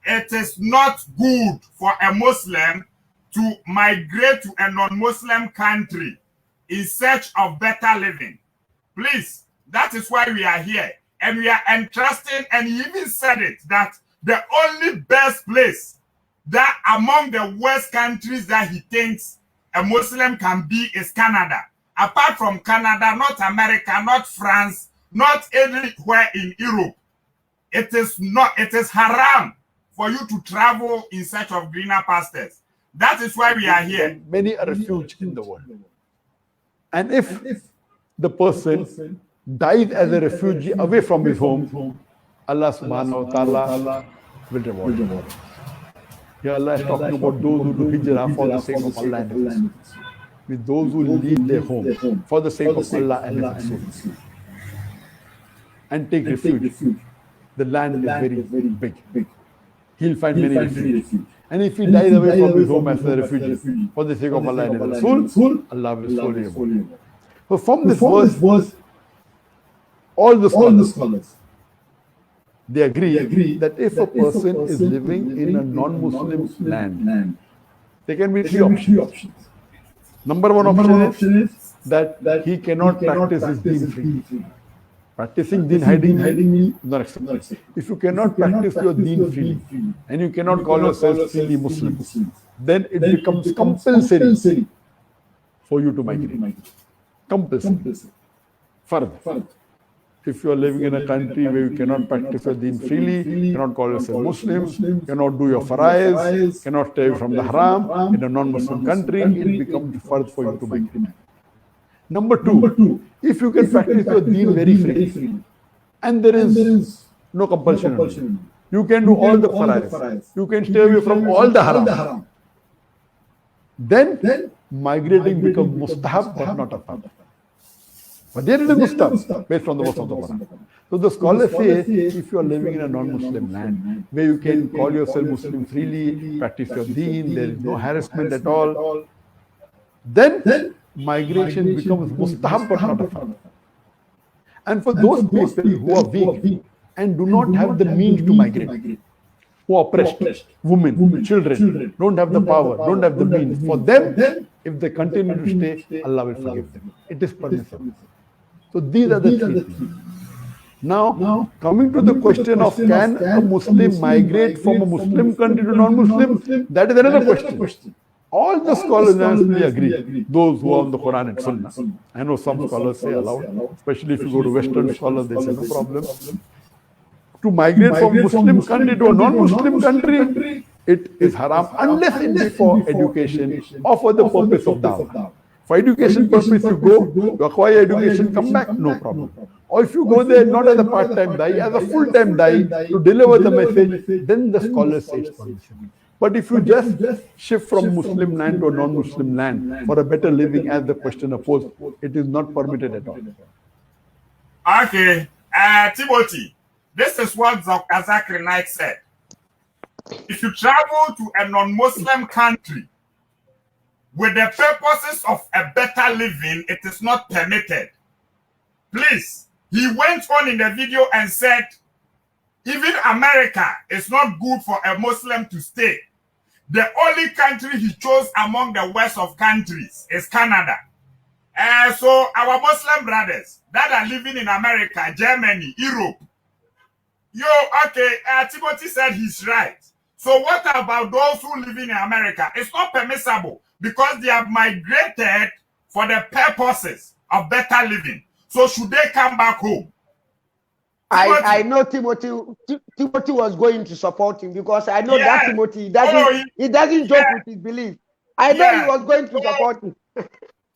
it is not good for a Muslim to migrate to a non-Muslim country in search of better living. Please, that is why we are here. And we are entrusting, and he even said it, that the only best place that among the West countries that he thinks a Muslim can be is Canada. Apart from Canada, not America, not France, not anywhere in Europe. It is haram for you to travel in search of greener pastures. That is why we are here. Many are refuge in the world. And if the person dies as a refugee away from his home, Allah subhanahu wa ta'ala will reward him. Here Allah is talking about those who do hijrah for the sake of Allah and His Rasul. With those who leave their home for the sake of Allah and His Rasul and take refuge. The land is very big. He'll find many refuge. And if he dies away from his home as a refugee for the sake of Allah and His Rasul, Allah will surely reward him. So from this verse, all the scholars, they agree that if a person is living in a non-Muslim land, there can be three options. Number one option is that he cannot practice his deen freely. Practicing deen hiding is not acceptable. If you cannot practice your deen freely and you cannot call yourself freely Muslims, then it becomes compulsory for you to migrate. Compulsory. Further. If you are living in a country where you cannot practice your deen freely, cannot call yourself Muslim, cannot do your farais, cannot stay from the haram in a non-Muslim country, it becomes fard for you to migrate. Number two, if you can practice your deen very freely, and there is no compulsion on you, you can do all the farais, you can stay away from all the haram, then migrating becomes mustahab but not a fard. But there is a mustahab based on the verse of the Quran. So the scholars say, if you are living in a non-Muslim land, where you can call yourself Muslim freely, practice your deen, there is no harassment at all, then migration becomes mustahab but not a fard. And for those people who are weak and do not have the means to migrate, who are oppressed, women, children, don't have the power, don't have the means, for them, if they continue to stay, Allah will forgive them. It is permissible. So these are the three things. Now, coming to the question of can a Muslim migrate from a Muslim country to non-Muslim, that is another question. All the scholars unanimously agree, those who are on the Quran and Sunnah. I know some scholars say allowed, especially if you go to Western scholars, they say no problem. To migrate from Muslim country to a non-Muslim country, it is haram unless it is for education or for the purpose of dawah. For education purpose, you go, you acquire education, come back, no problem. Or if you go there not as a part-time dai, as a full-time dai to deliver the message, then the scholars say it's permissible. But if you just shift from Muslim land to a non-Muslim land for a better living, as the question posed, it is not permitted at all. Okay, Timothy, this is what Dr. Zakir Naik said. If you travel to a non-Muslim country with the purposes of a better living, it is not permitted. Please, he went on in the video and said, even America is not good for a Muslim to stay. The only country he chose among the West of countries is Canada. So our Muslim brothers that are living in America, Germany, Europe, Timothy said he's right. So what about those who live in America? It's not permissible because they have migrated for the purposes of better living. So should they come back home? I know Timothy was going to support him because I know that Timothy he doesn't joke with his belief. I know he was going to support him.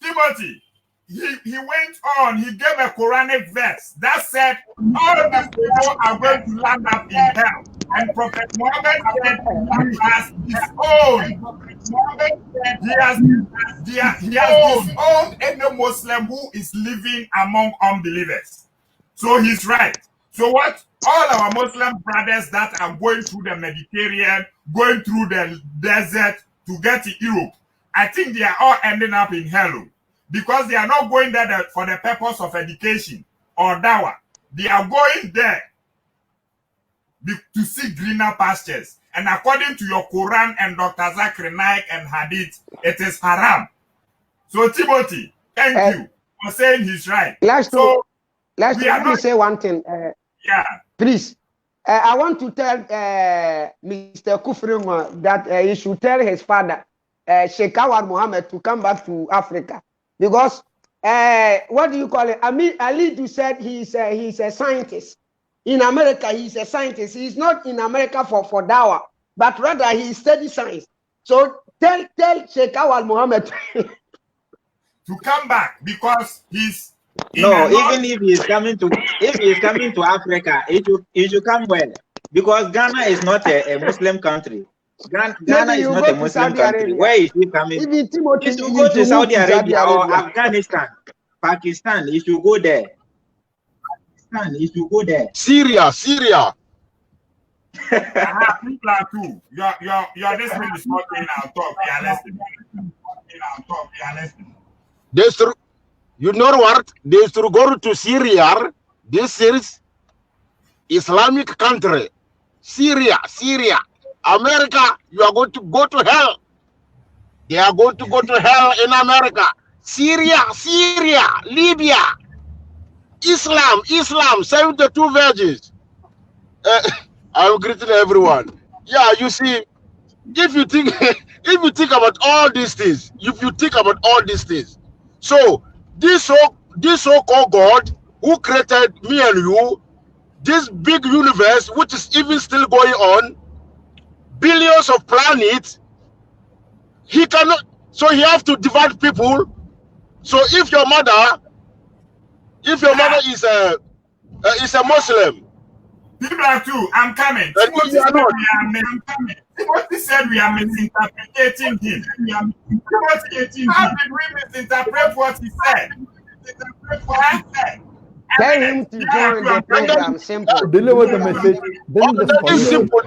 Timothy, he went on, he gave a Quranic verse that said all these people are going to land up in hell. And Prophet Muhammad said he has disowned any Muslim who is living among unbelievers. So he's right. So what all our Muslim brothers that are going through the Mediterranean, going through the desert to get to Europe, I think they are all ending up in hell. because they are not going there for the purpose of education or dawah. They are going there to see greener pastures. And according to your Quran and Dr. Zakir Naik and Hadith, it is haram. So Timothy, thank you for saying he's right. Let me say one thing. Yeah. Please. I want to tell Mr. Kufrinwa that he should tell his father, Sheikh Awad Mohammed, to come back to Africa. Because, what do you call it? Ali said he's a scientist. In America, he's a scientist. He's not in America for dawah, but rather he studies science. So tell Sheikh Awad Mohammed to come back because he's even if he is coming to Africa, it should come well, because Ghana is not a Muslim country. Ghana is not a Muslim country. Where is he coming? He should go to Saudi Arabia or Afghanistan, Pakistan. He should go there. Syria. People are too. Your this man is not in our talk. We are listening. You know what? They should go to Syria. This is Islamic country. Syria. America, you are going to go to hell. They are going to go to hell in America. Syria, Libya. Islam, 72 virgins. I'm greeting everyone. Yeah, you see, if you think about all these things, so this so-called God who created me and you, this big universe which is even still going on, billions of planets, he cannot. So he have to divide people. So if your mother is a Muslim, people are too. I'm coming. Timothy said we are misinterpreting him. How did we misinterpret what he said? Tell him to join the program. Simple. Deliver the message. Then the simple.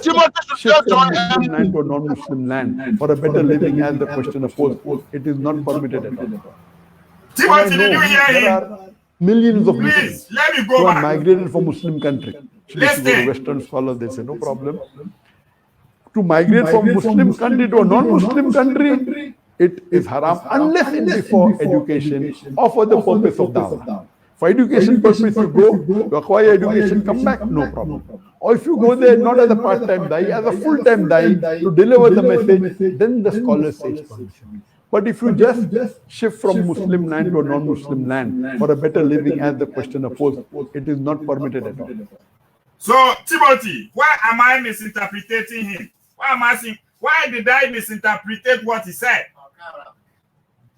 Timothy should join land to non-Muslim land for a better living, as the question of course, it is not permitted at all. Timothy, did you hear him? There are millions of Please, Muslims let me go who back. are migrated from Muslim country. So if you go to Listen. Western scholars, they say no problem. To migrate from Muslim country to a non-Muslim country, it is haram unless it is for education or for the purpose of dawah. For education purpose, you go, you acquire education, come back, no problem. Or if you go there not as a part-time dai, as a full-time dai to deliver the message, then the scholars say it's permission. But if you just shift from Muslim land to a non-Muslim land for a better living, as the question opposed, it is not permitted at all. So, Timothy, why am I misinterpreting him? Why did I misinterpret what he said?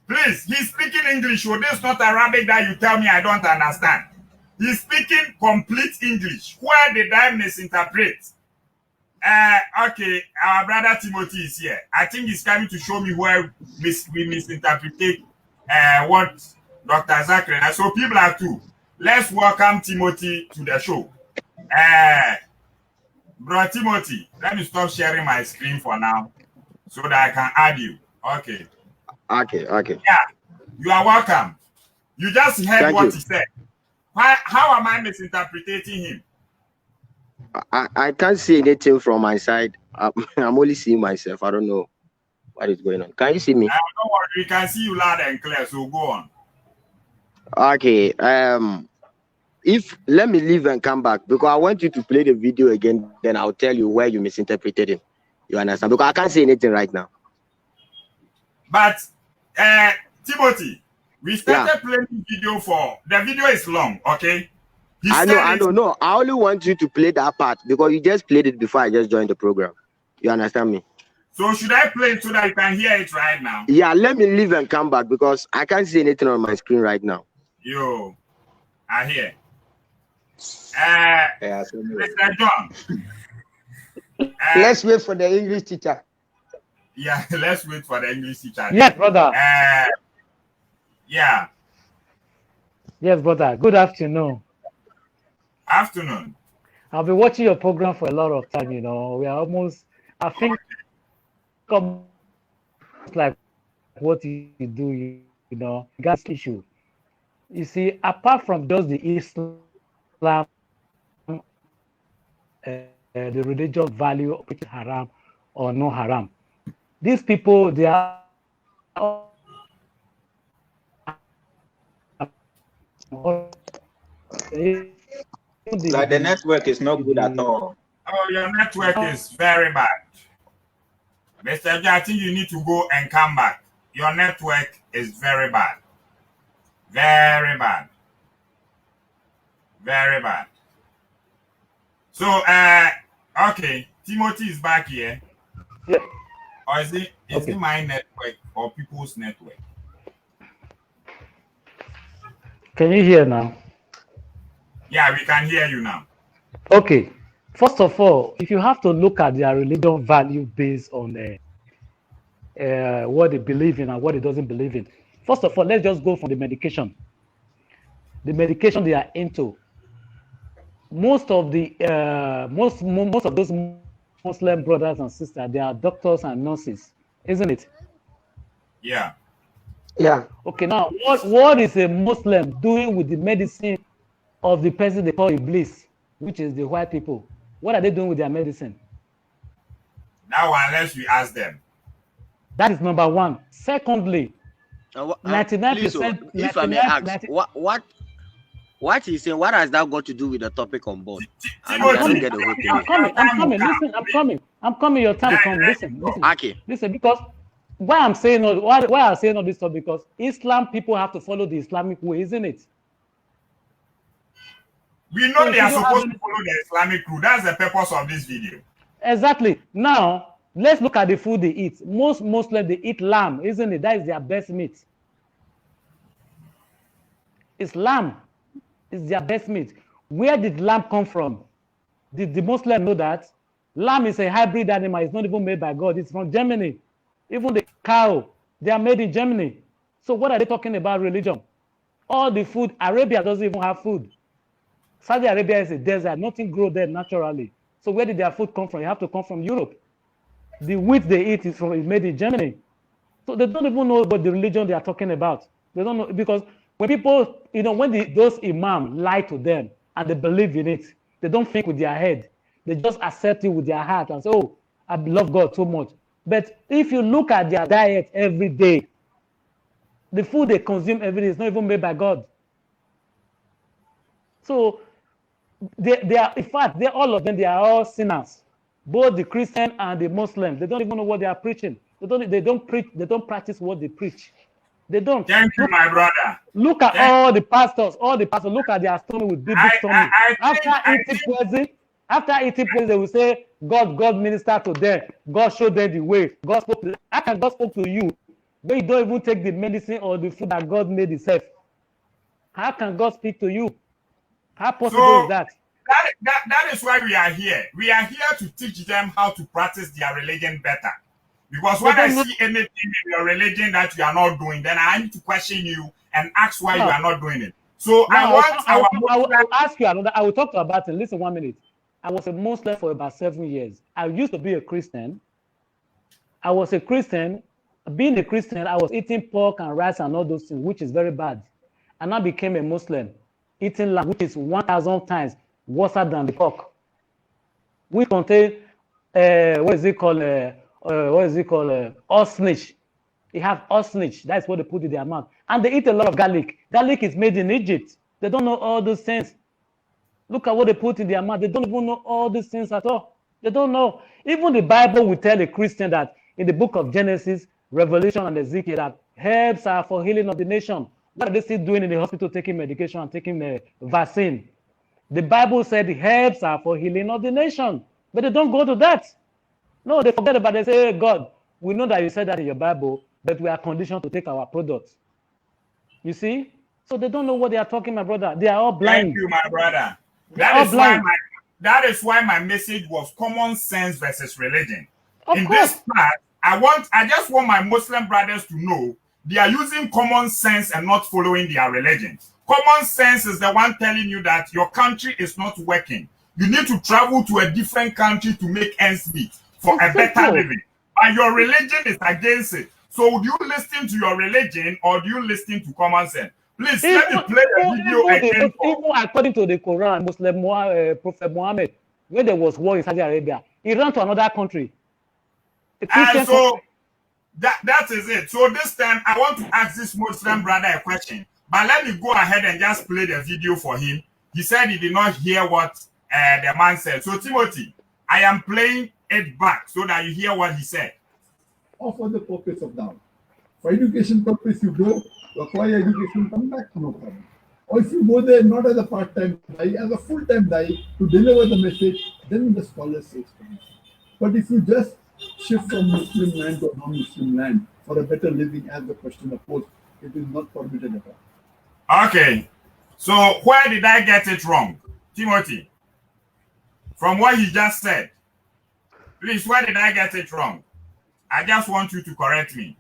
Please, he's speaking English. So this is not Arabic that you tell me I don't understand. He's speaking complete English. Where did I misinterpret? Okay, our brother Timothy is here. I think he's coming to show me where we misinterpreted what Dr. Zakir. So people are too. Let's welcome Timothy to the show. Bro Timothy, let me stop sharing my screen for now so that I can add you. Okay. Okay. Yeah, you are welcome. You just heard what he said. How am I misinterpreting him? I can't see anything from my side. I'm only seeing myself. I don't know what is going on. Can you see me? Don't worry, we can see you loud and clear, so go on. Okay. Let me leave and come back, because I want you to play the video again, then I'll tell you where you misinterpreted him. You understand? Because I can't say anything right now. But Timothy, we started playing video the video is long, okay? I know. No, I only want you to play that part because you just played it before I just joined the program. You understand me? So should I play it so that you can hear it right now? Yeah, let me leave and come back because I can't see anything on my screen right now. Yo, I hear. Mr. John. Let's wait for the English teacher. Yeah, let's wait for the English teacher. Yes, brother. Yeah. Yes, brother. Good afternoon. Afternoon. I've been watching your program for a lot of time, We are almost, I think, like what you do, you know, gas issue. You see, apart from just the Islam, the religious value, which is haram or no haram, these people, they are Like the network is not good at all. Oh, your network is very bad. Mr. J, I think you need to go and come back. Your network is very bad. Very bad. Very bad. So, okay, Timothy is back here. Yeah. Or is it my network or people's network? Can you hear now? Yeah, we can hear you now. Okay. First of all, if you have to look at their religion value based on what they believe in and what they doesn't believe in. First of all, let's just go from the medication. The medication they are into. Most of the most of those Muslim brothers and sisters, they are doctors and nurses, isn't it? Yeah. Yeah. Okay. Now, what is a Muslim doing with the medicine of the person they call Iblis, which is the white people? What are they doing with their medicine? That one, unless we ask them. That is number one. Secondly, 99%. If I may ask, what he's saying, what has that got to do with the topic on board? I'm coming. Listen, I'm coming. Your time come. Listen. Okay. Listen, because why I'm saying all this stuff, because Islam people have to follow the Islamic way, isn't it? We know they are supposed to follow the Islamic rule. That's the purpose of this video. Exactly. Now, let's look at the food they eat. Most Muslims, they eat lamb, isn't it? That is their best meat. It's lamb. It's their best meat. Where did lamb come from? Did the Muslim know that? Lamb is a hybrid animal. It's not even made by God. It's from Germany. Even the cow, they are made in Germany. So what are they talking about religion? All the food, Arabia doesn't even have food. Saudi Arabia is a desert. Nothing grows there naturally. So where did their food come from? You have to come from Europe. The wheat they eat is made in Germany. So they don't even know what the religion they are talking about. They don't know, because when people, when those imams lie to them and they believe in it, they don't think with their head. They just accept it with their heart and say, oh, I love God so much. But if you look at their diet every day, the food they consume every day is not even made by God. So they are, in fact, all of them, they are all sinners. Both the Christian and the Muslims. They don't even know what they are preaching. They don't preach. They don't practice what they preach. They don't. Thank you, my brother. Look at all the pastors. Look at their stomach with big stomach. After eating poison, they will say, God ministered to them. God showed them the way. God spoke to them. How can God spoke to you when you don't even take the medicine or the food that God made itself? How can God speak to you? How possible is that? That is why we are here. We are here to teach them how to practice their religion better. Because when I see anything in your religion that you are not doing, then I need to question you and ask why you are not doing it. So I will ask you another. I will talk about it. Listen, 1 minute. I was a Muslim for about 7 years. I used to be a Christian. I was a Christian. Being a Christian, I was eating pork and rice and all those things, which is very bad. And I became a Muslim, eating lamb, which is 1,000 times worse than the pork. We contain ostrich. They have ostrich. That's what they put in their mouth. And they eat a lot of garlic. Garlic is made in Egypt. They don't know all those things. Look at what they put in their mouth. They don't even know all these things at all. They don't know. Even the Bible will tell a Christian that in the book of Genesis, Revelation, and Ezekiel, that herbs are for healing of the nation. What are they still doing in the hospital, taking medication and taking vaccine? The Bible said the herbs are for healing of the nation. But they don't go to that. No, they forget about it. They say, hey, God, we know that you said that in your Bible, but we are conditioned to take our products. You see? So they don't know what they are talking, my brother. They are all blind. Thank you, my brother. That is why my message was common sense versus religion. In this part, I just want my Muslim brothers to know they are using common sense and not following their religion. Common sense is the one telling you that your country is not working. You need to travel to a different country to make ends meet for a better living. And your religion is against it. So would you listen to your religion or do you listen to common sense? Please let me play the video again. Even according to the Quran, Prophet Muhammad, when there was war in Saudi Arabia, he ran to another country. And so that is it. So this time I want to ask this Muslim brother a question, but let me go ahead and just play the video for him. He said he did not hear what the man said. So Timothy, I am playing it back so that you hear what he said. Or for the purpose of dawah. For education purpose, you go, you acquire education, come back, no problem. Or if you go there not as a part-time dai, as a full-time dai to deliver the message, then the scholar says permission. But if you just shift from Muslim land to non-Muslim land for a better living, as the question posed, it is not permitted at all. Okay. So where did I get it wrong, Timothy? From what he just said. Please, where did I get it wrong? I just want you to correct me.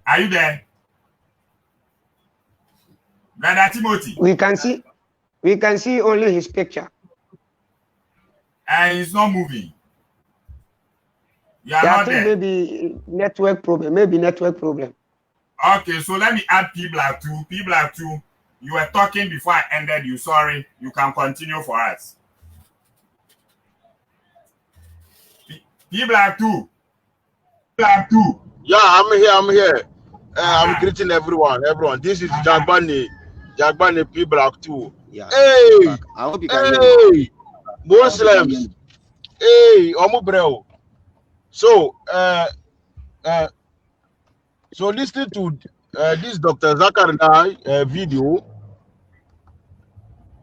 Are you there? Brother Timothy. We can see only his picture. And he's not moving. You are Yeah, not I think there. maybe network problem. Okay, so let me add P Black 2. P Black 2, you were talking before I ended you. Sorry. You can continue for us. P Black 2. Black 2. Yeah, I'm here. I'm greeting everyone. This is Jagbani P Black 2. Yeah. Hey, I hope you can hear me. Muslims. Hey, Omubreo. So, so listening to this Dr. Zakaria video,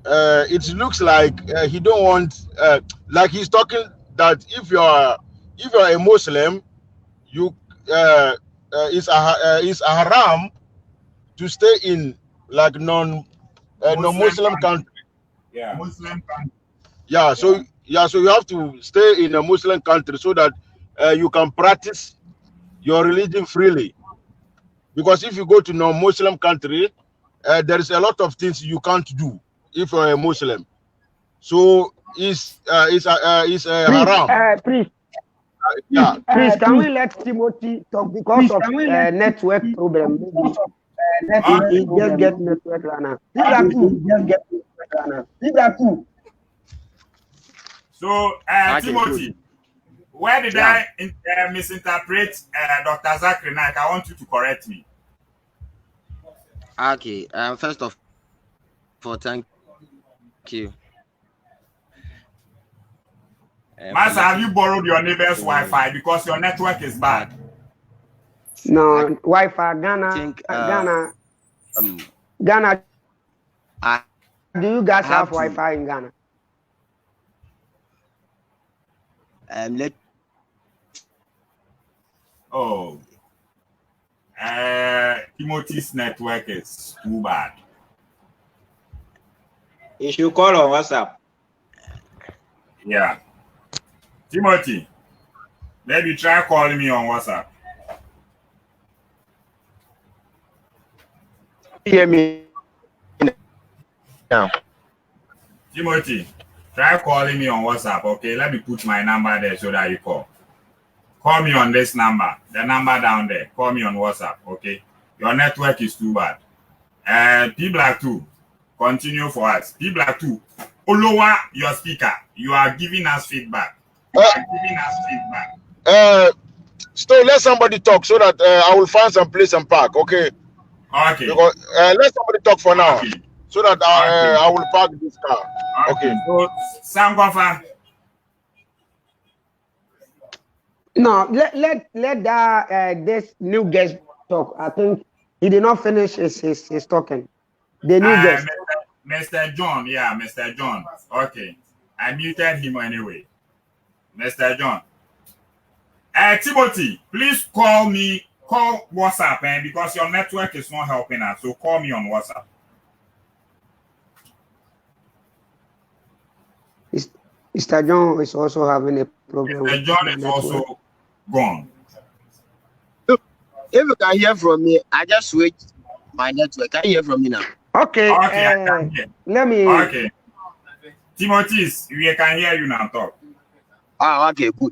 it looks like he don't want, like he's talking that if you're a Muslim, you it's a haram to stay in like non-Muslim country. Yeah. Muslim country. Yeah, so you have to stay in a Muslim country so that you can practice your religion freely. Because if you go to non-Muslim country, there is a lot of things you can't do if you're a Muslim. So it's haram. Please, Yeah. please, can we let Timothy talk because of network problem? He just get network right now. So, Timothy, where did I misinterpret Dr. Zachary Naik? I want you to correct me. Okay. First of all, thank you. Master, have you borrowed your neighbor's Wi-Fi because your network is bad? No, Wi-Fi, Ghana. Ghana. Do you guys have Wi-Fi in Ghana? Timothy's network is too bad. You should call on WhatsApp. Yeah. Timothy, maybe try calling me on WhatsApp. Hear me now. Timothy, try calling me on WhatsApp, okay? Let me put my number there so that you call. Call me on this number, the number down there. Call me on WhatsApp, okay? Your network is too bad. P Black 2, continue for us. P Black 2, lower your speaker. You are giving us feedback. Still let somebody talk so that I will find some place and park, okay? Okay. Because, let somebody talk for now, so that I will park this car. Okay. So, Sangofa. No, let that this new guest talk. I think he did not finish his talking. The new guest. Mr. John, yeah, Mr. John. Okay. I muted him anyway. Mr. John. Timothy, please call WhatsApp, because your network is not helping us. So call me on WhatsApp. Mr. John is also having a problem. Mr. John is also gone. If you can hear from me, I just switched my network. Can you hear from me now? Okay. Let me. Okay. Timothy, we can hear you now. Talk. Okay, good.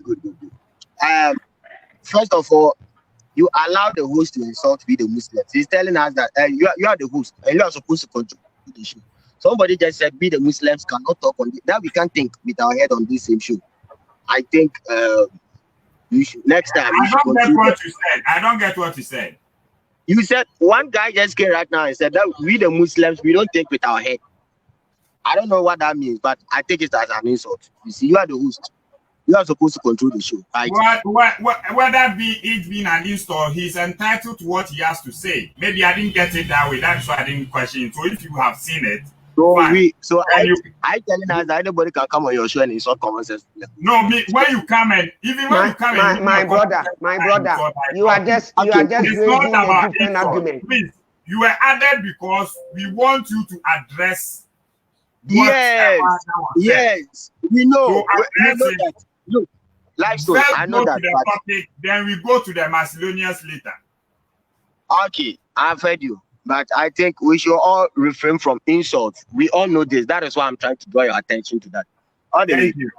First of all, you allow the host to insult we the Muslims. He's telling us that you are the host and you are supposed to control the show. Somebody just said we the Muslims cannot talk on this. That we can't think with our head on this same show. I think you should next time. I don't get what you said. I don't get what you said. You said one guy just came right now and said that we the Muslims we don't think with our head. I don't know what that means, but I take it as an insult. You see, you are the host. You are supposed to control the show. Right? Whether it being an install, he's entitled to what he has to say. Maybe I didn't get it that way. That's why I didn't question it. So if you have seen it, I telling us that anybody can come on your show and insult common sense. No, when you come and even when you come and my brother, you are just raising a different argument. Please, you were added because we want you to address. Yes, we know. We know that. Look, Lifestone, I know that. Topic, then we go to the Macedonians later. Okay, I've heard you. But I think we should all refrain from insults. We all know this. That is why I'm trying to draw your attention to that. Thank you.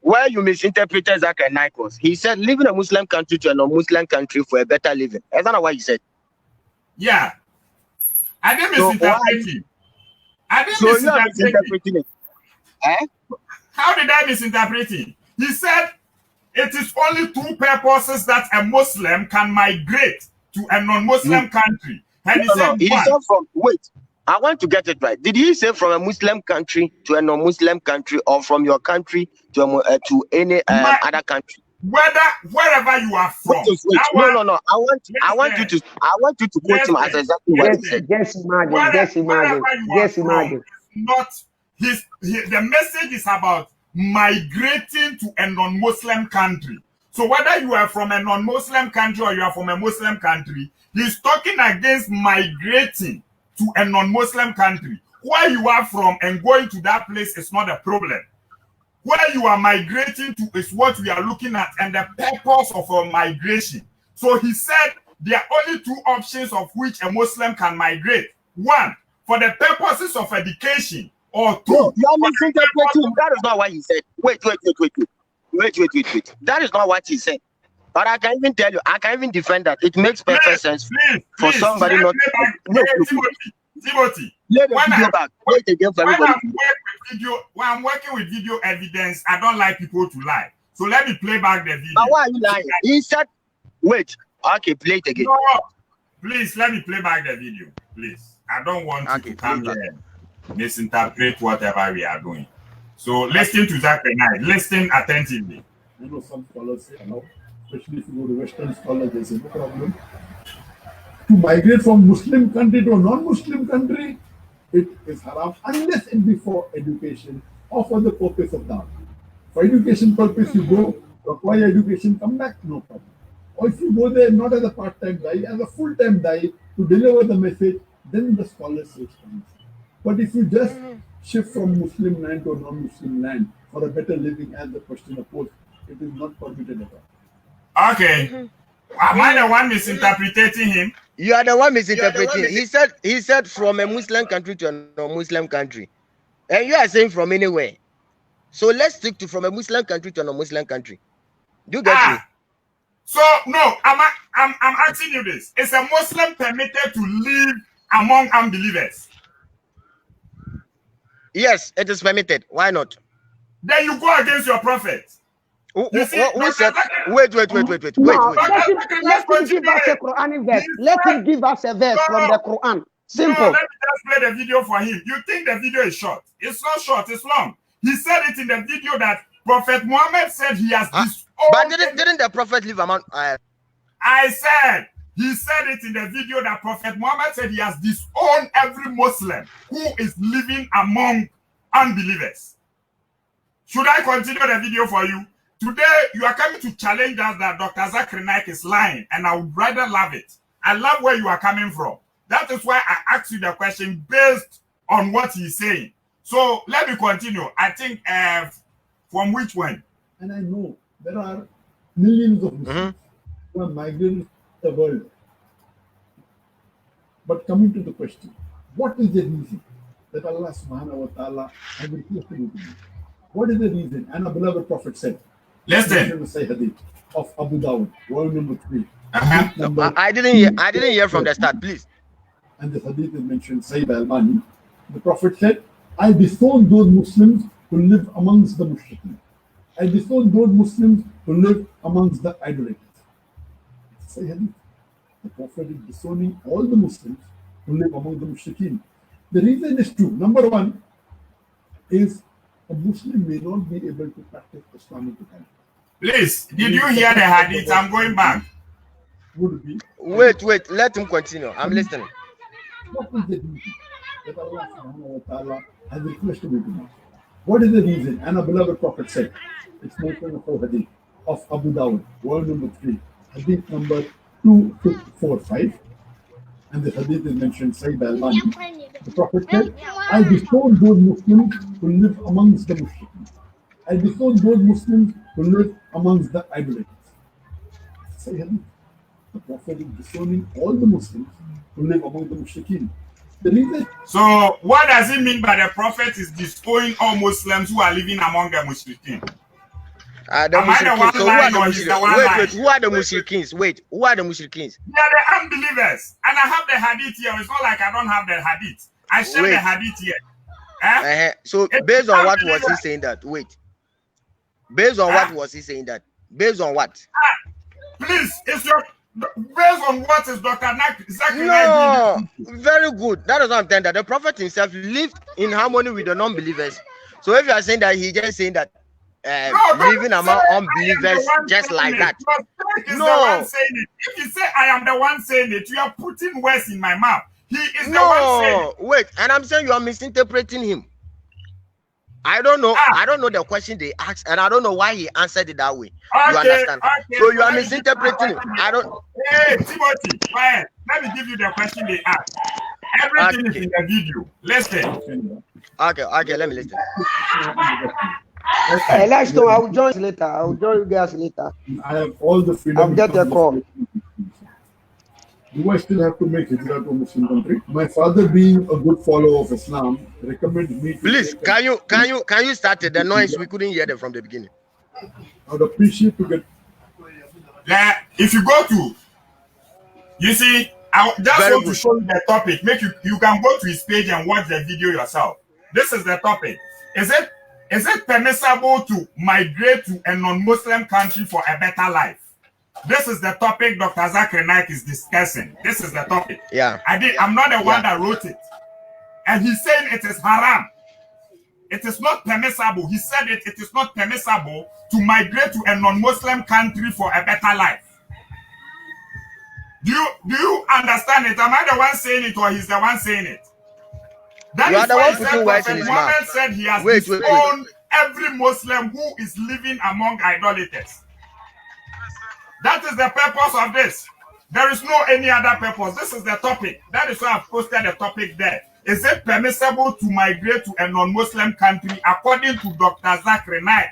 Where you misinterpreted Zakir Naik was, he said, leaving a Muslim country to a non-Muslim country for a better living. Is that not what he said? Yeah. I didn't misinterpret him. I didn't misinterpret him. How did I misinterpret him? He said, it is only two purposes that a Muslim can migrate to a non-Muslim country. And he said, wait, I want to get it right. Did he say from a Muslim country to a non-Muslim country, or from your country to any other country? Wherever you are from. No. I want you to quote him as exactly what he said. Just imagine. Not the message is about migrating to a non-Muslim country. So whether you are from a non-Muslim country or you are from a Muslim country, he's talking against migrating to a non-Muslim country. Where you are from and going to that place is not a problem. Where you are migrating to is what we are looking at and the purpose of our migration. So he said there are only two options of which a Muslim can migrate. One, for the purposes of education, or two. No, you are misinterpreting. That is not what he said. Wait. That is not what he said. But I can even tell you, I can even defend that. It makes perfect sense for somebody not to. Timothy, when I'm working with video evidence, I don't like people to lie. So let me play back the video. But why are you lying? He said, wait. Okay, play it again. No, please, let me play back the video. Please. I don't want to come here and misinterpret whatever we are doing. So listen to Zakir Naik. Listen attentively. I know some scholars say, especially if you go to Western scholars, they say no problem. To migrate from Muslim country to a non-Muslim country, it is haram unless it be for education or for the purpose of dawah. For education purpose, you go, acquire education, come back, no problem. Or if you go there not as a part-time guy, as a full-time guy to deliver the message, then the scholars say fine. But if you just shift from Muslim land to a non-Muslim land for a better living, as the question opposed, it is not permitted at all. Okay. Am I the one misinterpreting him? You are the one misinterpreting. He said from a Muslim country to a non-Muslim country. And you are saying from anywhere. So let's stick to from a Muslim country to a non-Muslim country. Do you get me? So no, I'm asking you this. Is a Muslim permitted to live among unbelievers? Yes, it is permitted. Why not? Then you go against your prophet. Who said? Wait. Let him give us a Quran verse. Let him give us a verse from the Quran. Simple. No, let me just play the video for him. You think the video is short? It's not short. It's long. He said it in the video that Prophet Muhammad said he has disowned. But didn't the prophet live among? I said he said it in the video that Prophet Muhammad said he has disowned every Muslim who is living among unbelievers. Should I continue the video for you? Today, you are coming to challenge us that Dr. Zakir Naik is lying, and I would rather love it. I love where you are coming from. That is why I asked you the question based on what he's saying. So let me continue. I think from which one? And I know there are millions of Muslims who are migrating the world. But coming to the question, what is the reason that Allah subhanahu wa ta'ala has refused to do this? What is the reason? And our beloved Prophet said, listen, of Abu Dawud, volume number 3, No, I didn't hear from the start, please. And the hadith is mentioned, Sayyid Albani. The Prophet said, I disown those Muslims who live amongst the mushrikeen. I disown those Muslims who live amongst the idolaters. Say hadith. The Prophet is disowning all the Muslims who live among the mushrikeen. The reason is two. Number one is a Muslim may not be able to practice Islamic ethics. Please, did you hear the hadith? I'm going back. Would be. Wait, let him continue. I'm listening. What is the reason that Allah subhanahu wa ta'ala has requested you to do? What is the reason? And a beloved Prophet said, it's mentioned in the hadith of Abu Dawud, volume number 3, hadith number 2645. And the hadith is mentioned, Sayyid Albani. The Prophet said, I disown those Muslims who live amongst the mushrikeen. I disown those Muslims who live amongst the idolaters. Say hadith. The Prophet is disowning all the Muslims who live among the mushrikeen. The reason. So, what does it mean by the Prophet is disowning all Muslims who are living among the mushrikeen? Wait, who are the mushrikins? Wait, who are the mushrikins? They are the unbelievers. And I have the hadith here. It's not like I don't have the hadith. I share the hadith here. So, based on what was he saying that? Wait. Based on what was he saying that? Based on what? Please, it's your... Based on what is Dr. Zakir? No, very good. That is what I'm saying. That the Prophet himself lived in harmony with the non-believers. So if you are saying that he just saying that living among unbelievers just like that. No. If you say I am the one saying it, you are putting words in my mouth. He is the one saying it. Wait, and I'm saying you are misinterpreting him. I don't know. I don't know the question they asked, and I don't know why he answered it that way. You understand? So you are misinterpreting him. I don't. Hey, Timothy, quiet. Let me give you the question they asked. Everything is in the video. Listen. Okay, let me listen. Hey, let's go. I will join you later. I will join you guys later. I have all the freedom. I'll get a call. Do I still have to make hijrah to a Muslim country? My father, being a good follower of Islam, recommended me to. Please, can you start the noise? We couldn't hear them from the beginning. I would appreciate to get. If you go to, you see, I just want to show you the topic. You can go to his page and watch the video yourself. This is the topic. Is it permissible to migrate to a non-Muslim country for a better life? This is the topic Dr. Zakir Naik is discussing. This is the topic. Yeah. I'm not the one that wrote it. And he's saying it is haram. It is not permissible. He said it is not permissible to migrate to a non-Muslim country for a better life. Do you understand it? Am I the one saying it or he's the one saying it? That is why Prophet Muhammad said he has disowned every Muslim who is living among idolaters. That is the purpose of this. There is no any other purpose. This is the topic. That is why I've posted the topic there. Is it permissible to migrate to a non-Muslim country according to Dr. Zakir Naik?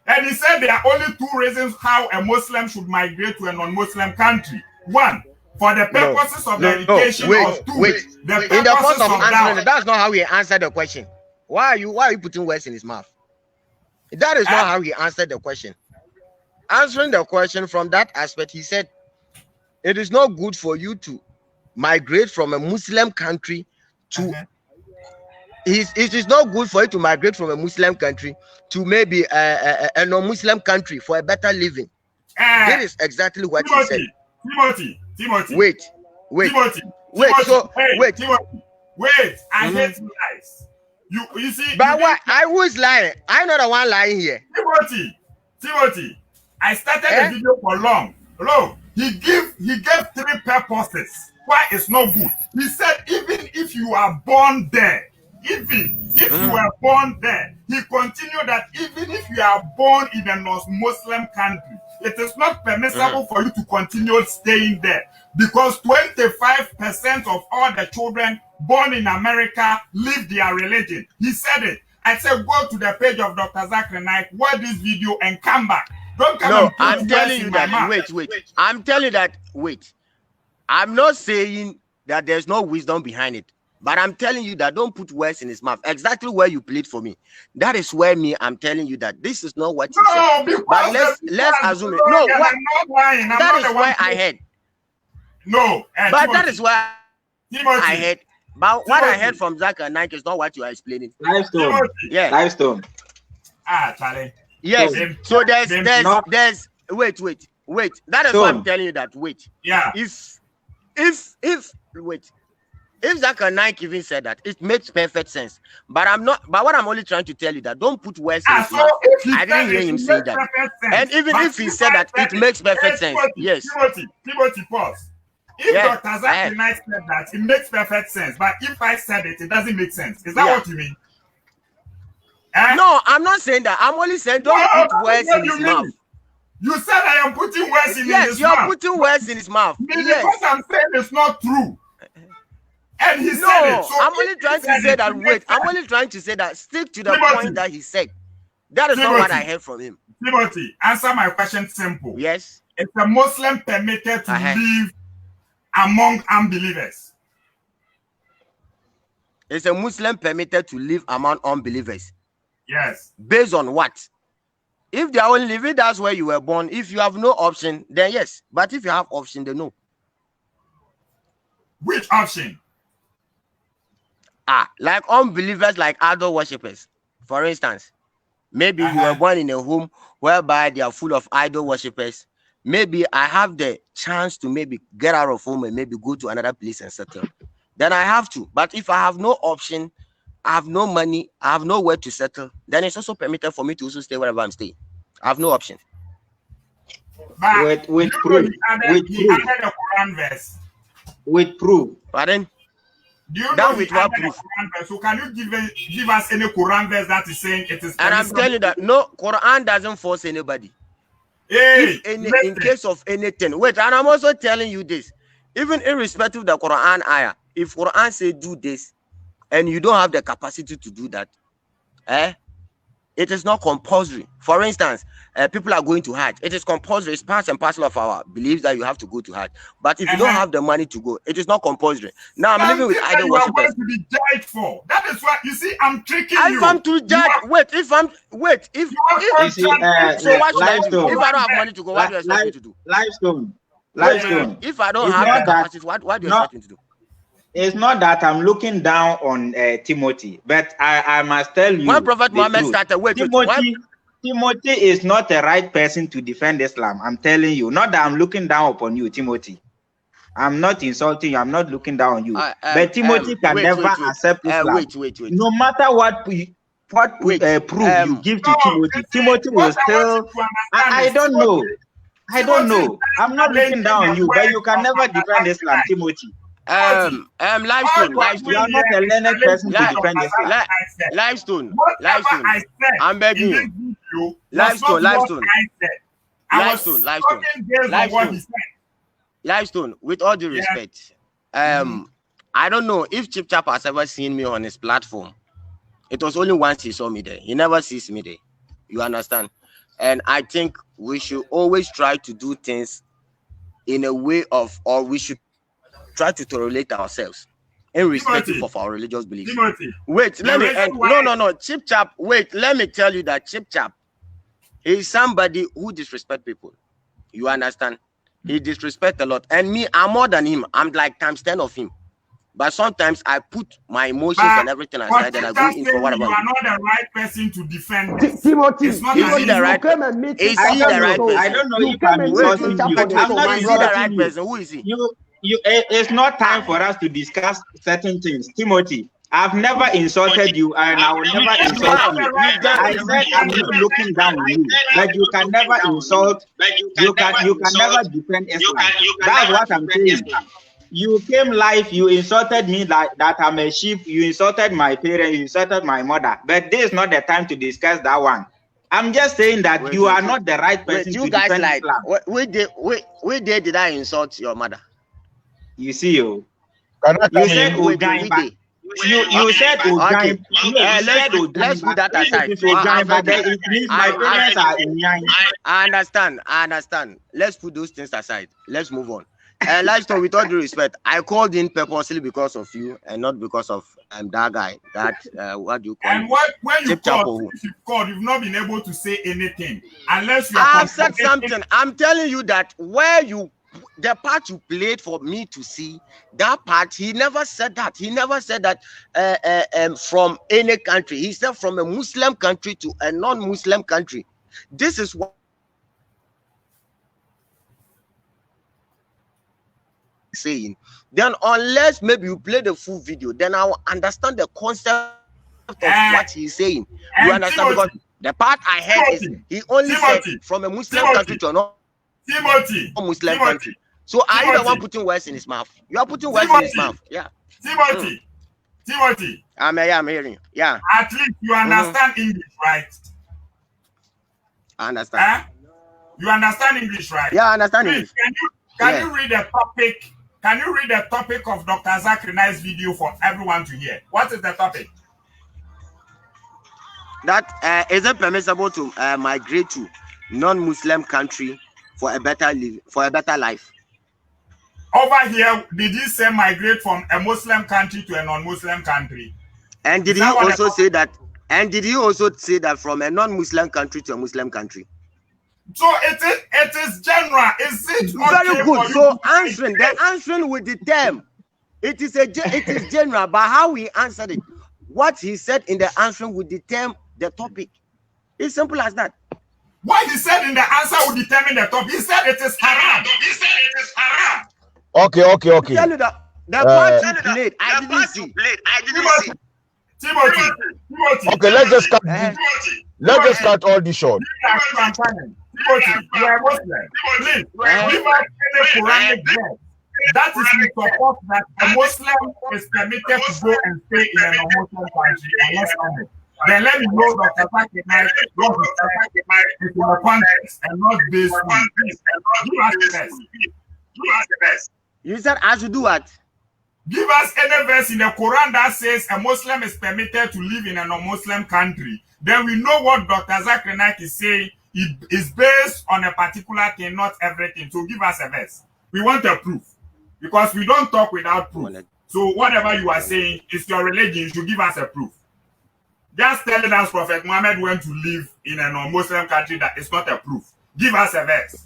And he said there are only two reasons how a Muslim should migrate to a non-Muslim country. One, for the purposes of the education. Wait. In the course of answering, that's not how he answered the question. Why are you putting words in his mouth? That is not how he answered the question. Answering the question from that aspect, he said, it is not good for you to migrate from a Muslim country to it is not good for you to migrate from a Muslim country to maybe a non-Muslim country for a better living. That is exactly what he said. Timothy. Wait. Timothy. I hate lies. You see. But why? Who is lying? I'm not the one lying here. Timothy. I started the video for long. Look, he gave 3 purposes why it's not good. He said even if you are born there, even if you are born there, he continued that even if you are born in a non-Muslim country, it is not permissible for you to continue staying there because 25% of all the children born in America leave their religion. He said it. I said go to the page of Dr. Zakir Naik, watch this video and come back. Don't come no, I'm telling you that. Wait. I'm telling you that. Wait. I'm not saying that there's no wisdom behind it, But I'm telling you that don't put words in his mouth. Exactly where you plead for me. That is where I'm telling you that this is not what he said. But let's assume it. No, what? That is where I heard. No, but Timothy, that is where Timothy, I heard. But what Timothy. I heard from Zach and Nike is not what you are explaining. Limestone. Yeah. Limestone. Charlie. Yes. So there's wait. That is why I'm Stone. telling you that. Wait. Yeah. If Zach and Nike even said that, it makes perfect sense. But I'm not. But what I'm only trying to tell you that don't put words in his mouth. I didn't hear him say that. And even if he said that, it makes perfect sense. Yes. Timothy, pause. If Dr. Zach and I said that, it makes perfect sense. But if I said it, it doesn't make sense. Is that what you mean? No, I'm not saying that. I'm only saying don't put words in his mouth. You said I am putting words in his mouth. Yes, you're putting words in his mouth. Yes. What I'm saying is not true. And he said it. So I'm only trying to say that. Wait, I'm only trying to say that. Stick to the point that he said. That is not what I heard from him. Timothy, answer my question simple. Yes. Is a Muslim permitted to live among unbelievers? Is a Muslim permitted to live among unbelievers? Yes. Based on what? If they are only living, that's where you were born. If you have no option, then yes. But if you have option, then no. Which option? Like unbelievers, like idol worshippers. For instance, maybe you were born in a home whereby they are full of idol worshippers. Maybe I have the chance to maybe get out of home and maybe go to another place and settle. Then I have to. But if I have no option, I have no money, I have nowhere to settle, then it's also permitted for me to also stay wherever I'm staying. I have no option. With proof. With proof. Pardon? Do you know with what proof? So can you give us any Quran verse that is saying it is? And I'm telling you that no, Quran doesn't force anybody. Hey, in case of anything. Wait, and I'm also telling you this. Even irrespective of the Quran ayah, if Quran say do this, and you don't have the capacity to do that, it is not compulsory. For instance, people are going to Hajj. It is compulsory. It's part and parcel of our beliefs that you have to go to Hajj. But if you don't have the money to go, it is not compulsory. Now I'm living with idol worshippers. To be judged for. That is why you see I'm tricking you. If I'm to judge, so what should I do? If I don't have money to go, what do you expect me to do? Limestone. If I don't have the capacity, what do you expect me to do? It's not that I'm looking down on Timothy, but I must tell you. When Prophet Muhammad started, Timothy is not the right person to defend Islam. I'm telling you. Not that I'm looking down upon you, Timothy. I'm not insulting you. I'm not looking down on you. But Timothy can never accept Islam. No matter what proof you give to Timothy, Timothy will still. I don't know. I'm not looking down on you, but you can never defend Islam, Timothy. Livestone. You are not a learned person to defend Islam. Livestone. I'm begging you. Livestone. With all due respect, I don't know if Chip Chap has ever seen me on his platform. It was only once he saw me there. He never sees me there. You understand? And I think we should always try to do things in a way of, or we should try to tolerate ourselves irrespective of our religious beliefs. Wait, let me end. No. Chip Chap, wait, let me tell you that Chip Chap is somebody who disrespects people. You understand? He disrespects a lot. And me, I'm more than him. I'm like times 10 of him. But sometimes I put my emotions and everything aside and I go in for whatever. You are not the right person to defend this. Timothy, is he the right person? Is he the right person? I don't know if I'm insulting you. I'm not is he the right person? Who is he? It's not time for us to discuss certain things. Timothy, I've never insulted you and I will never insult you. I said I'm not looking down on you. Like you can never insult, you can never defend Islam. That's what I'm saying. You came live, you insulted me like that I'm a sheep, you insulted my parents, you insulted my mother. But this is not the time to discuss that one. I'm just saying that you are not the right person to defend Islam. Where did I insult your mother? You see, you said Ogan. You said Ogan. Let's put that aside. It means my parents are in Yang. I understand. Let's put those things aside. Let's move on. Lifestyle, with all due respect, I called in purposely because of you and not because of that guy. That what do you call And it? when you called, you've not been able to say anything unless you are. I've said something. I'm telling you that the part you played for me to see, that part, he never said that. He never said that from any country. He said from a Muslim country to a non-Muslim country. This is what he's saying. Then unless maybe you play the full video, then I will understand the concept of what he's saying. You understand? Because the part I heard is he only said from a Muslim country to a non-Muslim country. So are you the one putting words in his mouth? You are putting words in his mouth. Yeah. Timothy. I'm hearing you. Yeah. At least you understand English, right? I understand. You understand English, right? Yeah, I understand English. Can you read the topic? Can you read the topic of Dr. Zakir Naik's video for everyone to hear? What is the topic? That is it permissible to migrate to non-Muslim country for a better life? Over here, did he say migrate from a Muslim country to a non-Muslim country? And did he also say that? And did he also say that from a non-Muslim country to a Muslim country? So it is general. Is it very good? So answering with the term, it is general, but how he answered it, what he said in the answering with the term, the topic, it's simple as that. What he said in the answer will determine the topic. He said it is haram. Okay. Tell you the part you played, I didn't see. Timothy. Okay, let's just cut all this short. Timothy, you are Muslim. Please, give us any Quranic verse that is in support that a Muslim is permitted to go and stay in a non-Muslim country unless married. Then let me know Dr. Zakir Naik what is in the context and not based on. Give us the best. You said I should do what? Give us any verse in the Quran that says a Muslim is permitted to live in a non-Muslim country. Then we know what Dr. Zakir Naik is saying. It is based on a particular thing, not everything. So give us a verse. We want a proof. Because we don't talk without proof. So whatever you are saying is your religion. You should give us a proof. Just telling us Prophet Muhammad went to live in a non-Muslim country, that is not a proof. Give us a verse.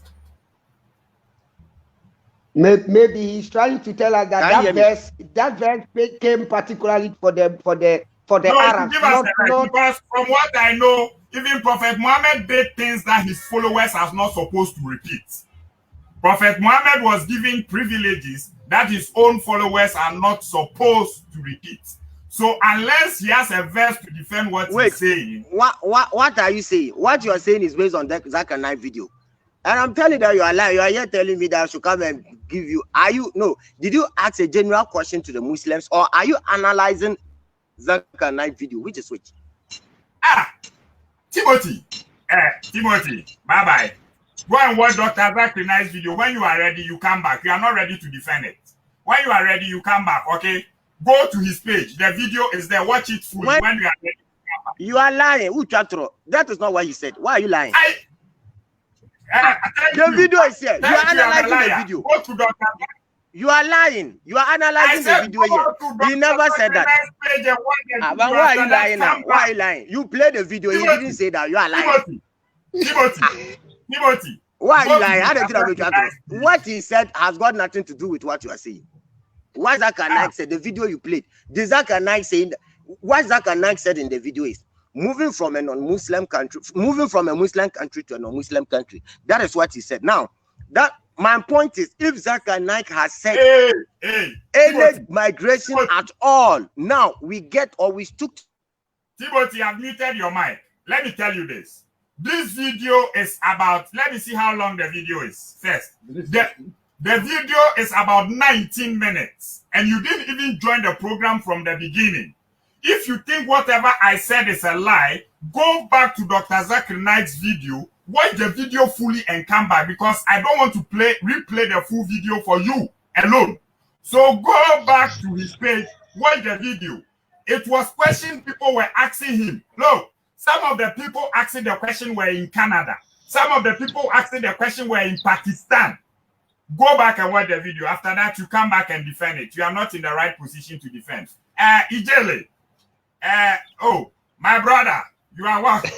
Maybe he's trying to tell us that verse came particularly for the Arabs. Because from what I know, even Prophet Muhammad did things that his followers are not supposed to repeat. Prophet Muhammad was given privileges that his own followers are not supposed to repeat. So unless he has a verse to defend what he's saying. What are you saying? What you are saying is based on that Zakir Naik video. And I'm telling you that you are lying. You are here telling me that I should come and give you. Did you ask a general question to the Muslims, or are you analyzing Zakir Naik video? Which is which? Timothy, bye-bye. Go and watch Dr. Zakir Naik's video. When you are ready, you come back. You are not ready to defend it. When you are ready, you come back, okay? Go to his page. The video is there. Watch it fully. When you are ready, come back. You are lying. That is not what you said. Why are you lying? The video is here. You are analyzing the video. Go to Dr. You are lying. You are analyzing the video here. He never said that. But why are you lying now? Why are you lying? You played the video. He didn't say that. You are lying. Timothy. Why are you lying? What he said has got nothing to do with what you are saying. What Zakir Naik said, the video you played, the Zakir Naik saying, what Zakir Naik said in the video is moving from a non-Muslim country, moving from a Muslim country to a non-Muslim country. That is what he said. Now, my point is, if Zakir Naik has said any migration at all, now we took. Timothy, I've muted your mic. Let me tell you this. This video is about, let me see how long the video is first. The video is about 19 minutes, and you didn't even join the program from the beginning. If you think whatever I said is a lie, go back to Dr. Zakir Naik's video, watch the video fully and come back, because I don't want to replay the full video for you alone. So go back to his page, watch the video. It was questions people were asking him. Look, some of the people asking the question were in Canada. Some of the people asking the question were in Pakistan. Go back and watch the video. After that, you come back and defend it. You are not in the right position to defend. Ijele. Oh, my brother, you are welcome.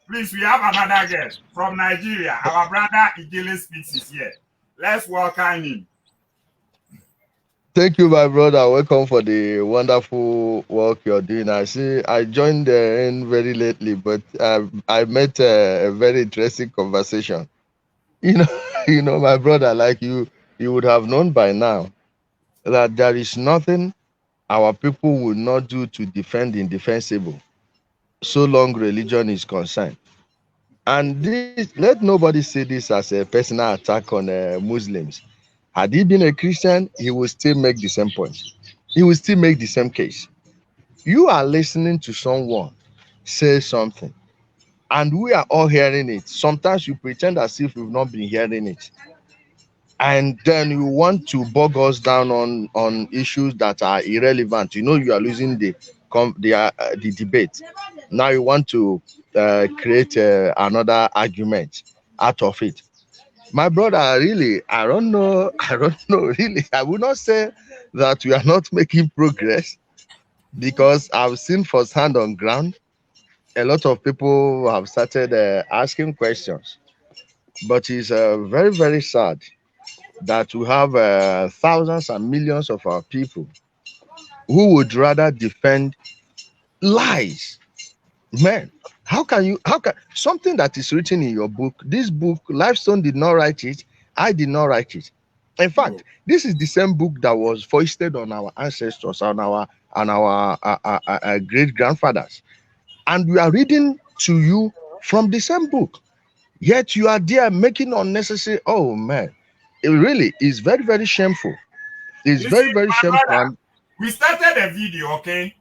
Please, we have another guest from Nigeria. Our brother Ijele Speaks is here. Let's welcome him. Thank you, my brother. Welcome for the wonderful work you're doing. I joined in very lately, but I met a very interesting conversation. My brother, like you would have known by now that there is nothing our people will not do to defend the indefensible, so long religion is concerned. And this, let nobody see this as a personal attack on Muslims. Had he been a Christian, he would still make the same point. He will still make the same case. You are listening to someone say something, and we are all hearing it. Sometimes you pretend as if we've not been hearing it. And then you want to bog us down on issues that are irrelevant. You are losing the debate. Now you want to create another argument out of it. My brother, really, I don't know, really. I would not say that we are not making progress, because I've seen firsthand on ground, a lot of people have started asking questions. But it's very, very sad that we have thousands and millions of our people who would rather defend lies. Man, how can something that is written in your book, this book, Lifestone did not write it, I did not write it. In fact, this is the same book that was foisted on our ancestors, on our great grandfathers, and we are reading to you from the same book. Yet you are there making unnecessary. Oh man, it really is very, very shameful. It's very, very shameful. Brother, we started a video, okay?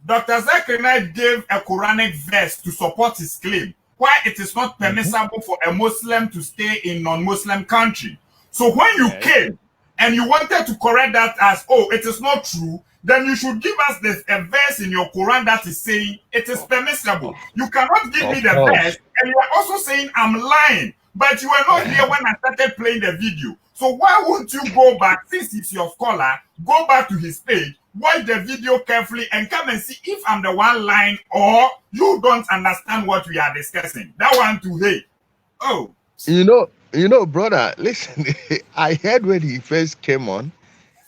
Dr. Zakir Naik gave a Quranic verse to support his claim why it is not permissible for a Muslim to stay in non-Muslim country. So when you came and you wanted to correct that as, oh, it is not true, then you should give us a verse in your Quran that is saying it is permissible. You cannot give me the verse and you are also saying I'm lying. But you were not here when I started playing the video. So why won't you go back, since he's your scholar, go back to his page, watch the video carefully and come and see if I'm the one lying or you don't understand what we are discussing. That one to hate. Oh. Brother, listen, I heard when he first came on,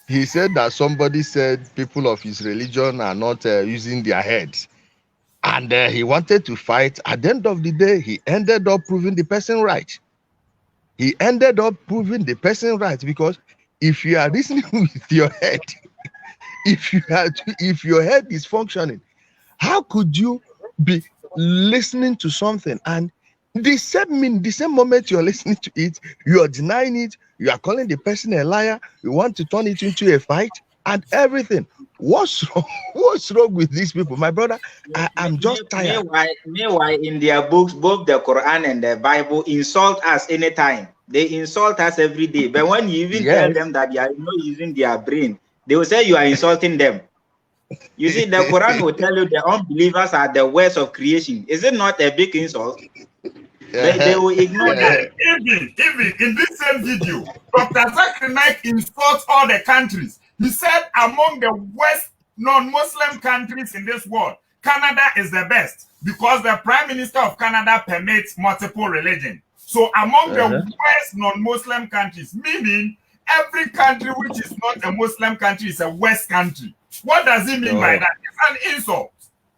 he said that somebody said people of his religion are not using their heads. And he wanted to fight. At the end of the day, he ended up proving the person right. Because if you are listening with your head, if your head is functioning, how could you be listening to something and the same moment you're listening to it, you are denying it, you are calling the person a liar, you want to turn it into a fight and everything. What's wrong with these people, my brother? I'm just tired. Meanwhile, in their books, both the Quran and the Bible insult us anytime. They insult us every day. But when you even tell them that you are not using their brain, they will say you are insulting them. You see, the Quran will tell you the unbelievers are the worst of creation. Is it not a big insult? They will ignore that. Even in this same video, Dr. Zakir Naik insults all the countries. He said among the worst non-Muslim countries in this world, Canada is the best because the Prime Minister of Canada permits multiple religion. So among the worst non-Muslim countries, meaning every country which is not a Muslim country is a West country. What does he mean by that? It's an insult.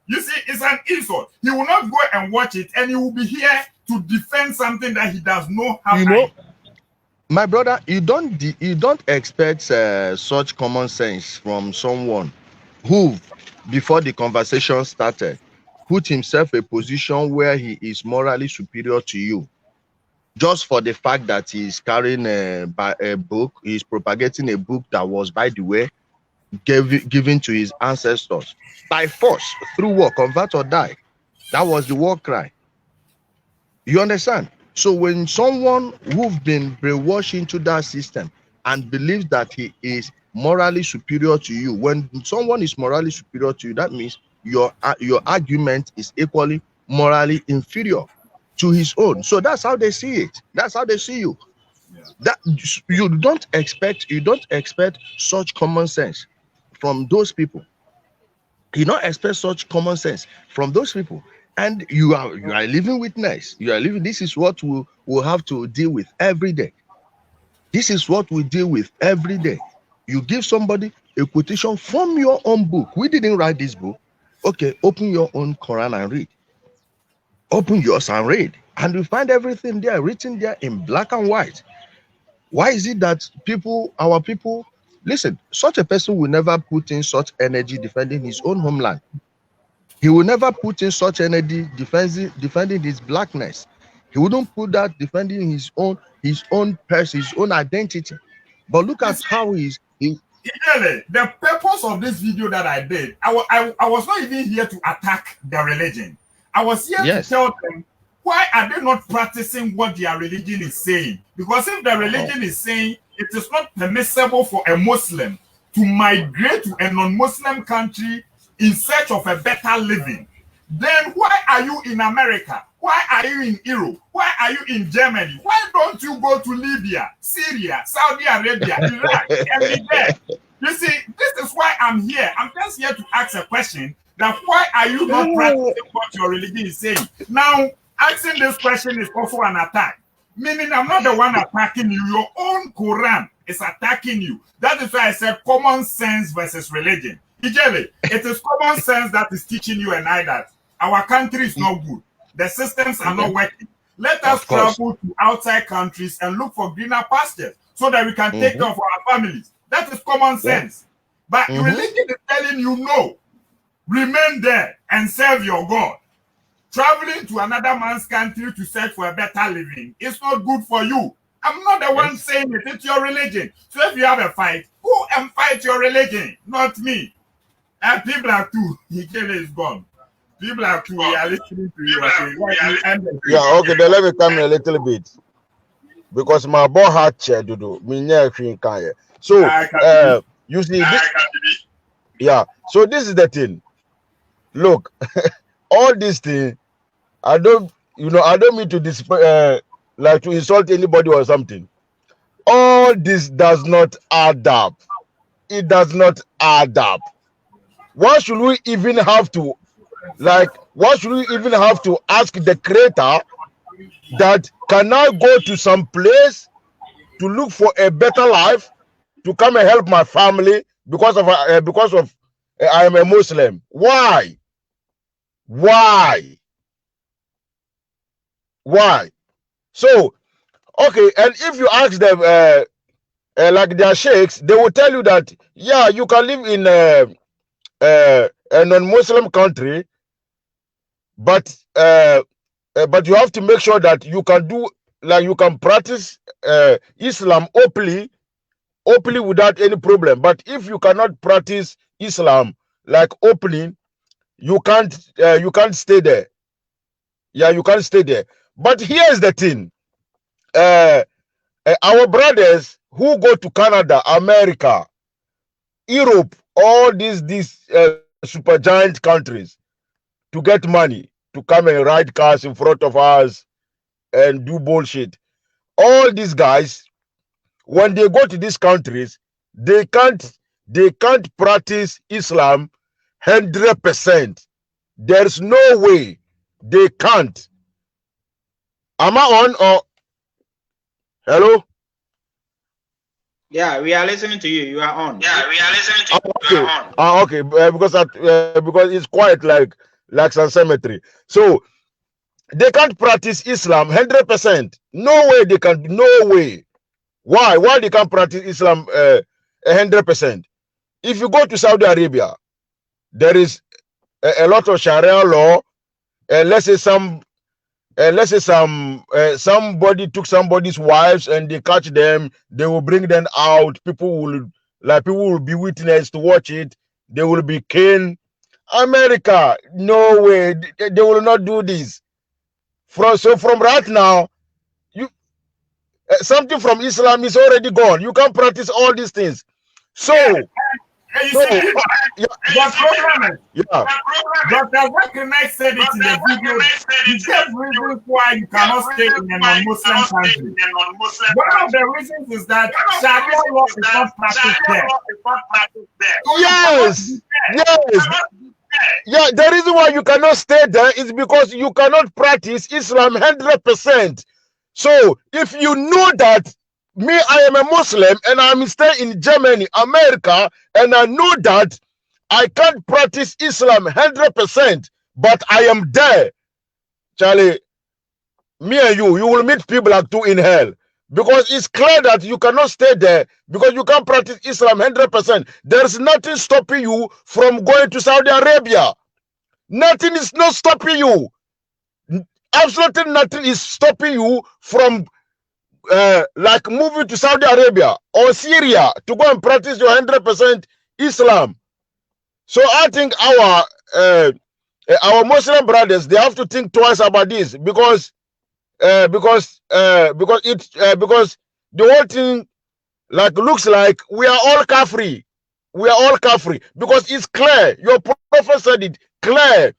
You see, it's an insult. He will not go and watch it, and he will be here to defend something that he does not have. My brother, you don't expect such common sense from someone who, before the conversation started, put himself in a position where he is morally superior to you, just for the fact that he is carrying a book, he is propagating a book that was, by the way, given to his ancestors by force, through war, convert or die. That was the war cry. You understand? So when someone who've been brainwashed into that system and believes that he is morally superior to you, when someone is morally superior to you, that means your argument is equally morally inferior to his own. So that's how they see it. That's how they see you. That you don't expect such common sense from those people. You don't expect such common sense from those people. And you are living witness. You are living. This is what we'll have to deal with every day. This is what we deal with every day. You give somebody a quotation from your own book. We didn't write this book. Okay, open your own Quran and read. Open yours and read. And you find everything there written there in black and white. Why is it that our people, listen, such a person will never put in such energy defending his own homeland. He will never put in such energy defending his blackness. He wouldn't put that defending his own person, his own identity. But look at how he's. The purpose of this video that I did, I was not even here to attack the religion. I was here to tell them, why are they not practicing what their religion is saying? Because if the religion is saying it is not permissible for a Muslim to migrate to a non-Muslim country in search of a better living, then why are you in America? Why are you in Europe? Why are you in Germany? Why don't you go to Libya, Syria, Saudi Arabia, Iraq, and be there? You see, this is why I'm here. I'm just here to ask a question, that why are you not practicing what your religion is saying? Now, asking this question is also an attack. Meaning I'm not the one attacking you. Your own Quran is attacking you. That is why I said common sense versus religion. Ijele, it is common sense that is teaching you and I that our country is not good. The systems are not working. Let us travel to outside countries and look for greener pastures so that we can take care of our families. That is common sense. But religion is telling you no. Remain there and serve your God. Traveling to another man's country to search for a better living is not good for you. I'm not the one saying it. It's your religion. So if you have a fight, go and fight your religion, not me. And people are too. Hikele is gone. People are too. We are listening to you. Yeah, okay, then let me come a little bit. Because my boy had chair to do. So, you see, so this is the thing. Look, all these things, I don't mean to like to insult anybody or something. All this does not add up. It does not add up. Why should we even have to ask the creator that can I go to some place to look for a better life, to come and help my family because of I am a Muslim? Why? So, okay, and if you ask them like their sheikhs, they will tell you that you can live in a non-Muslim country, but you have to make sure that you can practice Islam openly without any problem. But if you cannot practice Islam like openly, you can't stay there. Yeah, you can't stay there. But here's the thing: our brothers who go to Canada, America, Europe, all these super giant countries to get money, to come and ride cars in front of us and do bullshit. All these guys, when they go to these countries, they can't practice Islam 100%. There's no way they can't. Am I on or hello? Yeah, we are listening to you. You are on. Yeah, we are listening to you. You are on. Okay. Because it's quite like some cemetery. So they can't practice Islam 100%. No way they can. No way. Why? Why they can't practice Islam 100%? If you go to Saudi Arabia, there is a lot of Sharia law. Let's say somebody took somebody's wives and they catch them, they will bring them out. People will be witness to watch it. They will be caned. America, no way, they will not do this. From right now, something from Islam is already gone. You can't practice all these things. So Hey, you No, see, yeah, the problem is, yeah. Dr. Zakir Naik said it in the video. He gave reasons why you cannot stay in a non-Muslim country. One of the reasons is that Sharia law is not practiced there. Yes, yes. Yeah, the reason why you cannot stay there is because you cannot practice Islam 100%. So if you know that me, I am a Muslim and I'm staying in Germany, America, and I know that I can't practice Islam 100%, but I am there, Charlie, me and you will meet people like two in hell. Because it's clear that you cannot stay there because you can't practice Islam 100%. There's nothing stopping you from going to Saudi Arabia. Nothing is not stopping you. Absolutely nothing is stopping you from like moving to Saudi Arabia or Syria to go and practice your 100% Islam. So I think our Muslim brothers, they have to think twice about this because the whole thing like looks like we are all kafri. We are all kafri because it's clear. Your prophet said it clear.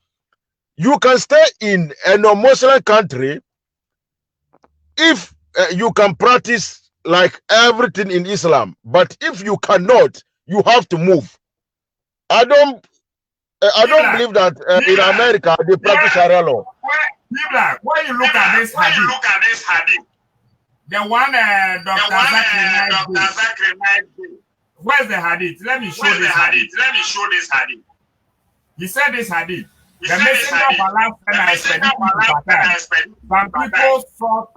You can stay in a non-Muslim country if you can practice like everything in Islam, but if you cannot, you have to move. I don't believe that in America they practice Sharia law. When you look at this hadith, the one Dr. Zakir Naik did. Where's the hadith? Let me show this hadith. He said this hadith. The messenger of Allah said, some people sought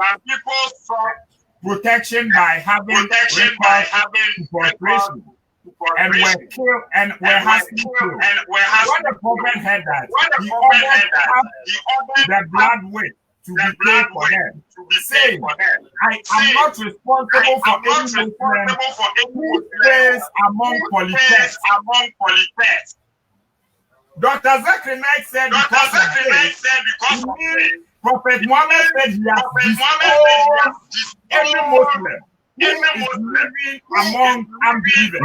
protection by having cooperation and were killed and were hastily killed. When the prophet heard that, he ordered the blood weight to be paid for them, saying, I am not responsible for any Muslim who stays among polytheists. Dr. Zakir Naik said because of this, Prophet Muhammad said he has disposed any Muslim who is living among unbelievers.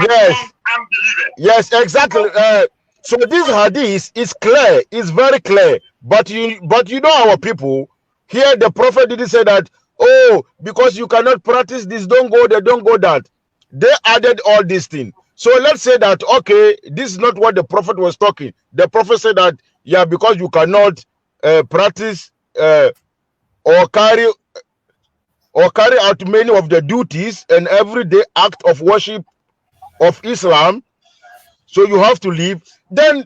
Yes, exactly. So this hadith is clear, it's very clear. But you know our people here, the prophet didn't say that, oh, because you cannot practice this, don't go there, don't go that. They added all these things. So let's say that, okay, this is not what the prophet was talking. The prophet said that, yeah, because you cannot practice or carry out many of the duties and everyday act of worship of Islam, so you have to leave. Then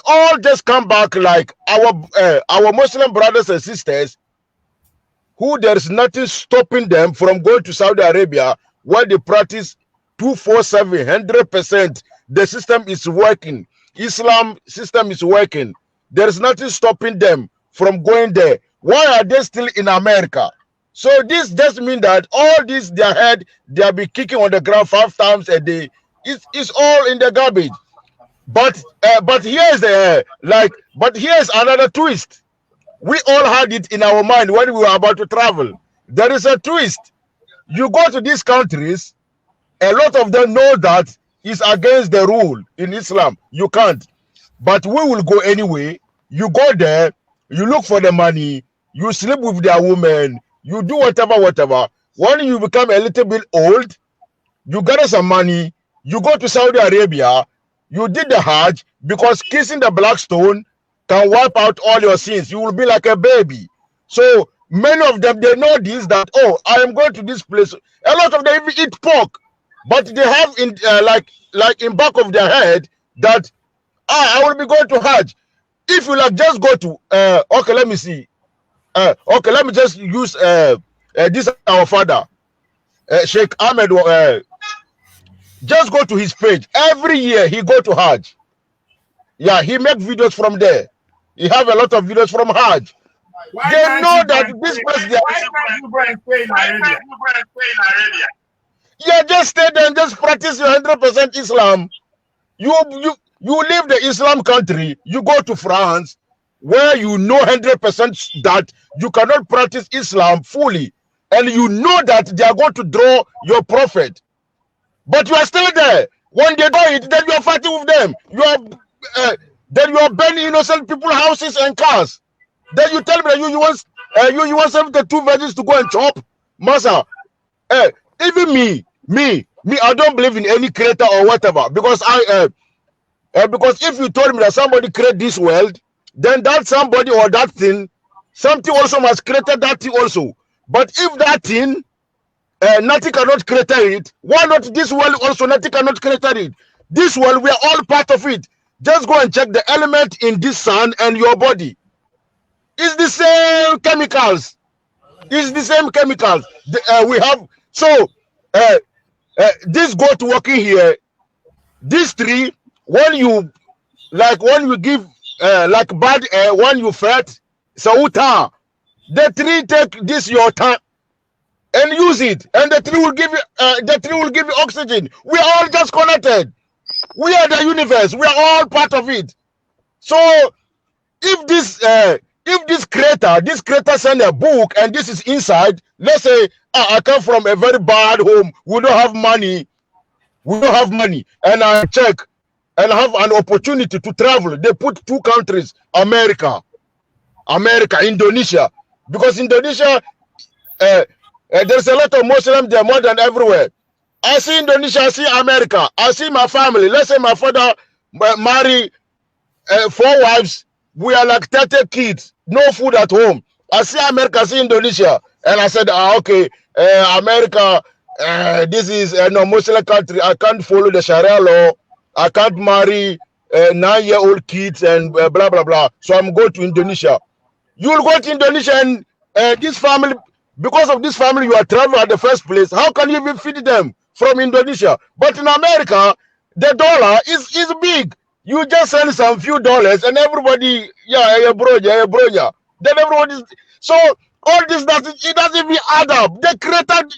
all just come back like our Muslim brothers and sisters, who there is nothing stopping them from going to Saudi Arabia where they practice 247 100%. The system is working. Islam system is working. There is nothing stopping them from going there. Why are they still in America? So this just means that all this their head, they'll be kicking on the ground 5 times a day. It's all in the garbage. But here's another twist. We all had it in our mind when we were about to travel. There is a twist. You go to these countries, a lot of them know that it's against the rule in Islam. You can't. But we will go anyway. You go there, you look for the money, you sleep with their women, you do whatever. When you become a little bit old, you gather some money, you go to Saudi Arabia, you did the Hajj, because kissing the black stone can wipe out all your sins. You will be like a baby. So many of them, they know this, that, oh, I am going to this place. A lot of them even eat pork, but they have in like in back of their head that I will be going to Hajj. If you like just go to okay, let me see. Okay, let me just use this our father, Sheikh Ahmed. Just go to his page. Every year he go to Hajj. Yeah, he make videos from there. He have a lot of videos from Hajj. They know that this place. Yeah, just stay there and just practice your 100% Islam. You leave the Islam country, you go to France, where you know 100% that you cannot practice Islam fully, and you know that they are going to draw your prophet. But you are still there. When they do it, then you are fighting with them. Then you are burning innocent people's houses and cars. Then you tell me that you want 72 virgins to go and chop, Massa. Even me, I don't believe in any creator or whatever, because because if you told me that somebody created this world, then that somebody or that thing, something also must create that thing also. But if that thing, nothing cannot create it, why not this world also? Nothing cannot create it. This world, we are all part of it. Just go and check the element in this sun and your body. It's the same chemicals. It's the same chemicals. We have so this goat working here. This tree, when you give like bad air, when you fat, so the tree take this your time and use it, and the tree will give you oxygen. We are all just connected. We are the universe. We are all part of it. So if this creator send a book and this is inside, let's say I come from a very bad home, we don't have money, and I check and have an opportunity to travel. They put 2 countries, America, Indonesia, because Indonesia, there's a lot of Muslims there more than everywhere. I see Indonesia, I see America, I see my family. Let's say my father marry 4 wives. We are like 30 kids, no food at home. I see America, I see Indonesia, and I said, okay, America, this is a Muslim country. I can't follow the Sharia law. I can't marry 9-year-old kids and blah blah blah. So I'm going to Indonesia. You will go to Indonesia, and this family, because of this family, you are traveling at the first place. How can you even feed them from Indonesia? But in America, the dollar is big. You just send some few dollars and everybody, yeah, bro. Then everybody, so all this doesn't even add up. They created,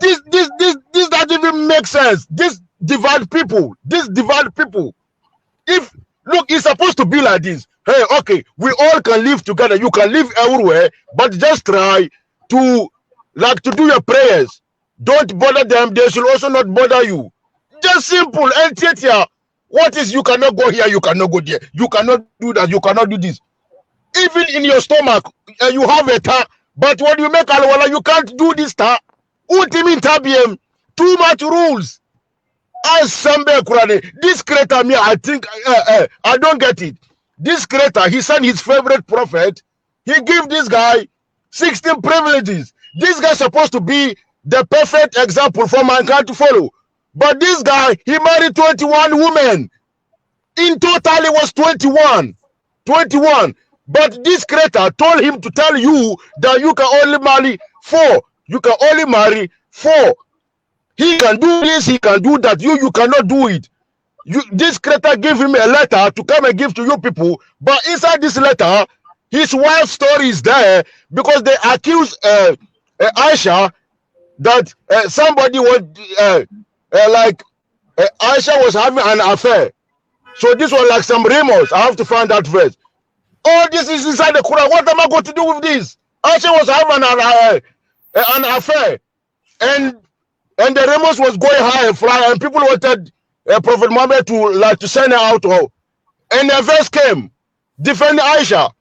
this doesn't even make sense. This divide people. If, look, it's supposed to be like this. Hey, okay, we all can live together. You can live everywhere, but just try to do your prayers. Don't bother them. They should also not bother you. Just simple. And here, what is you cannot go here, you cannot go there. You cannot do that, you cannot do this. Even in your stomach, you have a tar, but when you make alwala, you can't do this tar. Ultimate tabiem, too much rules. As Sambe Kurane, this creator, me, I think, I don't get it. This creator, he sent his favorite prophet. He gave this guy 16 privileges. This guy is supposed to be the perfect example for mankind to follow. But this guy, he married 21 women. In total, it was 21. But this creator told him to tell you that you can only marry 4. You can only marry 4. He can do this, he can do that. You cannot do it. This creator gave him a letter to come and give to you people. But inside this letter, his wife's story is there, because they accuse Aisha that somebody was Aisha was having an affair. So this was like some rumors. I have to find that verse. All this is inside the Quran. What am I going to do with this? Aisha was having an affair, and the rumors was going high and fly, and people wanted Prophet Muhammad to send her out. And a verse came defending Aisha.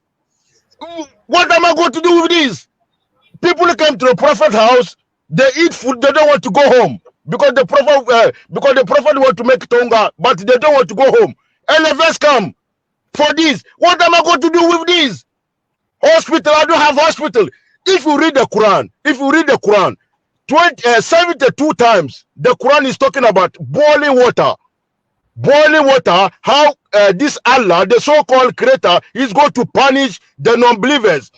What am I going to do with this? People came to the Prophet's house. They eat food. They don't want to go home because the Prophet want to make tonga, but they don't want to go home. And the verse come for this. What am I going to do with this? Hospital. I don't have hospital. If you read the Quran, 72 times the Quran is talking about boiling water. How this Allah, the so-called creator, is going to punish the non-believers.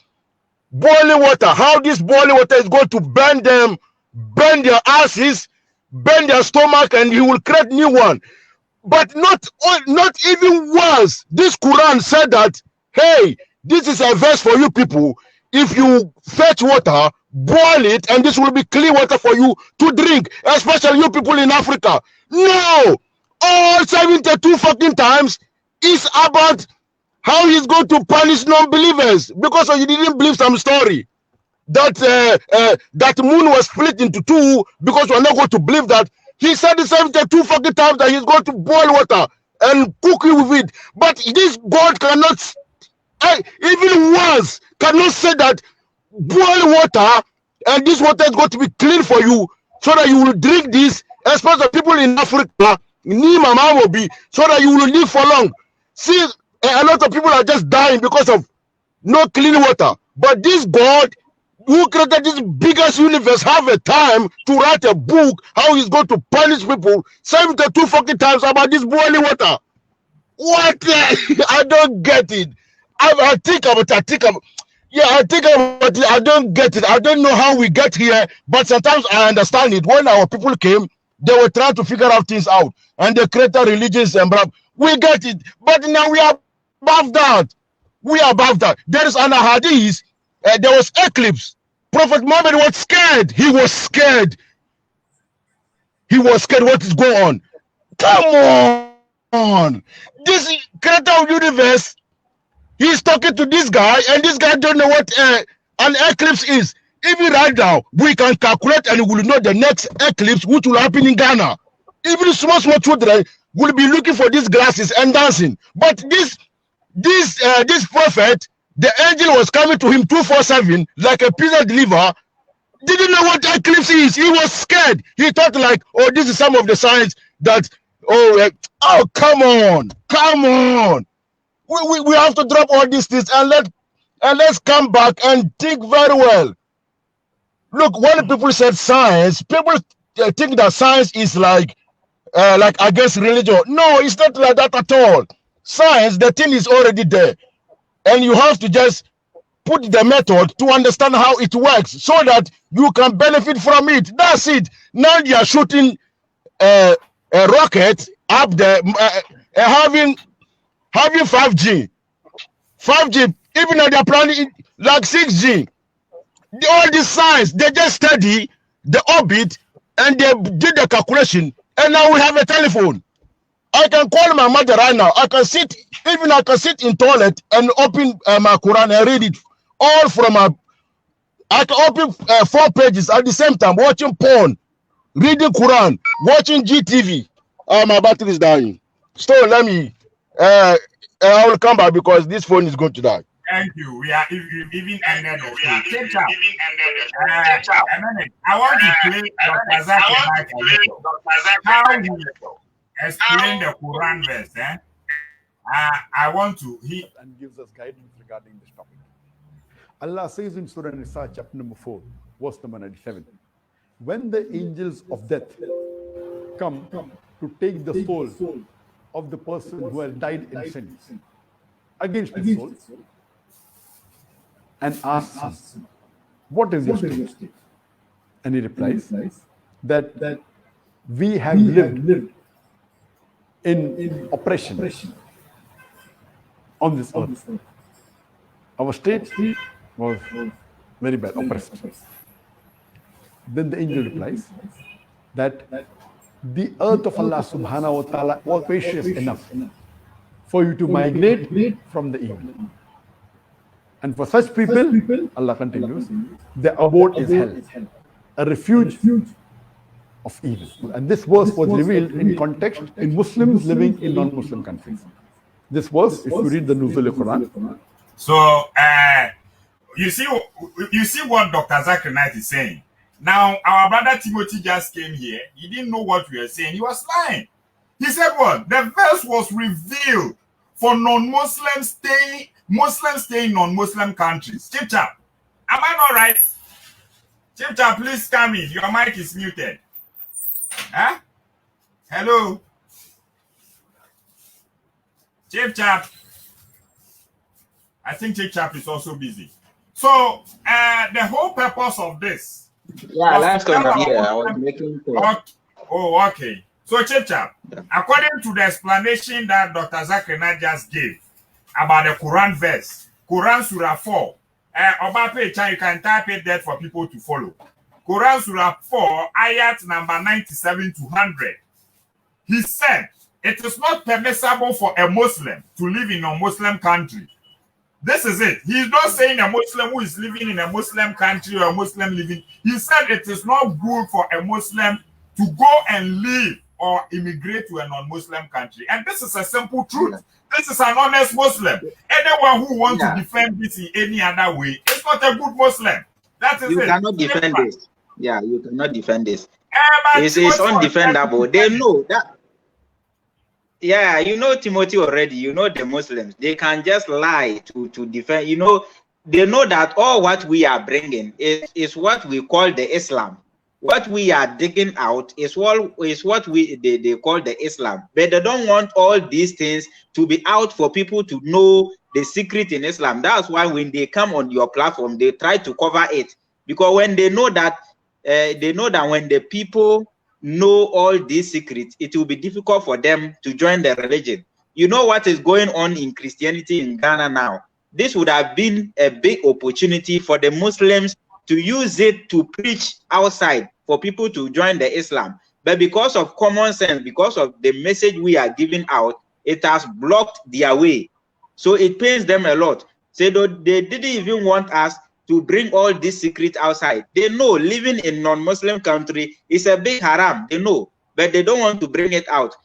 Boiling water, how this boiling water is going to burn them, burn their asses, burn their stomach, and he will create new one. But not even once this Quran said that, hey, this is a verse for you people. If you fetch water, boil it, and this will be clean water for you to drink, especially you people in Africa. No! All 72 fucking times is about how he's going to punish non-believers because you didn't believe some story that that moon was split into 2, because we're not going to believe that He said the 72 fucking times that he's going to boil water and cook you with it. But this God cannot, even worse, cannot say that boil water and this water is going to be clean for you so that you will drink this, especially people in Africa, so that you will live for long. See, a lot of people are just dying because of no clean water. But this God who created this biggest universe have a time to write a book how he's going to punish people 72 fucking times about this boiling water. What? I don't get it. I think about it. I think about it. I don't get it. I don't know how we get here, but sometimes I understand it. When our people came, they were trying to figure out things out, and they created religions and blah. We get it, but now we are above that. We are above that. There is an hadith. There was eclipse. Prophet Muhammad was scared. He was scared. He was scared. What is going on? Come on. This creator of universe, he's talking to this guy, and this guy don't know what an eclipse is. Even right now, we can calculate and we will know the next eclipse which will happen in Ghana. Even small children will be looking for these glasses and dancing. But this prophet, the angel was coming to him 247 like a pizza deliverer, didn't know what eclipse is. He was scared. He thought like, oh, this is some of the signs that, oh, come on. We have to drop all these things and let's come back and think very well. Look, when people said science, people think that science is like against religion. No, it's not like that at all. Science, the thing is already there, and you have to just put the method to understand how it works so that you can benefit from it. That's it. Now they are shooting a rocket up there, having 5G, even though they're planning like 6G. All these science, they just study the orbit and they did the calculation, and now we have a telephone. I can call my mother right now. I can sit in toilet and open my Quran and read it all from I can open 4 pages at the same time, watching porn, reading Quran, watching GTV. My battery is dying. So let me, I will come back because this phone is going to die. Thank you. We are even ended the show. I want to play Dr. Zach how he explain the Quran verse. I want to. He and gives us guidance regarding this topic. Allah says in Surah Nisa, chapter number 4, verse number 97, when the angels of death come to take the soul of the person who has died in sin against his soul, and asks him, what is your state? And he replies that we have lived in oppression on this earth. Our state was very bad, oppressed. Then the angel replies that the earth of Allah subhanahu wa ta'ala was spacious enough for you to migrate from the evil. And for such people, Allah continues, their abode is hell, a refuge of evil. And this verse was revealed in context in Muslims living in non-Muslim countries. This verse, if you read the Nuzul Quran. So, you see what Dr. Zakir Knight is saying. Now, our brother Timothy just came here. He didn't know what we were saying. He was lying. He said what? The verse was revealed for Muslims staying in non-Muslim countries. Chip Chap, am I not right? Chip Chap, please come in. Your mic is muted. Huh? Hello? Chip Chap. I think Chip Chap is also busy. So, the whole purpose of this. Yeah, last time I was making. Oh, okay. So, Chip Chap, according to the explanation that Dr. Zakir just gave about the Quran verse, Quran Surah 4, you can type it there for people to follow. Quran Surah 4, ayat number 97 to 100. He said, it is not permissible for a Muslim to live in a Muslim country. This is it. He's not saying a Muslim who is living in a Muslim country or a Muslim living. He said it is not good for a Muslim to go and live or immigrate to a non-Muslim country. And this is a simple truth. This is an honest Muslim. Anyone who wants to defend this in any other way is not a good Muslim. That is You it. cannot defend this. Yeah, you cannot defend this. It's undefendable. They know that. Yeah, you know Timothy already. You know the Muslims. They can just lie to defend. You know, they know that all what we are bringing is what we call the Islam. What we are digging out is what they call the Islam. But they don't want all these things to be out for people to know the secret in Islam. That's why when they come on your platform, they try to cover it. Because when they know that when the people know all these secrets, it will be difficult for them to join the religion. You know what is going on in Christianity in Ghana now? This would have been a big opportunity for the Muslims to use it to preach outside for people to join the Islam. But because of common sense, because of the message we are giving out, it has blocked their way. So it pains them a lot. So they didn't even want us to bring all these secrets outside. They know living in non-Muslim country is a big haram. They know, but they don't want to bring it out.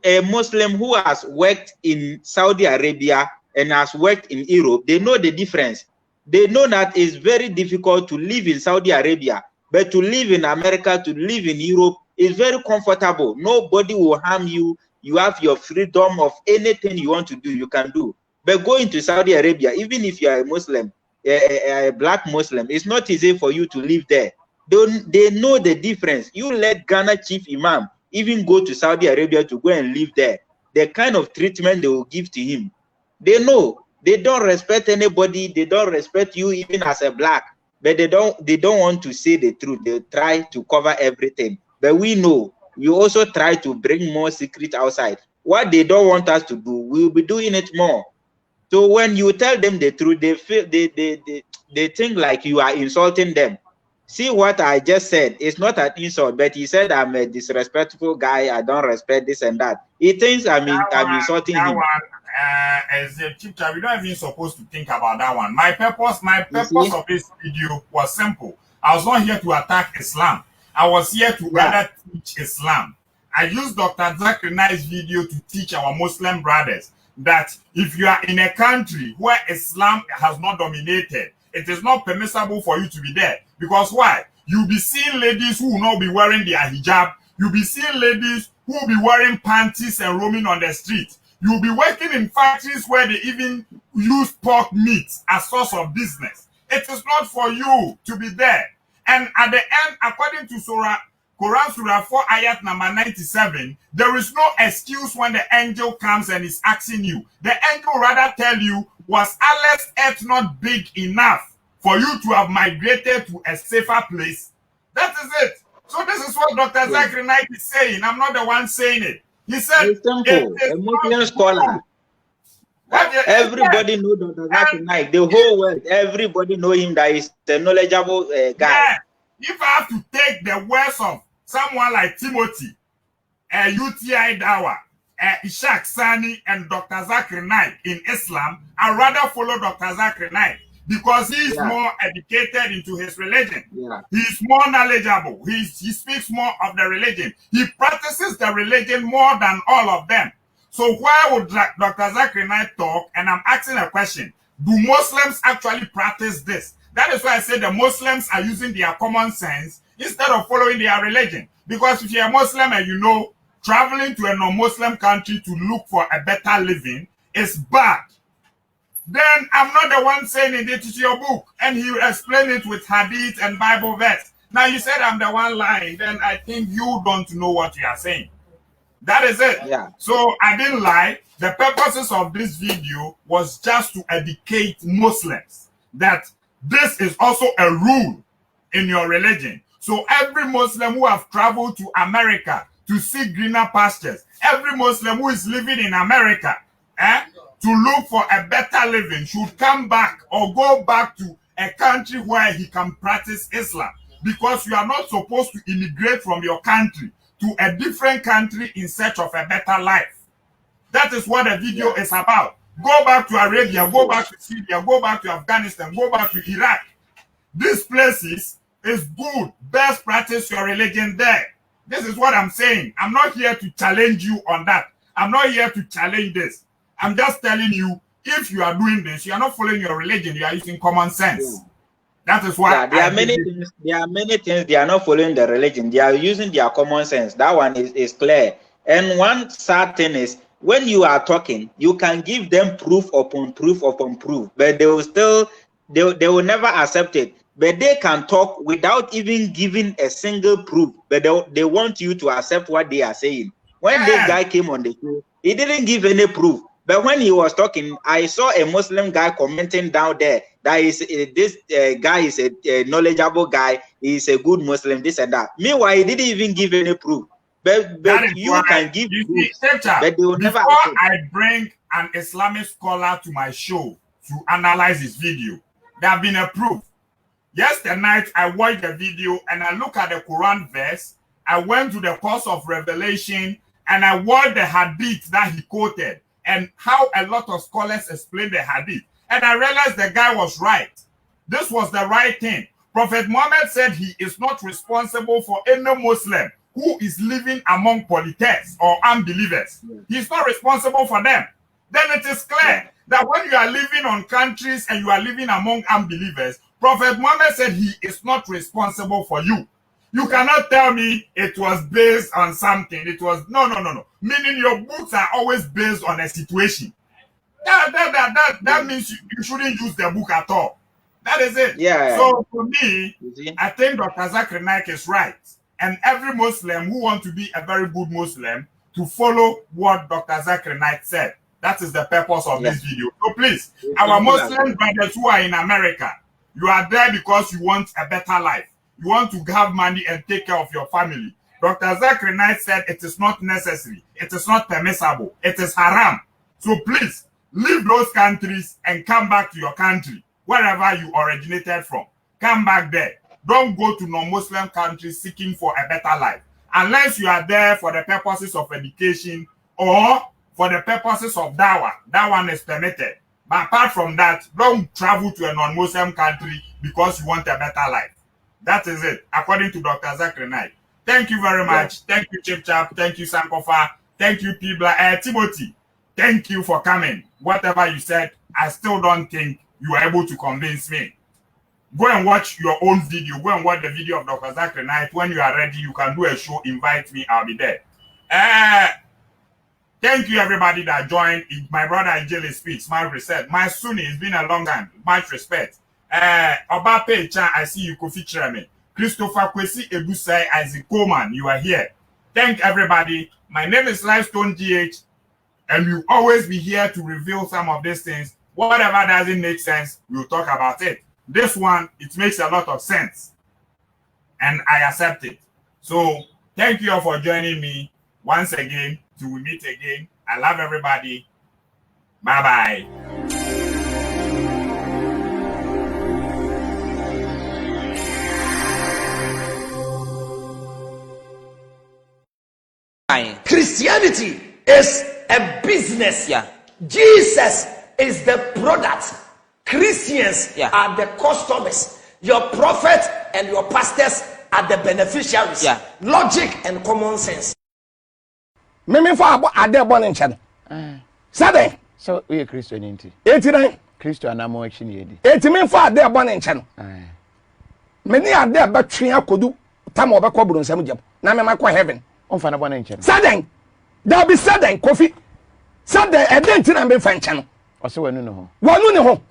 A Muslim who has worked in Saudi Arabia and has worked in Europe, they know the difference. They know that it's very difficult to live in Saudi Arabia, but to live in America, to live in Europe is very comfortable. Nobody will harm you. You have your freedom of anything you want to do, you can do. But going to Saudi Arabia, even if you are a Muslim, a black Muslim, it's not easy for you to live there. They know the difference. You let Ghana chief imam even go to Saudi Arabia to go and live there. The kind of treatment they will give to him. They know. They don't respect anybody. They don't respect you even as a black. But they don't want to say the truth. They try to cover everything. But we know. We also try to bring more secret outside. What they don't want us to do, we'll be doing it more. So when you tell them the truth, they feel they think like you are insulting them. See what I just said. It's not an insult, but he said I'm a disrespectful guy. I don't respect this and that. He thinks I'm insulting him. As a teacher, we don't even supposed to think about that one. My purpose of this video was simple. I was not here to attack Islam. I was here to rather teach Islam. I used Dr. Zakir Naik's video to teach our Muslim brothers that if you are in a country where Islam has not dominated, it is not permissible for you to be there. Because why? You'll be seeing ladies who will not be wearing their hijab. You'll be seeing ladies who will be wearing panties and roaming on the street. You'll be working in factories where they even use pork meat as source of business. It is not for you to be there. And at the end, according to Quran Surah 4 ayat number 97, there is no excuse when the angel comes and is asking you. The angel rather tell you, was Allah's earth not big enough for you to have migrated to a safer place? That is it. So this is what Dr. Zakir Naik is saying. I'm not the one saying it. He said, a Muslim scholar. Everybody know Dr. Zakir Naik. The whole world, everybody know him that he's a knowledgeable guy. Yeah. If I have to take the words of someone like Timothy, UTI Dawa, Ishaq Sani, and Dr. Zakir Naik in Islam, I'd rather follow Dr. Zakir Naik because he is more educated into his religion. He's more knowledgeable. He speaks more of the religion. He practices the religion more than all of them. So why would Dr. Zakir Naik talk? And I'm asking a question. Do Muslims actually practice this? That is why I say the Muslims are using their common sense instead of following their religion. Because if you're a Muslim and you know traveling to a non-Muslim country to look for a better living is bad, then I'm not the one saying it. It is your book. And he explained it with hadith and Bible verse. Now you said I'm the one lying. Then I think you don't know what you are saying. That is it. So I didn't lie. The purposes of this video was just to educate Muslims that this is also a rule in your religion. So every Muslim who have traveled to America to see greener pastures, every Muslim who is living in America to look for a better living should come back or go back to a country where he can practice Islam. Because you are not supposed to immigrate from your country to a different country in search of a better life. That is what the video is about. Go back to Arabia, go back to Syria, go back to Afghanistan, go back to Iraq. These places is good. Best practice your religion there. This is what I'm saying. I'm not here to challenge you on that. I'm not here to challenge this. I'm just telling you, if you are doing this, you are not following your religion. You are using common sense. That is why there are many things. There are many things they are not following the religion. They are using their common sense. That one is clear. And one sad thing is, when you are talking, you can give them proof upon proof upon proof, but they will still they will never accept it. But they can talk without even giving a single proof. But they want you to accept what they are saying. When this guy came on the show, he didn't give any proof. But when he was talking, I saw a Muslim guy commenting down there that this guy is a knowledgeable guy. He's a good Muslim, this and that. Meanwhile, he didn't even give any proof. But you can give proof. But they will never accept. I bring an Islamic scholar to my show to analyze his video, there have been a proof. Yesterday night, I watched the video and I look at the Quran verse. I went to the course of Revelation and I watched the hadith that he quoted and how a lot of scholars explain the hadith. And I realized the guy was right. This was the right thing. Prophet Muhammad said he is not responsible for any Muslim who is living among polytheists or unbelievers. He's not responsible for them. Then it is clear that when you are living on countries and you are living among unbelievers, Prophet Muhammad said he is not responsible for you. You cannot tell me it was based on something. It was no. Meaning your books are always based on a situation. That means you shouldn't use the book at all. That is it. Yeah. So for me, I think Dr. Zakir Naik is right. And every Muslim who wants to be a very good Muslim to follow what Dr. Zakir Naik said. That is the purpose of this video. So please, our Muslim brothers who are in America, you are there because you want a better life. You want to have money and take care of your family. Dr. Zakir Naik said it is not necessary. It is not permissible. It is haram. So please, leave those countries and come back to your country, wherever you originated from. Come back there. Don't go to non-Muslim countries seeking for a better life. Unless you are there for the purposes of education or for the purposes of dawah. That one is permitted. But apart from that, don't travel to a non-Muslim country because you want a better life. That is it, according to Dr. Zakir Naik. Thank you very much. Thank you, Chip Chap. Thank you, Sankofa. Thank you, Timothy. Thank you for coming. Whatever you said, I still don't think you were able to convince me. Go and watch your own video. Go and watch the video of Dr. Zakir Naik. When you are ready, you can do a show. Invite me. I'll be there. Thank you, everybody that joined. My brother Ijele speaks. My reset. My Sunni, it's been a long time. Much respect. Obape Chan, I see you. Kofi Chirame. Christopher Kwesi Ebusai, Isaac Coleman, you are here. Thank everybody. My name is Lifestone GH, and we'll always be here to reveal some of these things. Whatever doesn't make sense, we'll talk about it. This one, it makes a lot of sense, and I accept it. So, thank you all for joining me once again. Till we meet again. I love everybody. Bye-bye. Christianity is a business. Jesus is the product. Christians are the customers. Your prophet and your pastors are the beneficiaries. Logic and common sense. Meme for ade born in channel. Sade. So we are Christian inti. 89. Christian na mo action yedi. Meme for ade born in channel. Many ade betwe akodu tam obekọ buru nsam jam. Na me makọ heaven. Onfa na born in channel. Sade. Da be sade Kofi. Sade ede nti na me fa channel. Ose wanu ne ho. Wanu ne ho.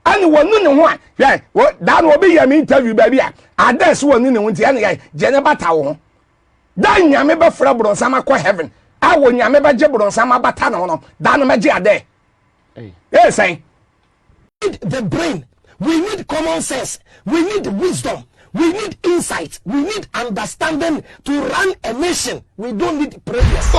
Ani wanu ne ho a. Yeah, da no obi ya me interview ba bia. Ade so wanu ne ho nti ani jene bata wo ho. Dan nyame be fra bronsam akọ heaven. Awo nyame be je bronsam abata no no. Da no meje ade. Eh say. We need the brain. We need common sense. We need wisdom. We need insight. We need understanding to run a nation. We don't need prayers.